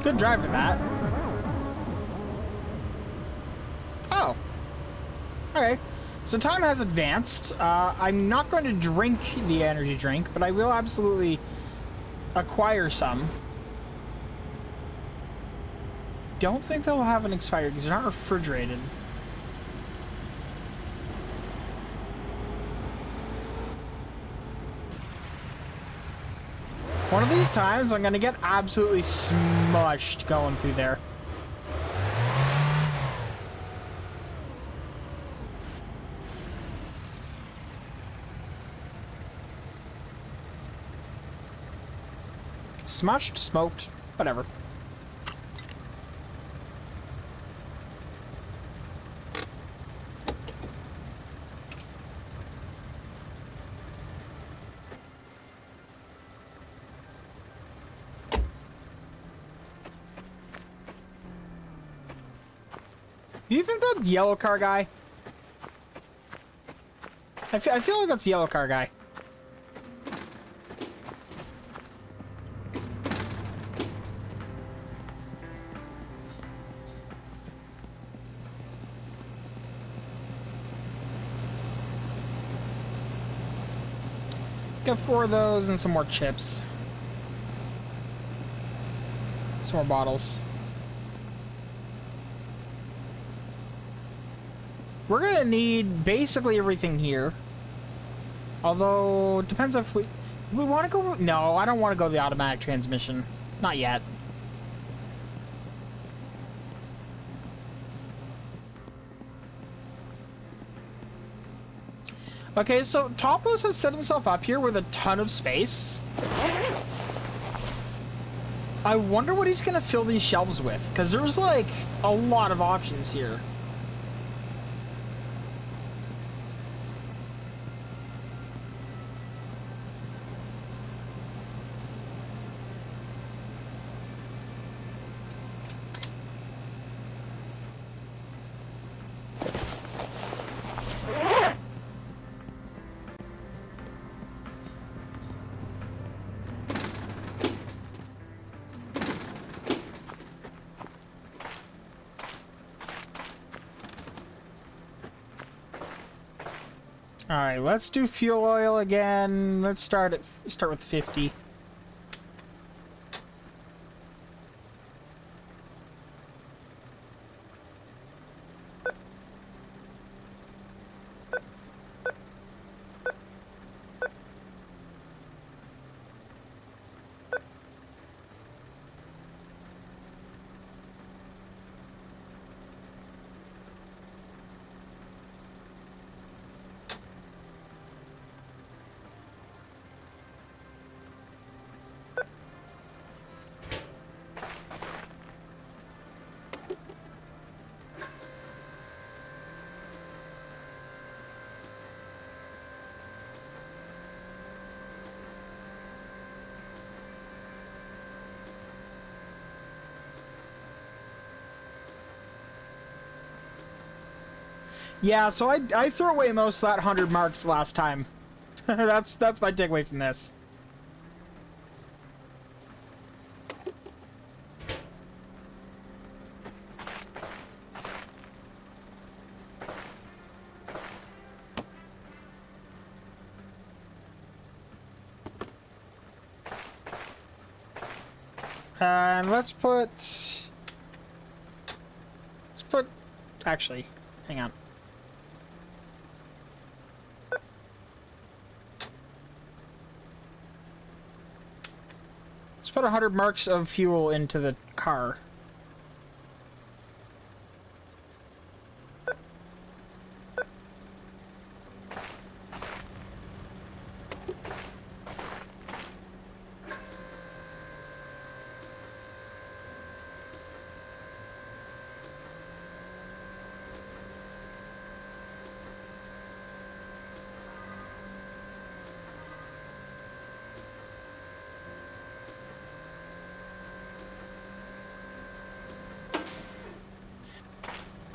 Good drive for that. Oh. Okay. So time has advanced. I'm not going to drink the energy drink, but I will absolutely acquire some. Don't think they'll have an expiry because they're not refrigerated. One of these times, I'm going to get absolutely smushed going through there. Smushed, smoked, whatever. Do you think that's yellow car guy? I feel like that's yellow car guy. Get 4 of those and some more chips. Some more bottles. We're gonna need basically everything here. Although, it depends if we want to go... No, I don't want to go the automatic transmission. Not yet. Okay, so Topless has set himself up here with a ton of space. I wonder what he's gonna fill these shelves with, because there's like a lot of options here. Alright, let's do fuel oil again. Let's start with 50. Yeah, so I threw away most of that 100 marks last time. that's my takeaway from this. And let's put... Actually, hang on. Let's put 100 marks of fuel into the car.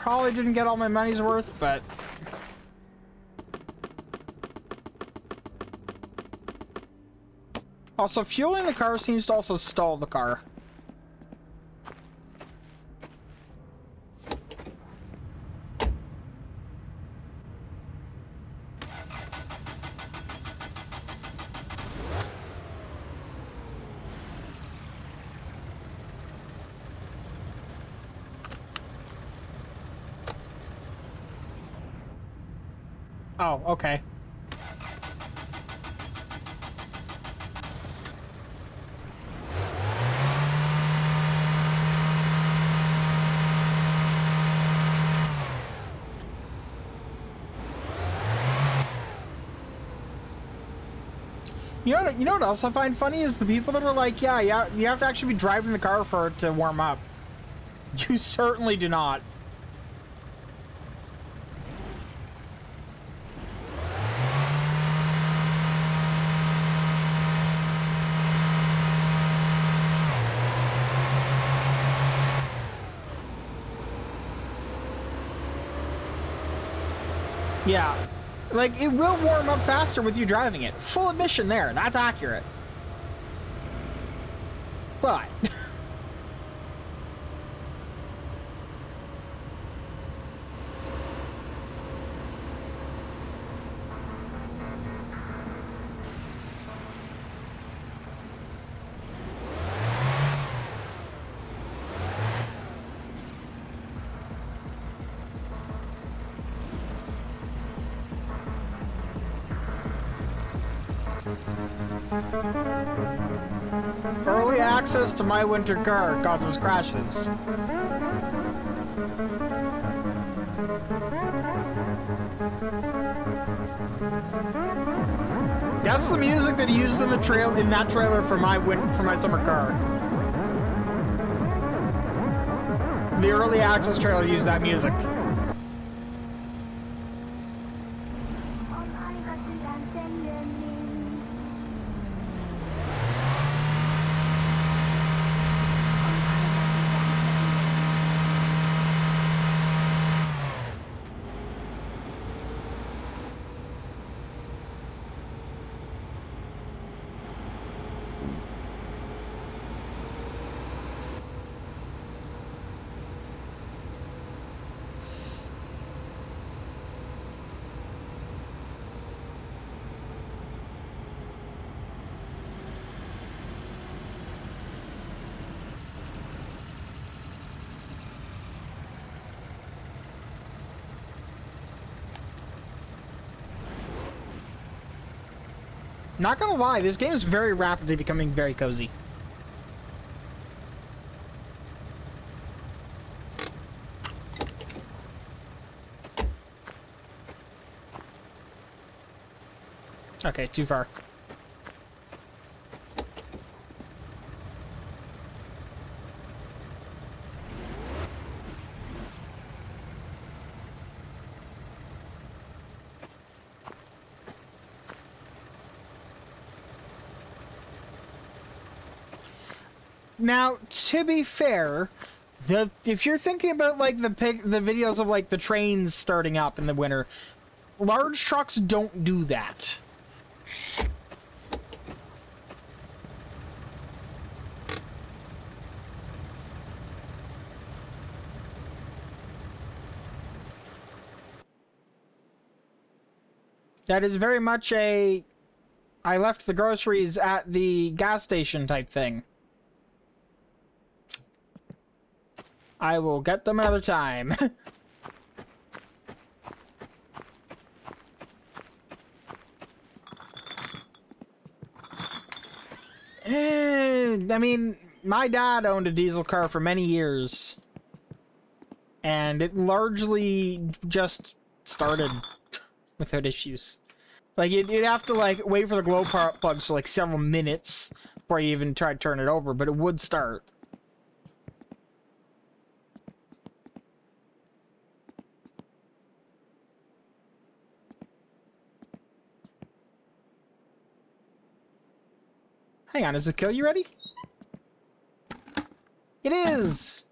probably didn't get all my money's worth, but... Also, fueling the car seems to also stall the car. Oh, okay. You know what else I find funny is the people that are like, yeah, you have to actually be driving the car for it to warm up. You certainly do not. Yeah. Like, it will warm up faster with you driving it. Full admission there. That's accurate. But... Early access to my winter car causes crashes. That's the music that he used in the that trailer for my summer car. The early access trailer used that music. Not gonna lie, this game is very rapidly becoming very cozy. Okay, too far. Now, to be fair, if you're thinking about like the videos of like the trains starting up in the winter, large trucks don't do that. That is very much a I left the groceries at the gas station type thing. I will get them another time. I mean, my dad owned a diesel car for many years. And it largely just started without issues. Like, you'd have to, like, wait for the glow plugs for, like, several minutes before you even try to turn it over, but it would start. Hang on, is the kill you ready? It is!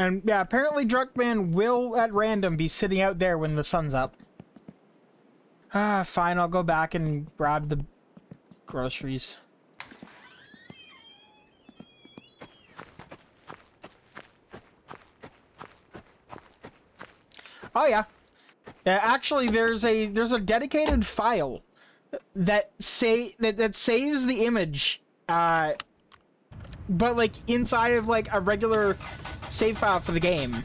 And yeah, apparently Drunkman will at random be sitting out there when the sun's up. Ah, fine, I'll go back and grab the groceries. Oh yeah. Yeah, actually there's a dedicated file that saves the image but like inside of like a regular save file for the game.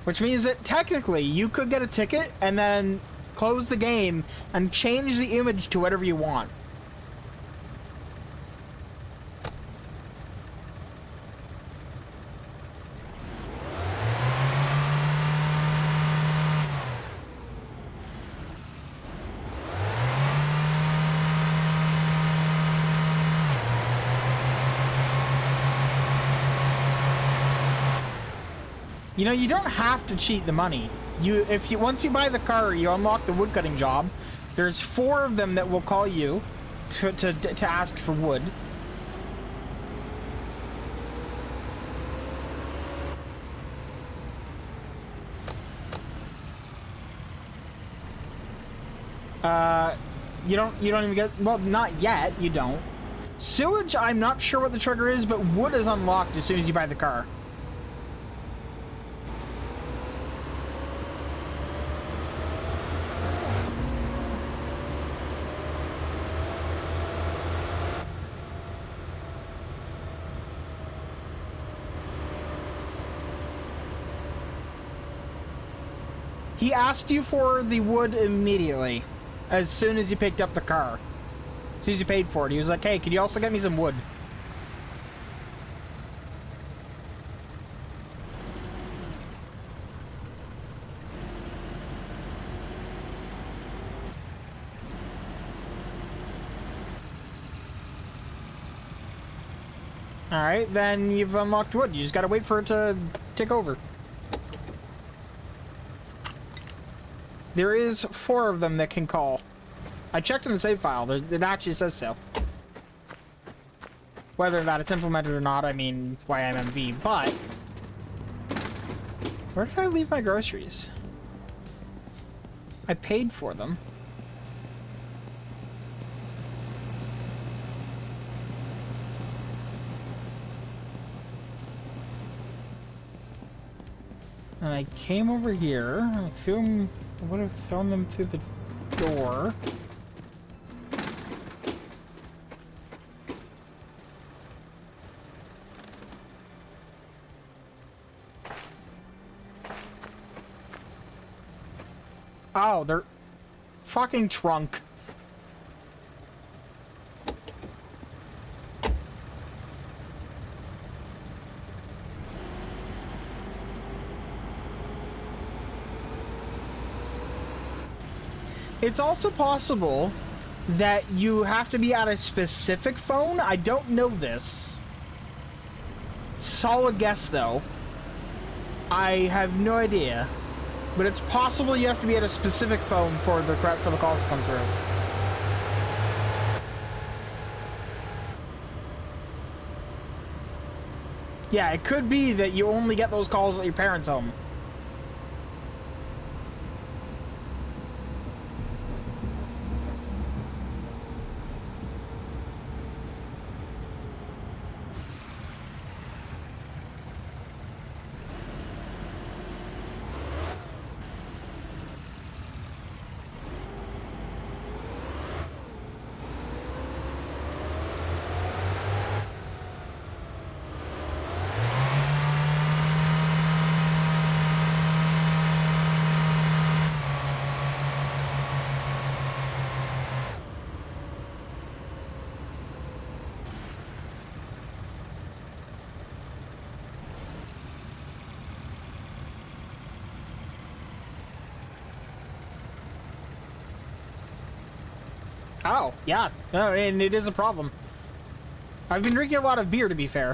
Which means that technically you could get a ticket and then close the game and change the image to whatever you want. You know, you don't have to cheat the money. Once you buy the car, you unlock the woodcutting job. There's 4 of them that will call you to ask for wood. You don't even get, well, not yet, you don't. Sewage, I'm not sure what the trigger is, but wood is unlocked as soon as you buy the car. He asked you for the wood immediately, as soon as you picked up the car. As soon as you paid for it, he was like, hey, could you also get me some wood? Alright, then you've unlocked wood. You just gotta wait for it to tick over. There is 4 of them that can call. I checked in the save file. It actually says so. Whether that it's implemented or not, I mean, YMMV, but... Where did I leave my groceries? I paid for them. And I came over here. I threw them... I would have thrown them through the door. Oh, they're fucking trunk. It's also possible that you have to be at a specific phone. I don't know this. Solid guess, though. I have no idea. But it's possible you have to be at a specific phone for the calls to come through. Yeah, it could be that you only get those calls at your parents' home. Oh, yeah. No, and it is a problem. I've been drinking a lot of beer, to be fair.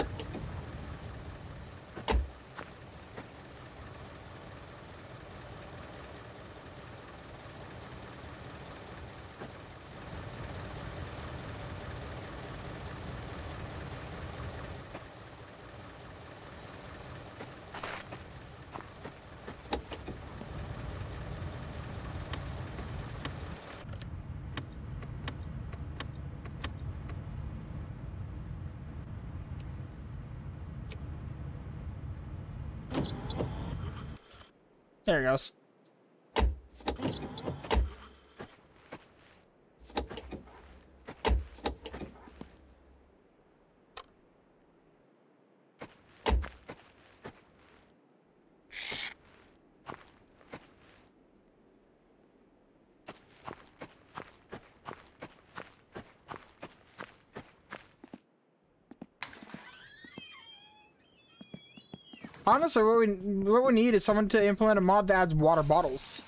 There it goes. Honestly, what we need is someone to implement a mod that adds water bottles.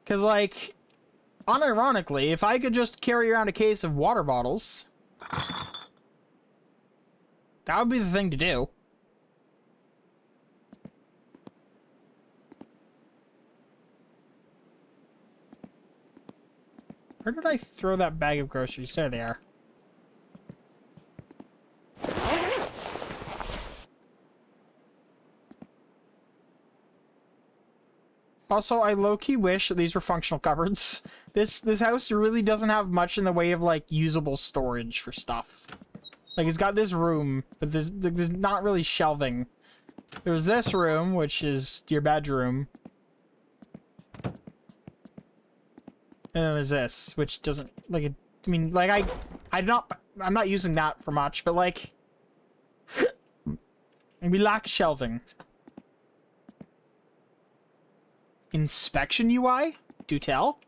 Because, like, unironically, if I could just carry around a case of water bottles, that would be the thing to do. Where did I throw that bag of groceries? There they are. Also, I low-key wish that these were functional cupboards. This house really doesn't have much in the way of, like, usable storage for stuff. Like, it's got this room, but there's not really shelving. There's this room, which is your bedroom. And then there's this, which doesn't, like, I mean, like, I'm not using that for much, but, like, we lack shelving. Inspection UI? Do tell?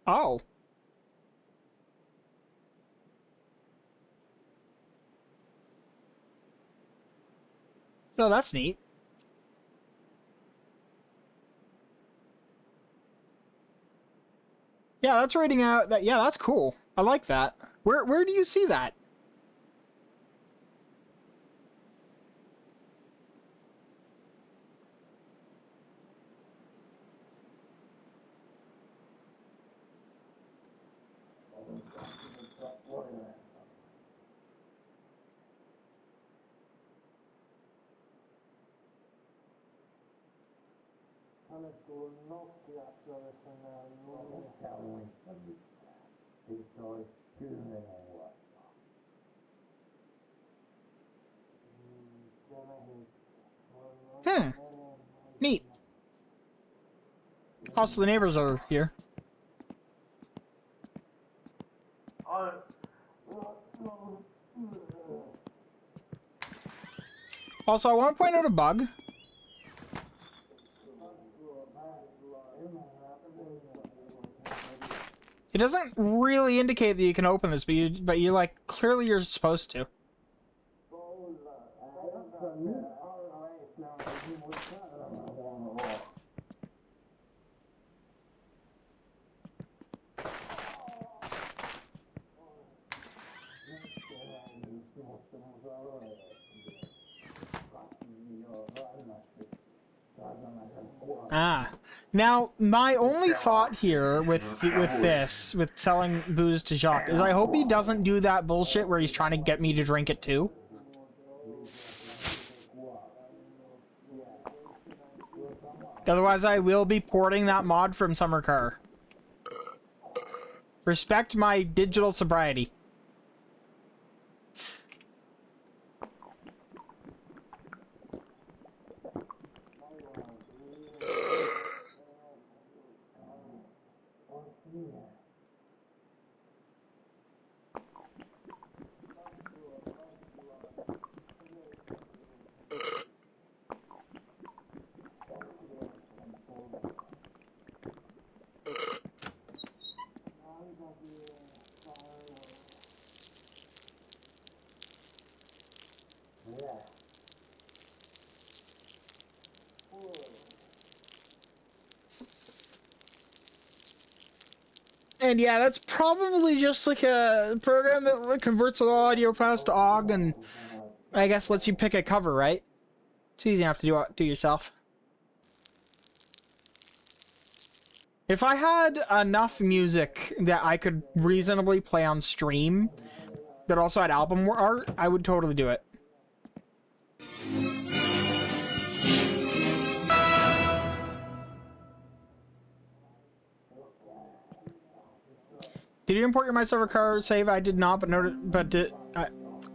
Oh. No, that's neat. Yeah, that's rating out that. Yeah, that's cool. I like that. Where do you see that? Hmm. Neat. Also, the neighbors are here. Also, I want to point out a bug. It doesn't really indicate that you can open this, but you like, clearly you're supposed to. Ah. Now, my only thought here with selling booze to Jacques, is I hope he doesn't do that bullshit where he's trying to get me to drink it too. Otherwise, I will be porting that mod from Summer Car. Respect my digital sobriety. And yeah, that's probably just like a program that like, converts all audio files to OGG and I guess lets you pick a cover, right? It's easy enough to do yourself. If I had enough music that I could reasonably play on stream that also had album art, I would totally do it. Did you import your My Server car save? I did not, but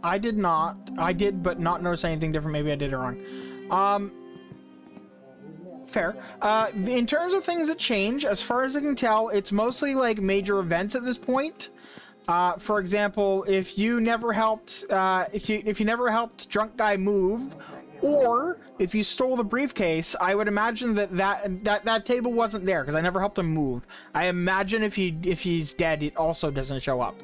I did not. I did, but not notice anything different. Maybe I did it wrong. Fair. In terms of things that change, as far as I can tell, it's mostly like major events at this point. For example, if you never helped, if you never helped Drunk Guy move, or if you stole the briefcase, I would imagine that table wasn't there because I never helped him move. I imagine if he's dead, it also doesn't show up.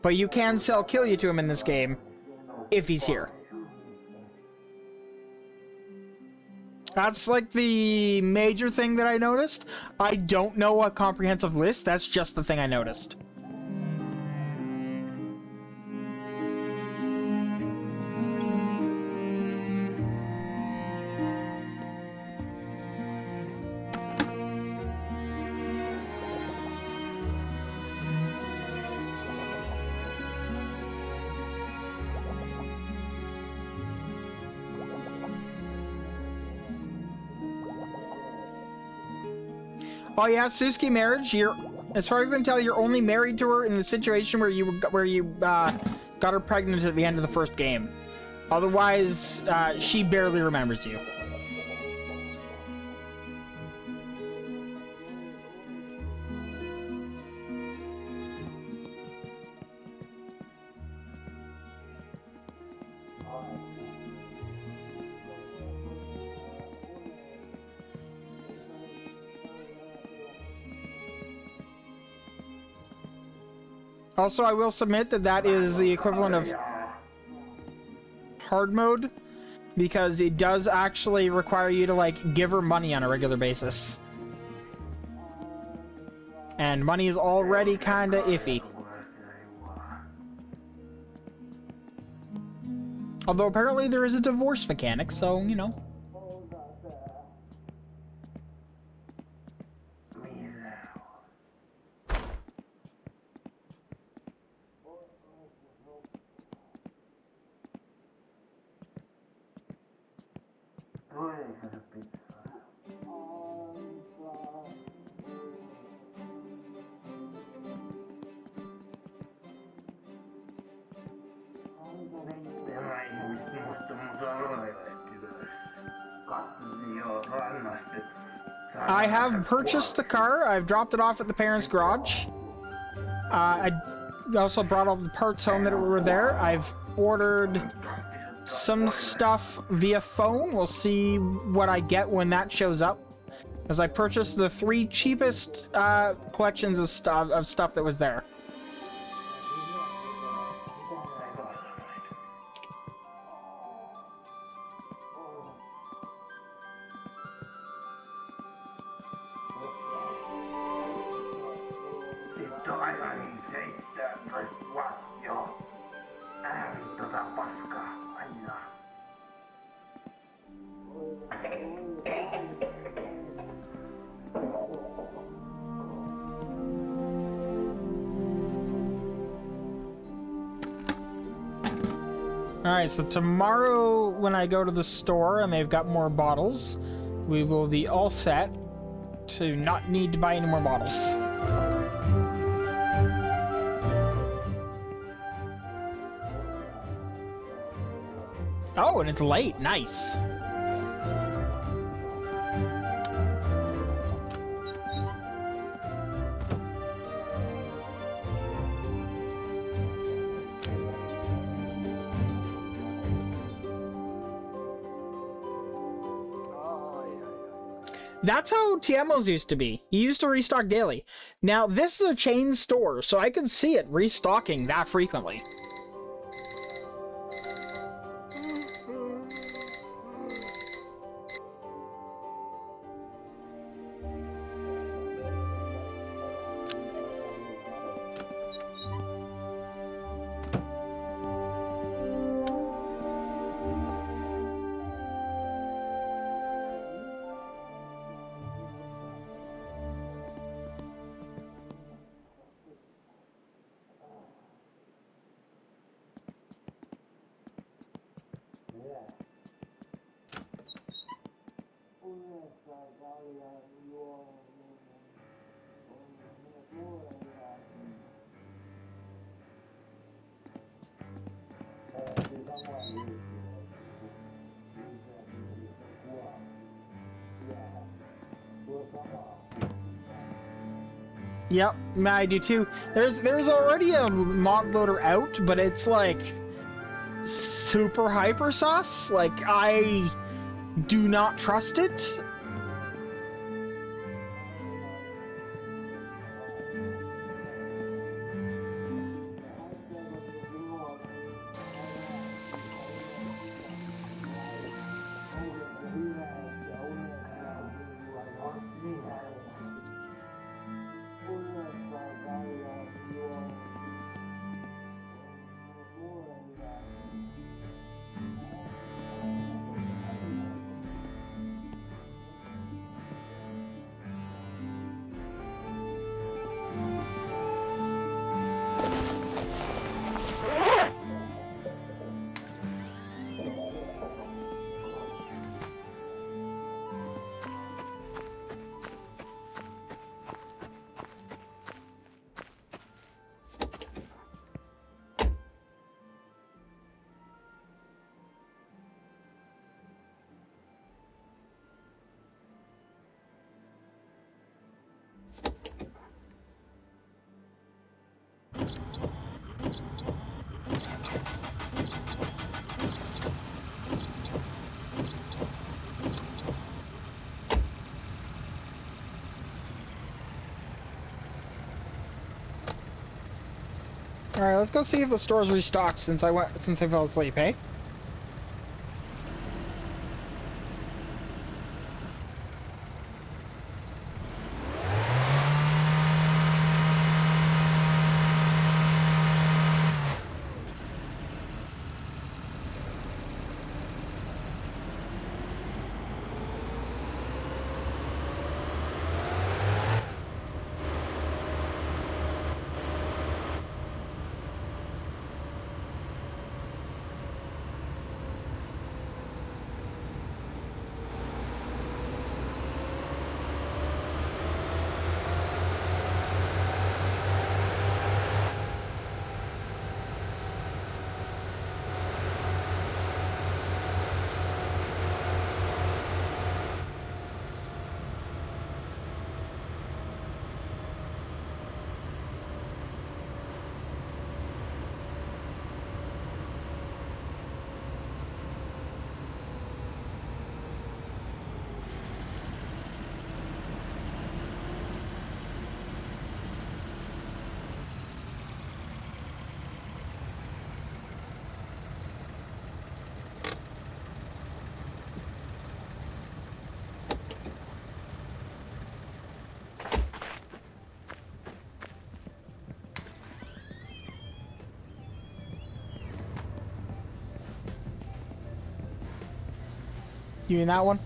But you can sell kill you to him in this game if he's here. That's like the major thing that I noticed. I don't know a comprehensive list. That's just the thing I noticed. Oh yeah, Suzuki marriage. As far as I can tell, you're only married to her in the situation where you got her pregnant at the end of the first game. Otherwise, she barely remembers you. Also, I will submit that is the equivalent of hard mode, because it does actually require you to, like, give her money on a regular basis. And money is already kinda iffy. Although apparently there is a divorce mechanic, so, you know. I have purchased the car. I've dropped it off at the parents' garage. I also brought all the parts home that were there. I've ordered some stuff via phone. We'll see what I get when that shows up. As I purchased the 3 cheapest collections of stuff that was there. Alright, so tomorrow when I go to the store and they've got more bottles, we will be all set to not need to buy any more bottles. Oh, and it's late. Nice. That's how TMOs used to be. You used to restock daily. Now, this is a chain store, so I could see it restocking that frequently. Yep, I do too. There's already a mod loader out, but it's like super hyper sus. Like I do not trust it. All right, let's go see if the store's restocked since I fell asleep, eh? You mean that one?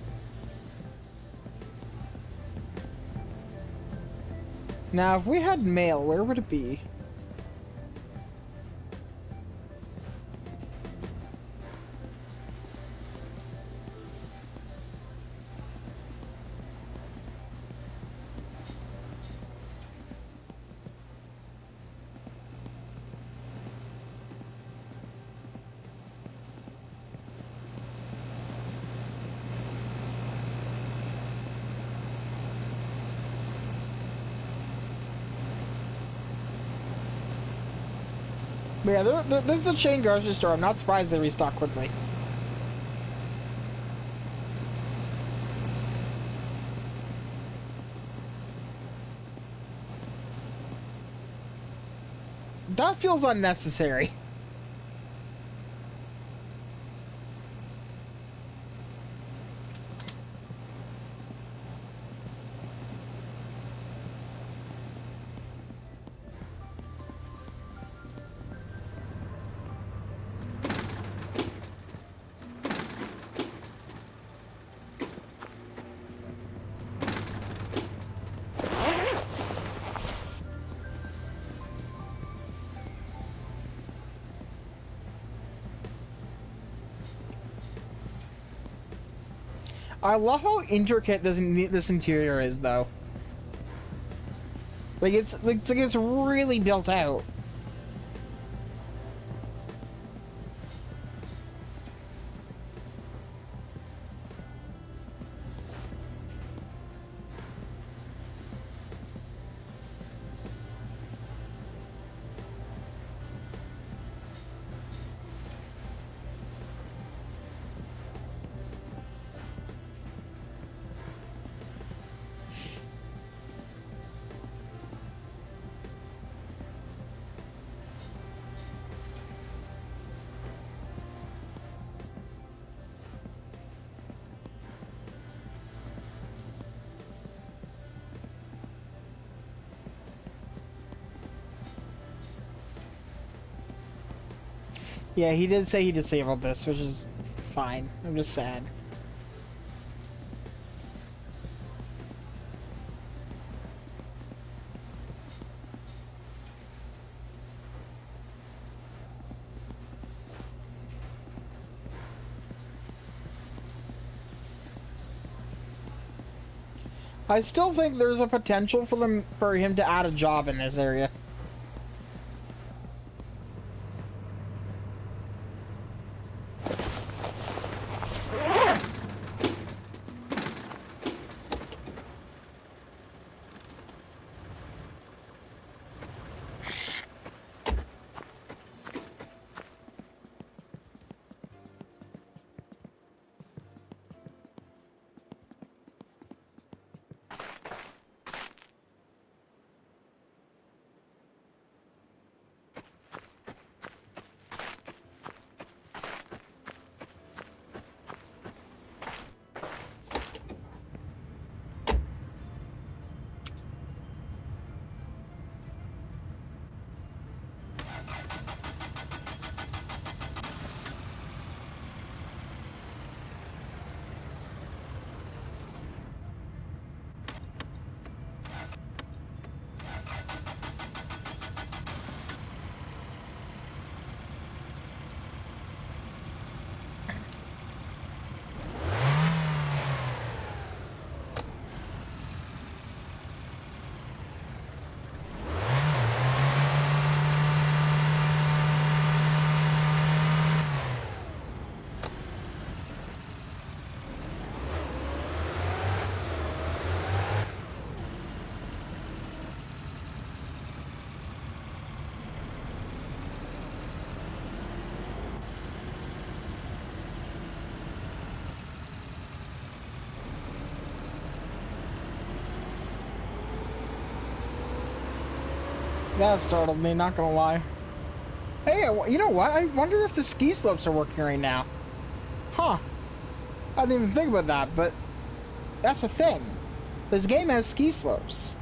Now, if we had mail, where would it be? But yeah, this is a chain grocery store. I'm not surprised they restock quickly. That feels unnecessary. I love how intricate this interior is, though. Like it's really built out. Yeah, he did say he disabled this, which is fine. I'm just sad. I still think there's a potential for him to add a job in this area. That startled me, not gonna lie. Hey, you know what? I wonder if the ski slopes are working right now. Huh. I didn't even think about that, but that's a thing. This game has ski slopes.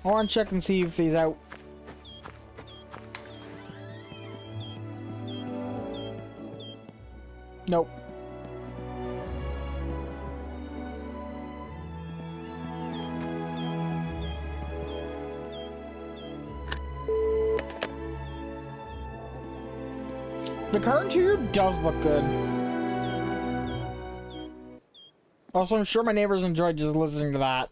I want to check and see if he's out. Nope. The car interior does look good. Also, I'm sure my neighbors enjoyed just listening to that.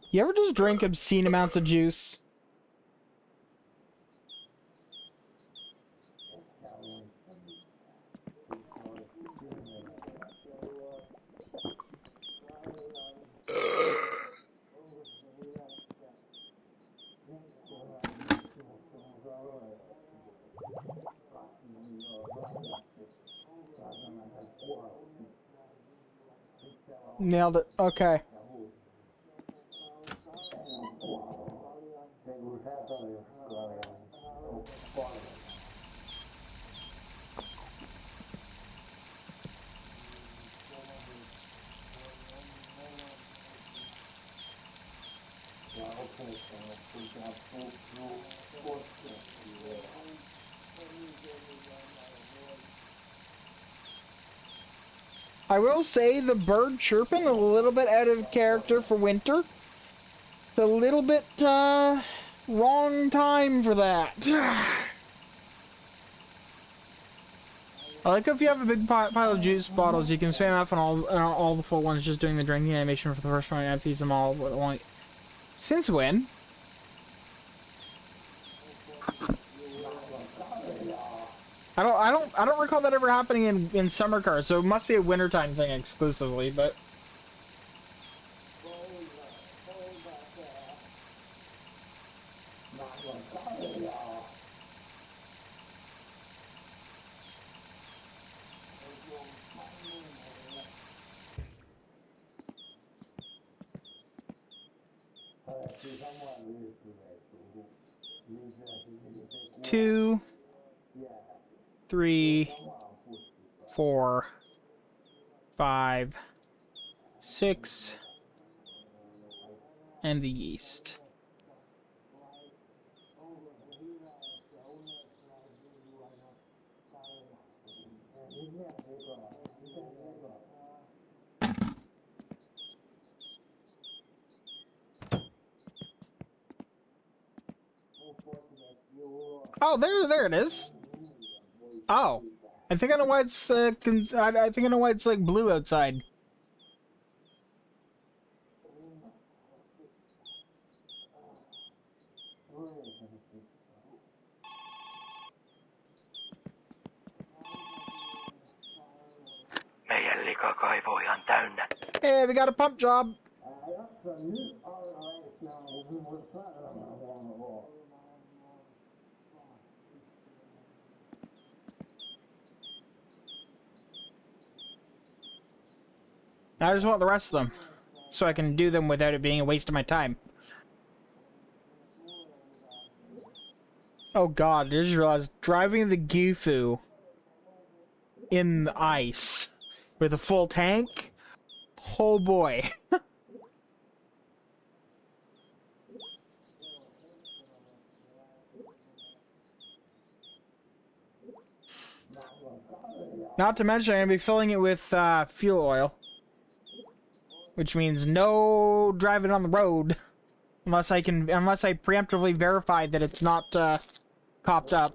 You ever just drink obscene amounts of juice? Nailed it. Okay. I will say the bird chirping a little bit out of character for winter. A little bit, wrong time for that. I like if you have a big pile of juice bottles, you can spam off on all the full ones, just doing the drinking animation for the first one and empties them all at once. Since when? I don't recall that ever happening in summer cars, so it must be a wintertime thing exclusively, but two, 3, 4, 5, 6, and the yeast. Oh, there it is. Oh, I think I know why it's. I think I know why it's like blue outside. Meidän likakaivo ihan täynnä. Hey, we got a pump job. I just want the rest of them, so I can do them without it being a waste of my time. Oh god, I just realized driving the Gifu in the ice with a full tank? Oh boy. Not to mention I'm going to be filling it with fuel oil. Which means no driving on the road. Unless I preemptively verify that it's not, popped up.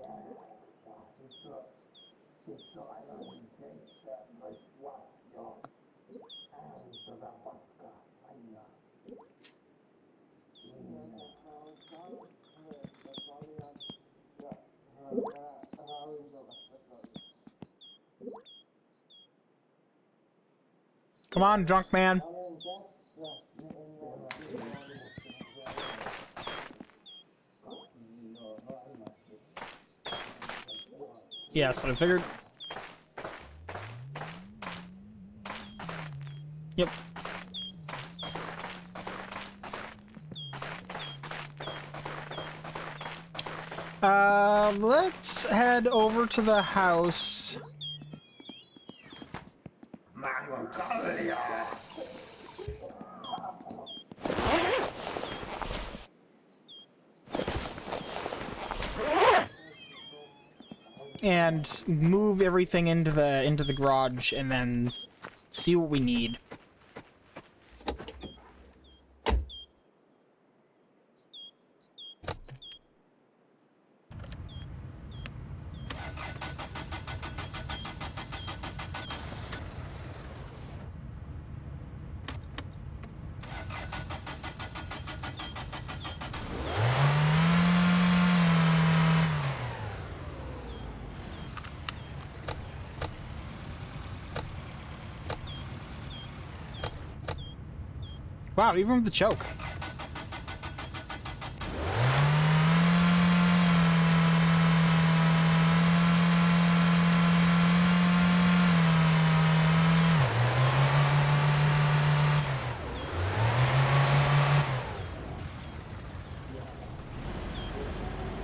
Come on, drunk man. Yeah, so I figured. Yep. Let's head over to the house. And move everything into the garage and then see what we need. Wow, even with the choke.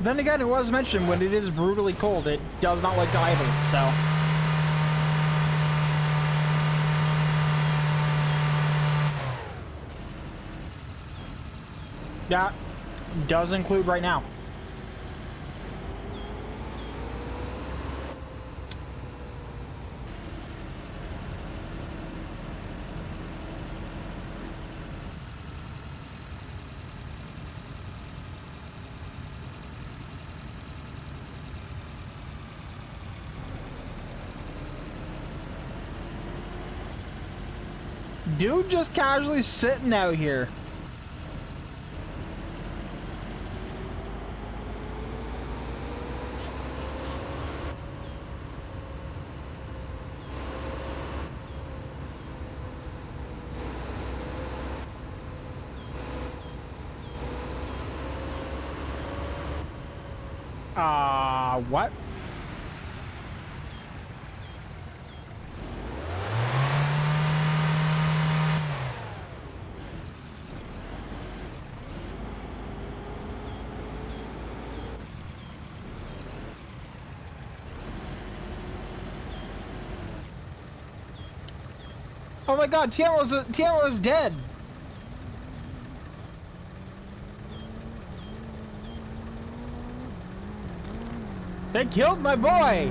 Then again, it was mentioned when it is brutally cold, it does not like to idle, so... That does include right now. Dude just casually sitting out here. What? Oh my god, Tiamo's dead! They killed my boy!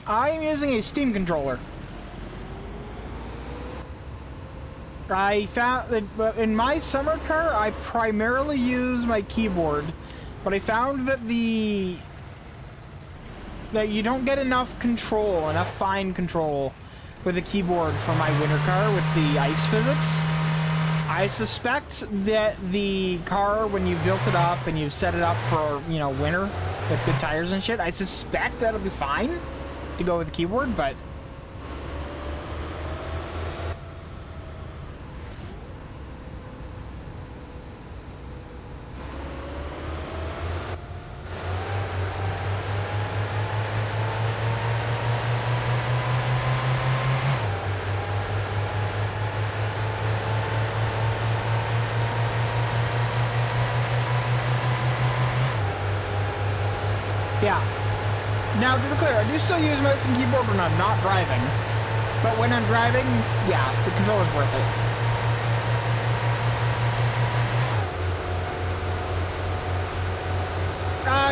I'm using a Steam controller. I found that in my summer car, I primarily use my keyboard, but I found that that you don't get enough control, enough fine control with the keyboard for my winter car with the ice physics. I suspect that the car, when you built it up and you set it up for, you know, winter with good tires and shit, I suspect that'll be fine to go with the keyboard, but yeah. Now, to be clear, I do still use mouse and keyboard when I'm not driving. But when I'm driving, yeah, the controller's worth it.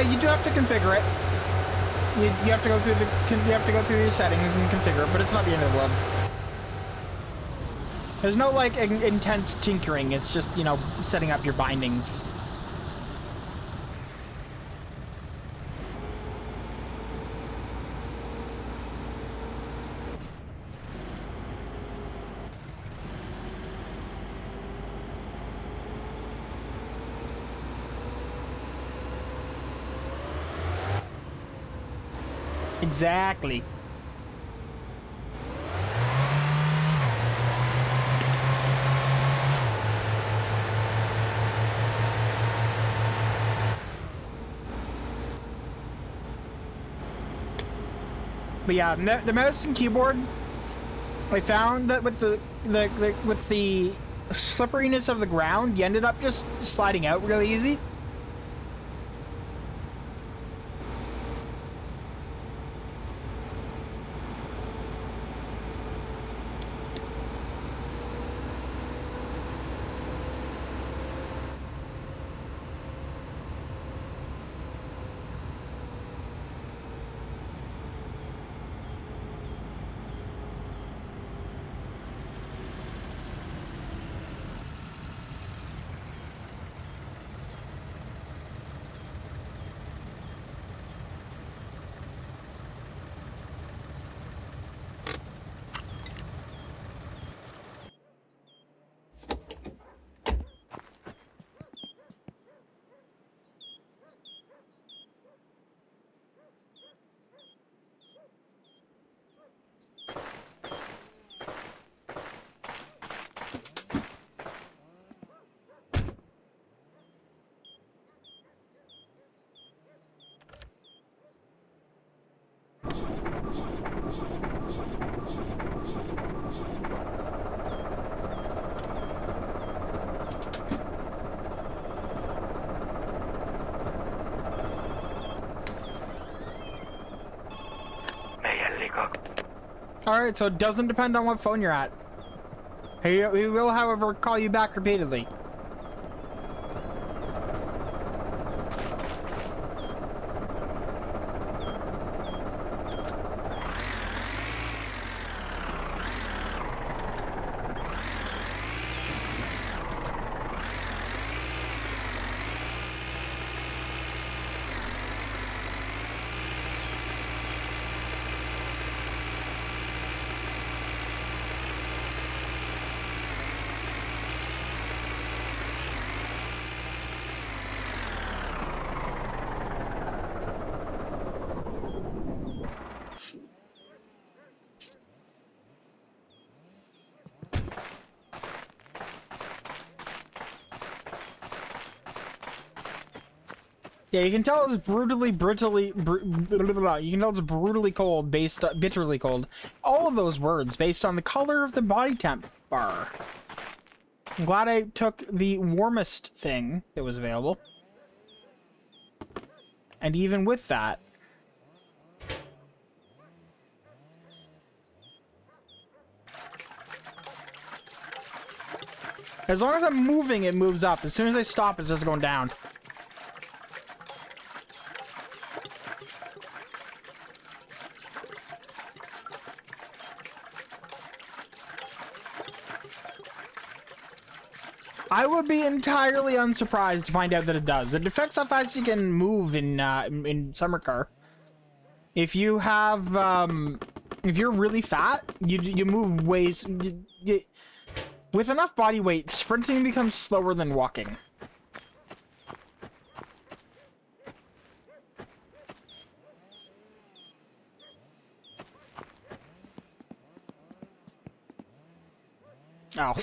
You do have to configure it. You have to go through your settings and configure it, but it's not the end of the world. There's no, like, intense tinkering. It's just, you know, setting up your bindings. Exactly. But yeah, the mouse and keyboard, I found that with the slipperiness of the ground, you ended up just sliding out really easy. Alright, so it doesn't depend on what phone you're at. He will, however, call you back repeatedly. Yeah, you can tell it's you can tell it's brutally cold, bitterly cold. All of those words based on the color of the body temp bar. I'm glad I took the warmest thing that was available. And even with that, as long as I'm moving, it moves up. As soon as I stop, it starts going down. I would be entirely unsurprised to find out that it does. It affects how fast you can move in Summer Car. If you have, if you're really fat, you move ways... with enough body weight, sprinting becomes slower than walking. Oh.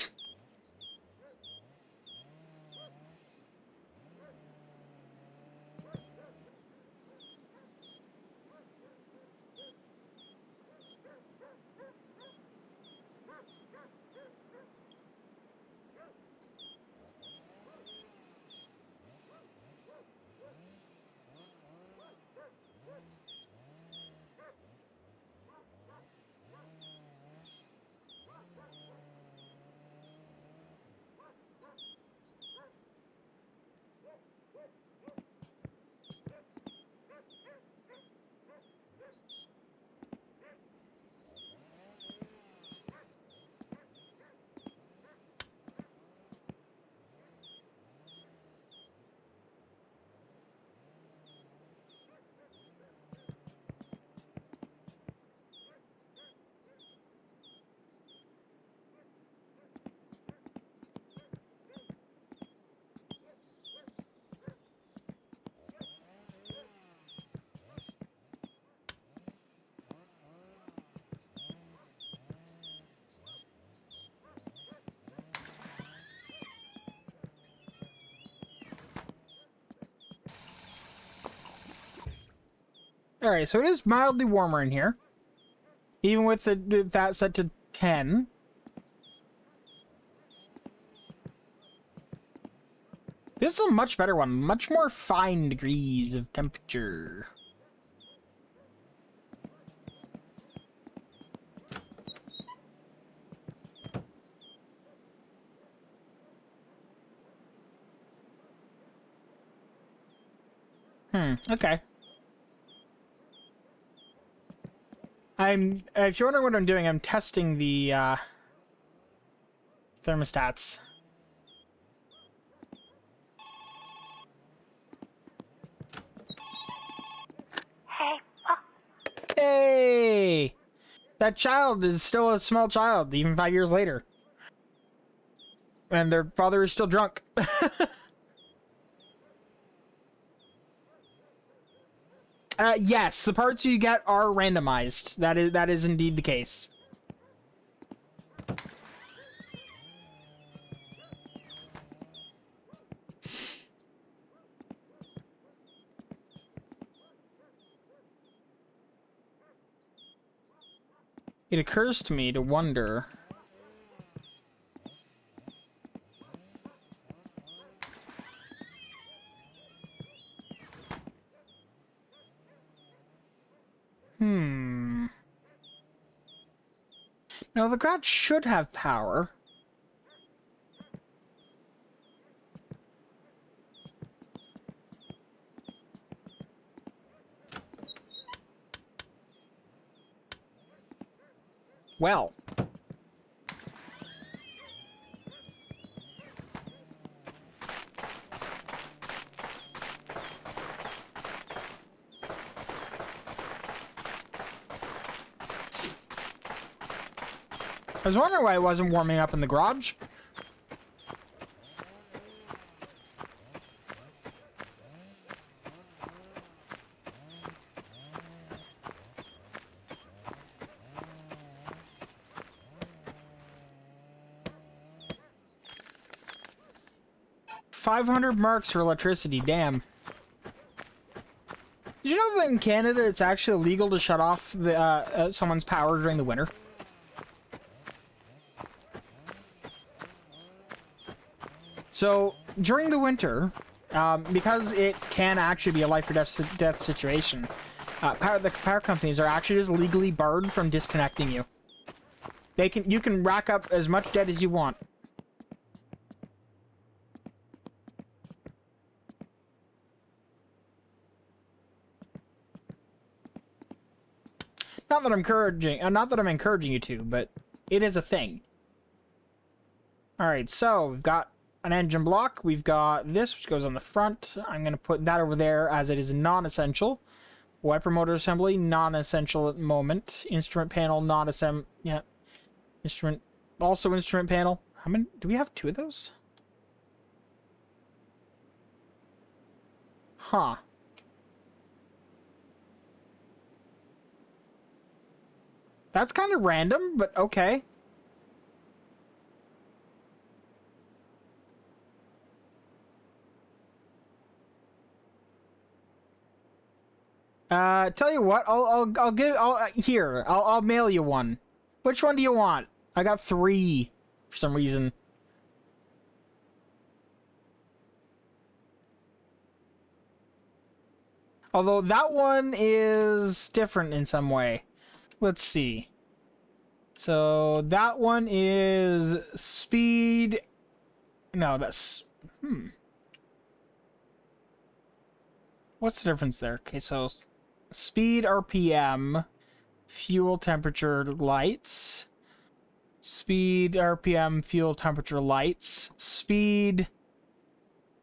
Alright, so it is mildly warmer in here. Even with that set to 10. This is a much better one. Much more fine degrees of temperature. Okay. If you're wondering what I'm doing, I'm testing the, thermostats. Hey! That child is still a small child, even 5 years later. And their father is still drunk. Yes, the parts you get are randomized. That is indeed the case. It occurs to me to wonder... No, the garage should have power. Well. I was wondering why it wasn't warming up in the garage. $500 for electricity, damn. Did you know that in Canada it's actually illegal to shut off the, someone's power during the winter? So, during the winter, because it can actually be a life or death situation, the power companies are actually just legally barred from disconnecting you. You can rack up as much debt as you want. Not that I'm encouraging you to, but it is a thing. Alright, so we've got an engine block. We've got this, which goes on the front. I'm going to put that over there as it is non-essential. Wiper motor assembly, non-essential at the moment. Instrument panel, yeah. Instrument, also instrument panel. How many, do we have 2 of those? Huh. That's kind of random, but okay. Tell you what, I'll mail you one. Which one do you want? I got 3 for some reason. Although that one is different in some way. Let's see. So that one is speed. No, that's What's the difference there? Okay, so speed, RPM, fuel temperature, lights. Speed, RPM, fuel temperature, lights. Speed,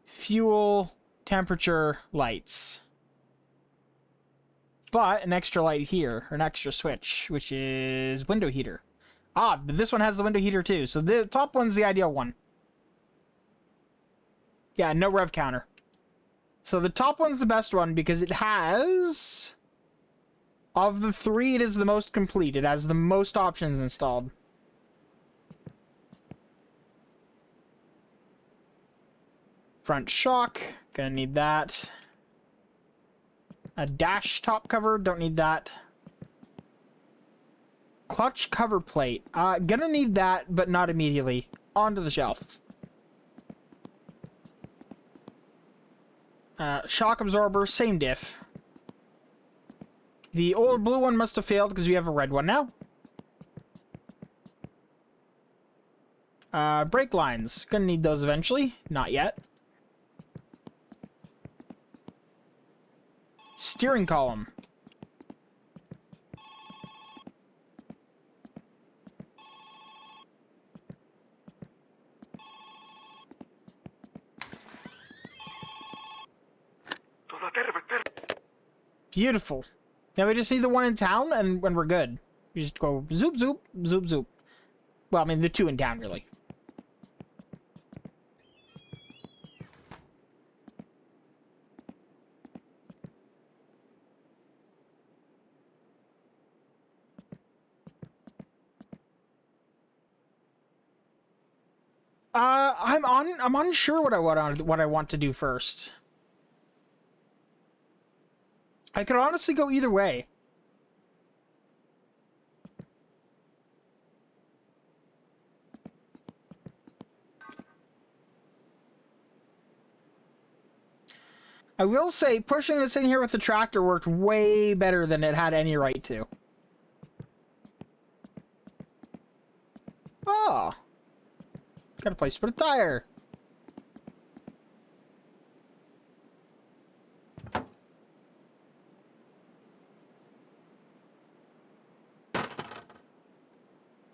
fuel, temperature, lights. But an extra light here, or an extra switch, which is window heater. Ah, but this one has the window heater too, so the top one's the ideal one. Yeah, no rev counter. So the top one's the best one because it has... Of the 3, it is the most complete. It has the most options installed. Front shock, gonna need that. A dash top cover, don't need that. Clutch cover plate, gonna need that, but not immediately. Onto the shelf. Shock absorber, same diff. The old blue one must have failed because we have a red one now. Brake lines, gonna need those eventually, not yet. Steering column. Beautiful. Now we just need the one in town, and when we're good. We just go zoop, zoop, zoop, zoop. Well, I mean, the 2 in town, really. I'm unsure what I want to do first. I could honestly go either way. I will say, pushing this in here with the tractor worked way better than it had any right to. Oh. Got a place to put a tire.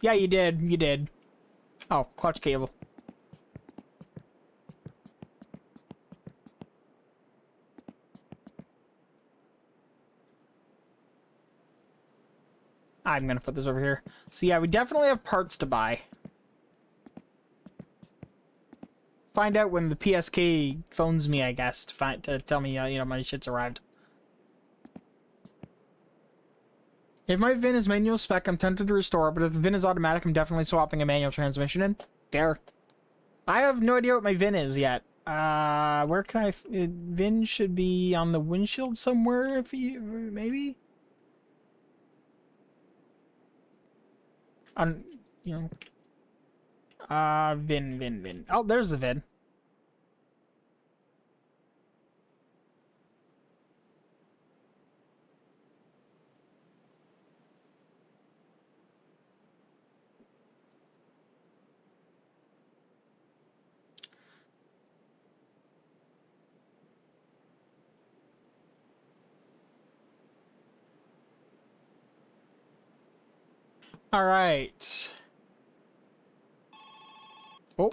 Yeah, you did. You did. Oh, clutch cable. I'm gonna put this over here. So yeah, we definitely have parts to buy. Find out when the PSK phones me, I guess, to tell me, you know, my shit's arrived. If my VIN is manual spec, I'm tempted to restore it, but if the VIN is automatic, I'm definitely swapping a manual transmission in. Fair. I have no idea what my VIN is yet. Where can I... VIN should be on the windshield somewhere, if you... maybe? On... you know... VIN. Oh, there's the VIN. All right. Oh.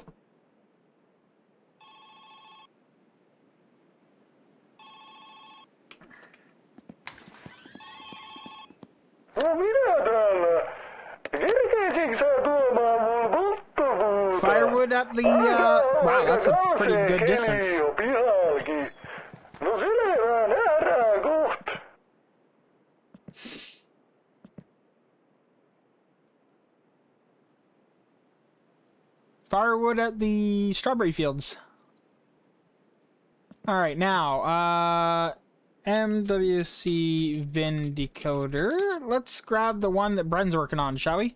Onko minä täällä? Kerkeisinkö sä tuomaan mun tuttavuutta? Firewood at the, wow, that's a pretty good distance. Jo pihalki. No selvä, nähdään koht. Firewood at the strawberry fields. All right, now, MWC VIN decoder. Let's grab the one that Bren's working on, shall we?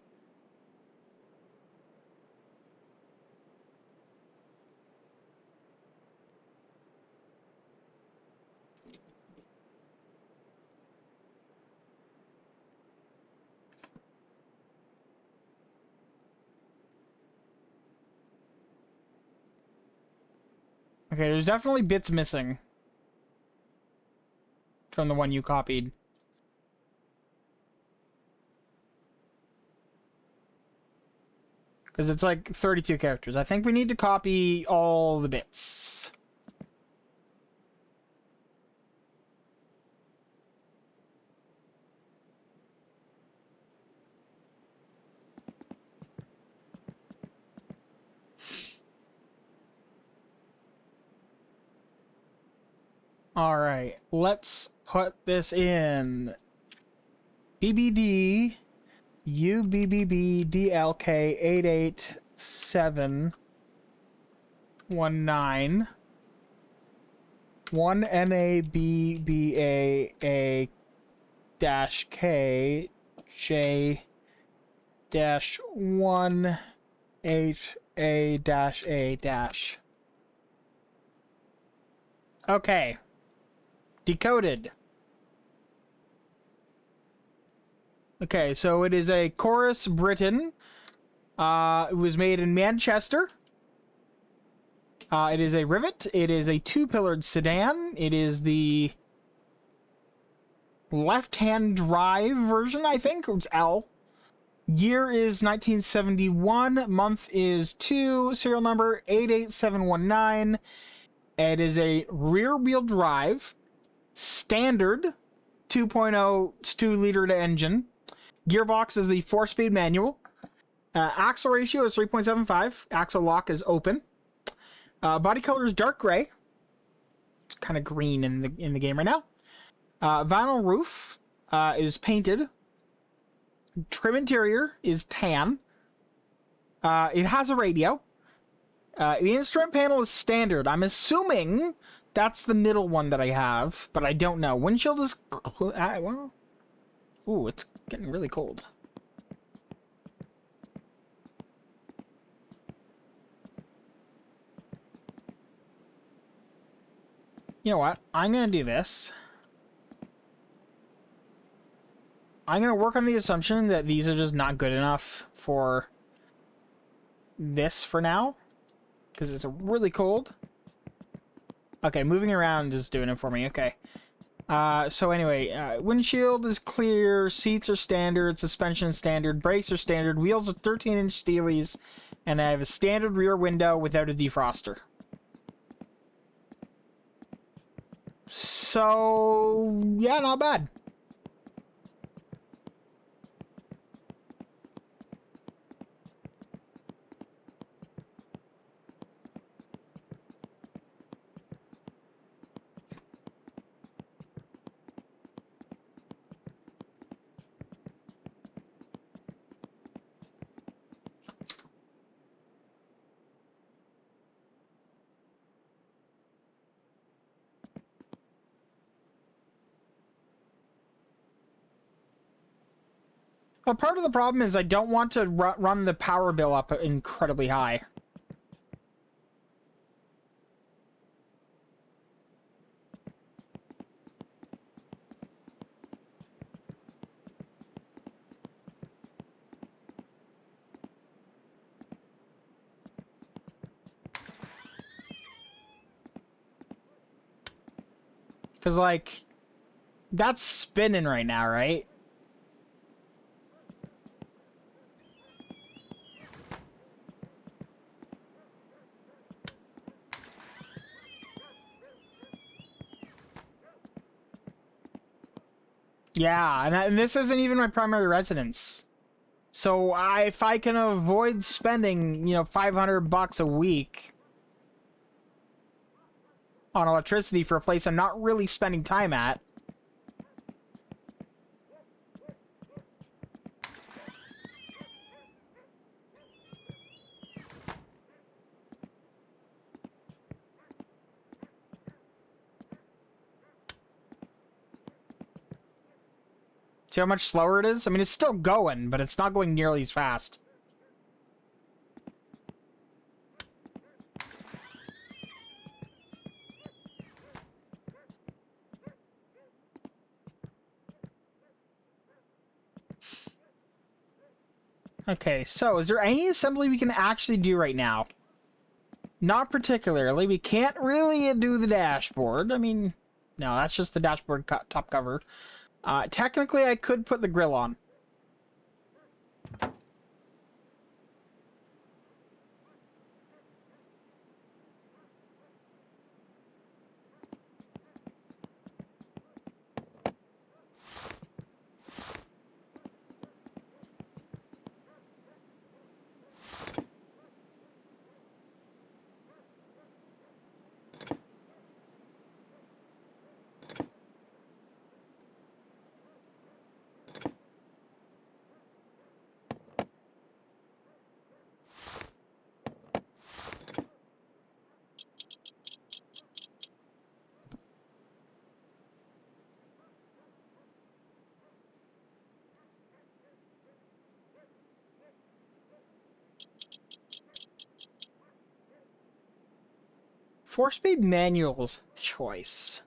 Okay, there's definitely bits missing from the one you copied. Because it's like 32 characters. I think we need to copy all the bits. Alright, let's put this in BBD UBBB DLK 88719 1 NABBAA dash K J dash 1 8A dash A dash. Okay. Decoded. Okay, so it is a Chorus Britain. It was made in Manchester. It is a Rivet. It is a two-pillared sedan. It is the left-hand drive version, I think. It's L. Year is 1971. Month is 2. Serial number 88719. It is a rear-wheel drive. Standard 2.0 2-liter engine. Gearbox is the 4-speed manual. Axle ratio is 3.75. Axle lock is open. Body color is dark gray. It's kind of green in the game right now. Vinyl roof is painted. Trim interior is tan. It has a radio. The instrument panel is standard. I'm assuming that's the middle one that I have, but I don't know. Windshield is... well... Ooh, it's getting really cold. You know what? I'm going to do this. I'm going to work on the assumption that these are just not good enough for this for now. Because it's really cold. Okay, moving around is doing it for me. Okay. So anyway, windshield is clear, seats are standard, suspension is standard, brakes are standard, wheels are 13-inch steelies, and I have a standard rear window without a defroster. So, yeah, not bad. But part of the problem is I don't want to run the power bill up incredibly high. Because, like, that's spinning right now, right? Yeah, and this isn't even my primary residence. So if I can avoid spending, you know, $500 a week on electricity for a place I'm not really spending time at. See how much slower it is? I mean, it's still going, but it's not going nearly as fast. Okay, so is there any assembly we can actually do right now? Not particularly. We can't really do the dashboard. I mean, no, that's just the dashboard top cover. Technically, I could put the grill on. Four-speed manuals choice.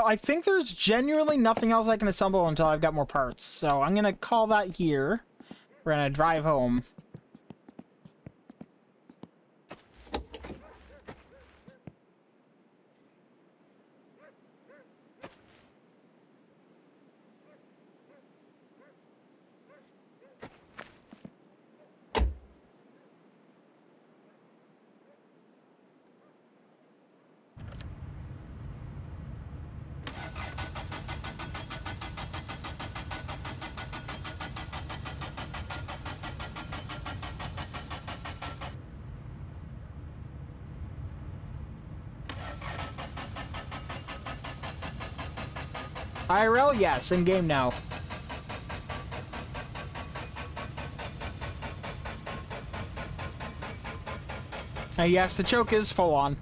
I think there's genuinely nothing else I can assemble until I've got more parts. So I'm gonna call that here. We're gonna drive home. IRL, yes, in game now. Yes, the choke is full on.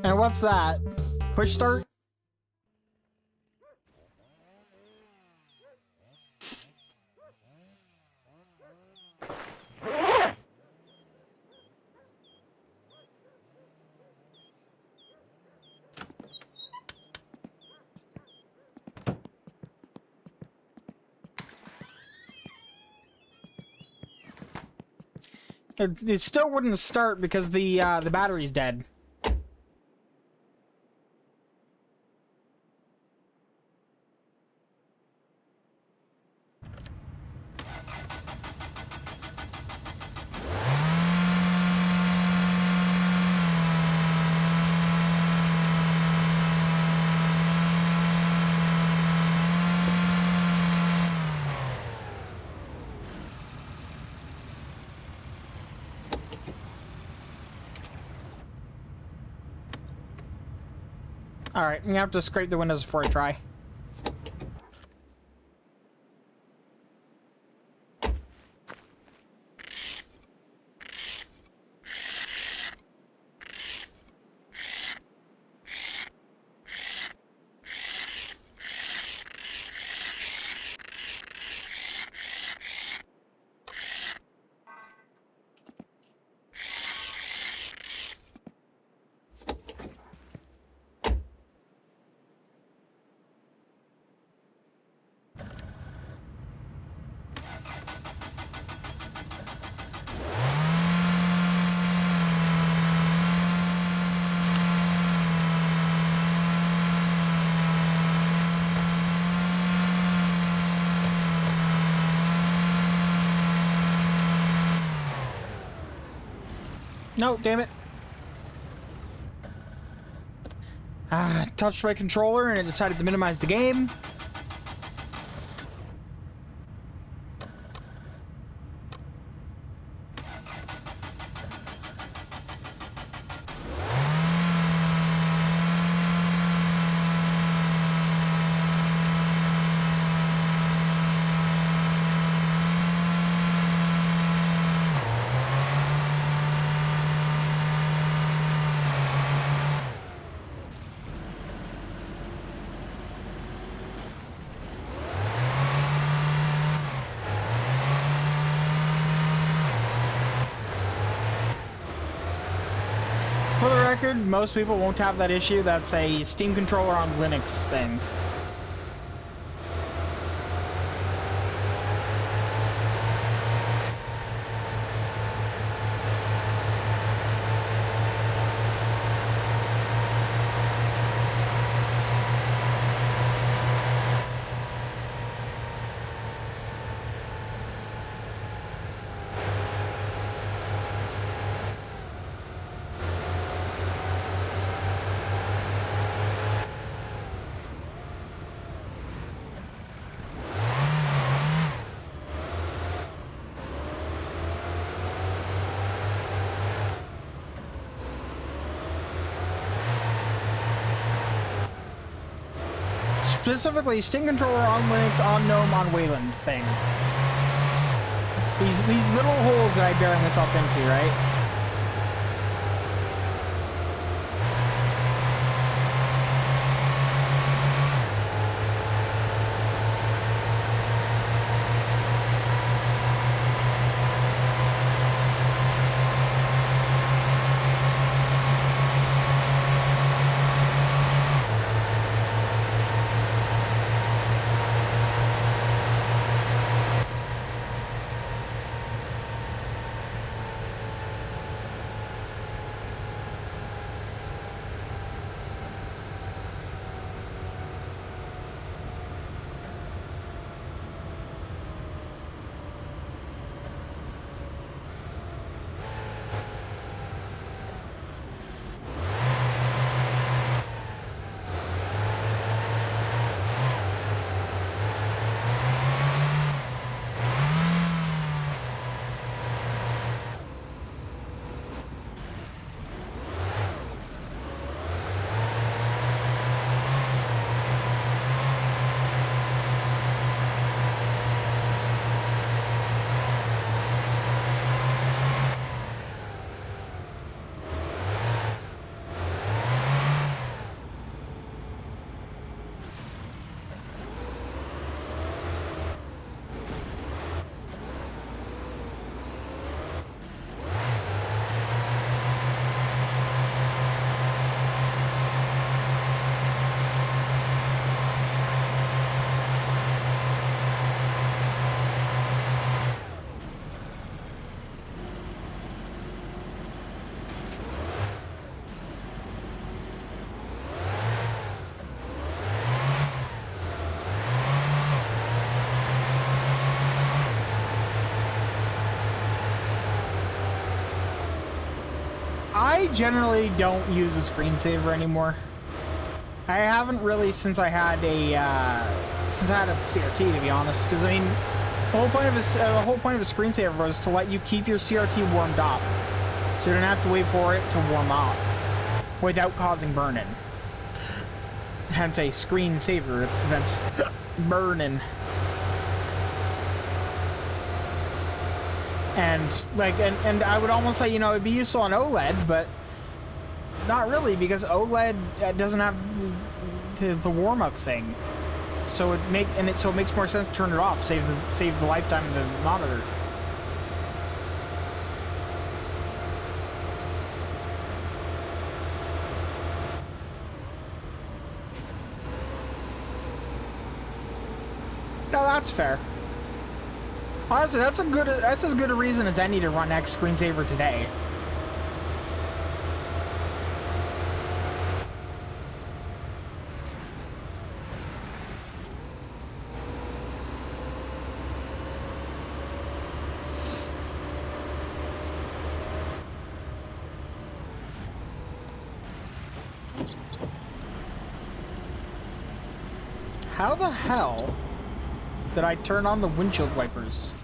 And what's that? Push start? It still wouldn't start because the battery's dead. Alright, I'm gonna have to scrape the windows before I try. No, damn it. Touched my controller and it decided to minimize the game. For the record, most people won't have that issue. That's a Steam controller on Linux thing. Specifically, Steam controller on Linux, on GNOME, on Wayland thing. These little holes that I bury myself into, right? I generally don't use a screensaver anymore. I haven't really since I had a CRT, to be honest. Because I mean, the whole point of a screensaver was to let you keep your CRT warmed up, so you don't have to wait for it to warm up without causing burn-in. hence a screensaver events burning. And like, and I would almost say, you know, it'd be useful on OLED, but not really, because OLED doesn't have the warm-up thing. So it makes more sense to turn it off, save the lifetime of the monitor. No, that's fair. Honestly, that's as good a reason as any to run X screensaver today. How the hell did I turn on the windshield wipers?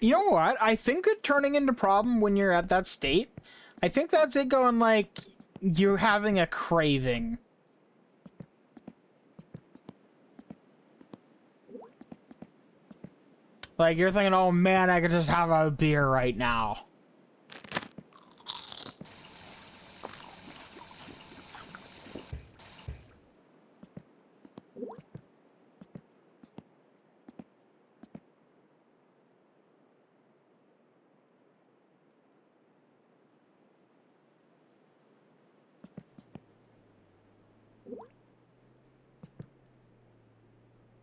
You know what? I think it turning into problem when you're at that state, I think that's it going like, you're having a craving. Like, you're thinking, oh man, I could just have a beer right now.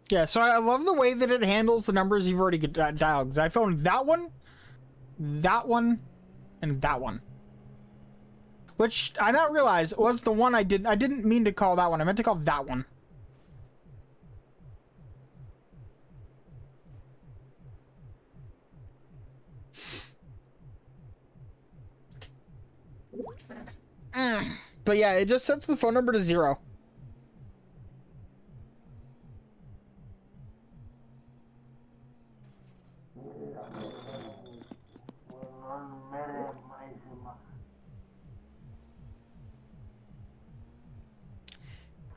Yeah, so I love the way that it handles the numbers you've already dialed. I found that one, and that one. Which I not realize was the one I didn't mean to call that one. I meant to call that one. But yeah, it just sets the phone number to 0.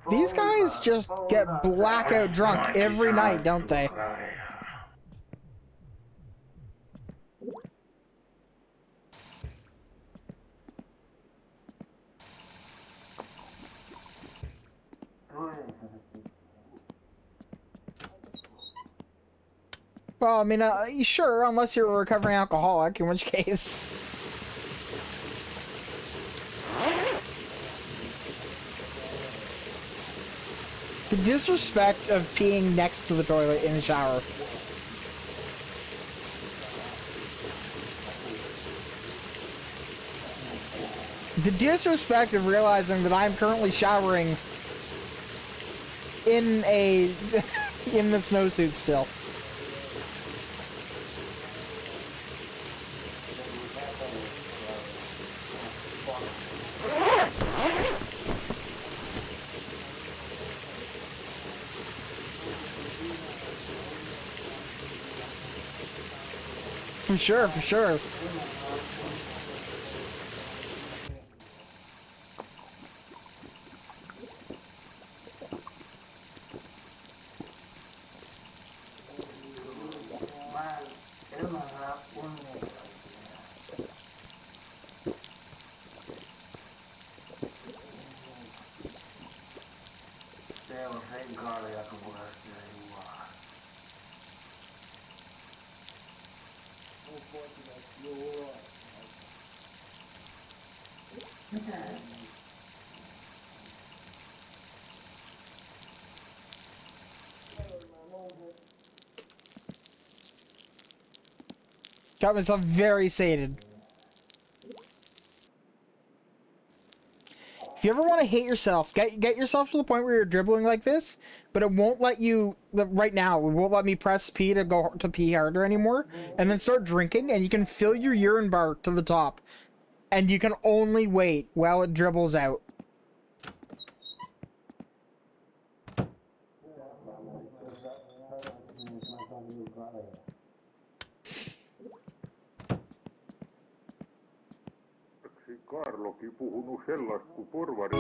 These guys just get blackout drunk every night, don't they? Well, I mean, sure, unless you're a recovering alcoholic, in which case... The disrespect of peeing next to the toilet in the shower. The disrespect of realizing that I'm currently showering in a in the snowsuit still. For sure, for sure. Got myself very sated. If you ever want to hate yourself, get yourself to the point where you're dribbling like this, but it won't let you, right now, it won't let me press P to go to pee harder anymore, and then start drinking, and you can fill your urine bar to the top, and you can only wait while it dribbles out. Karlokin puhunut sellaista kuin porvari.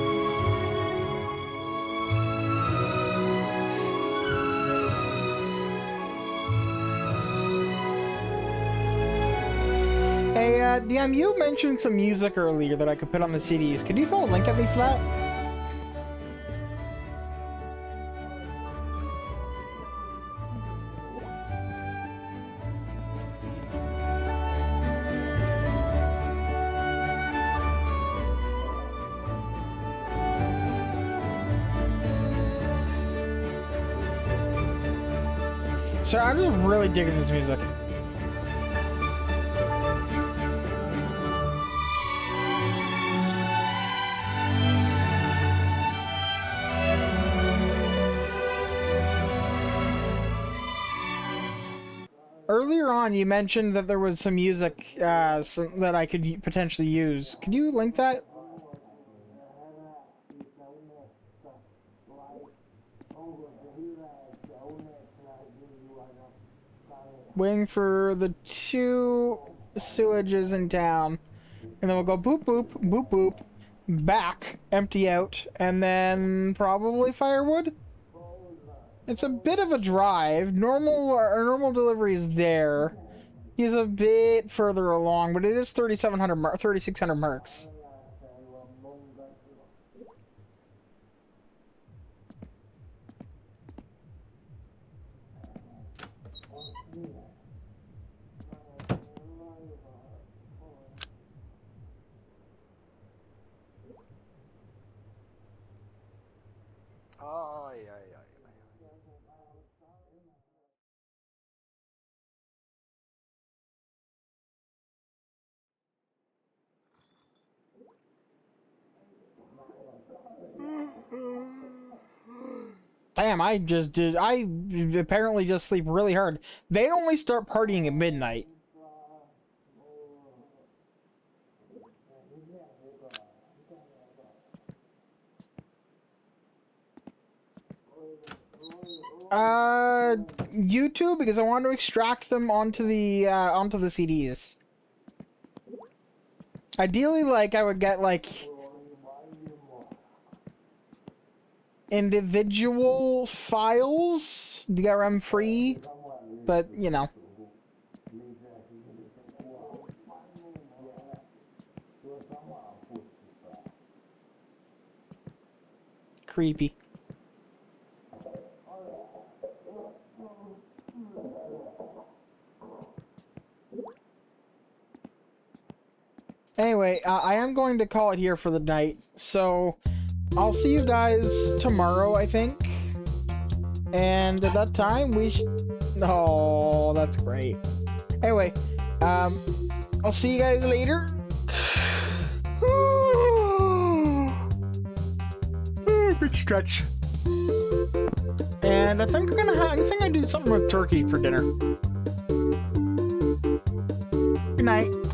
Hey, DM, you mentioned some music earlier that I could put on the CDs. Could you throw a link at me for that? So I'm just really digging this music. Earlier on, you mentioned that there was some music that I could potentially use. Could you link that? Waiting for the 2 sewages in town. And then we'll go boop, boop, boop, boop, back, empty out, and then probably firewood? It's a bit of a drive. Normal delivery is there. He's a bit further along, but it is 3,600 marks. Ai. Damn, I apparently just sleep really hard. They only start partying at midnight. YouTube, because I want to extract them onto the CDs. Ideally, like, I would get, like, individual files, DRM free, but, you know. Creepy. Anyway, I am going to call it here for the night, so I'll see you guys tomorrow, I think. And at that time, oh, that's great. Anyway, I'll see you guys later. Big stretch. And And I think I think I do something with turkey for dinner. Good night.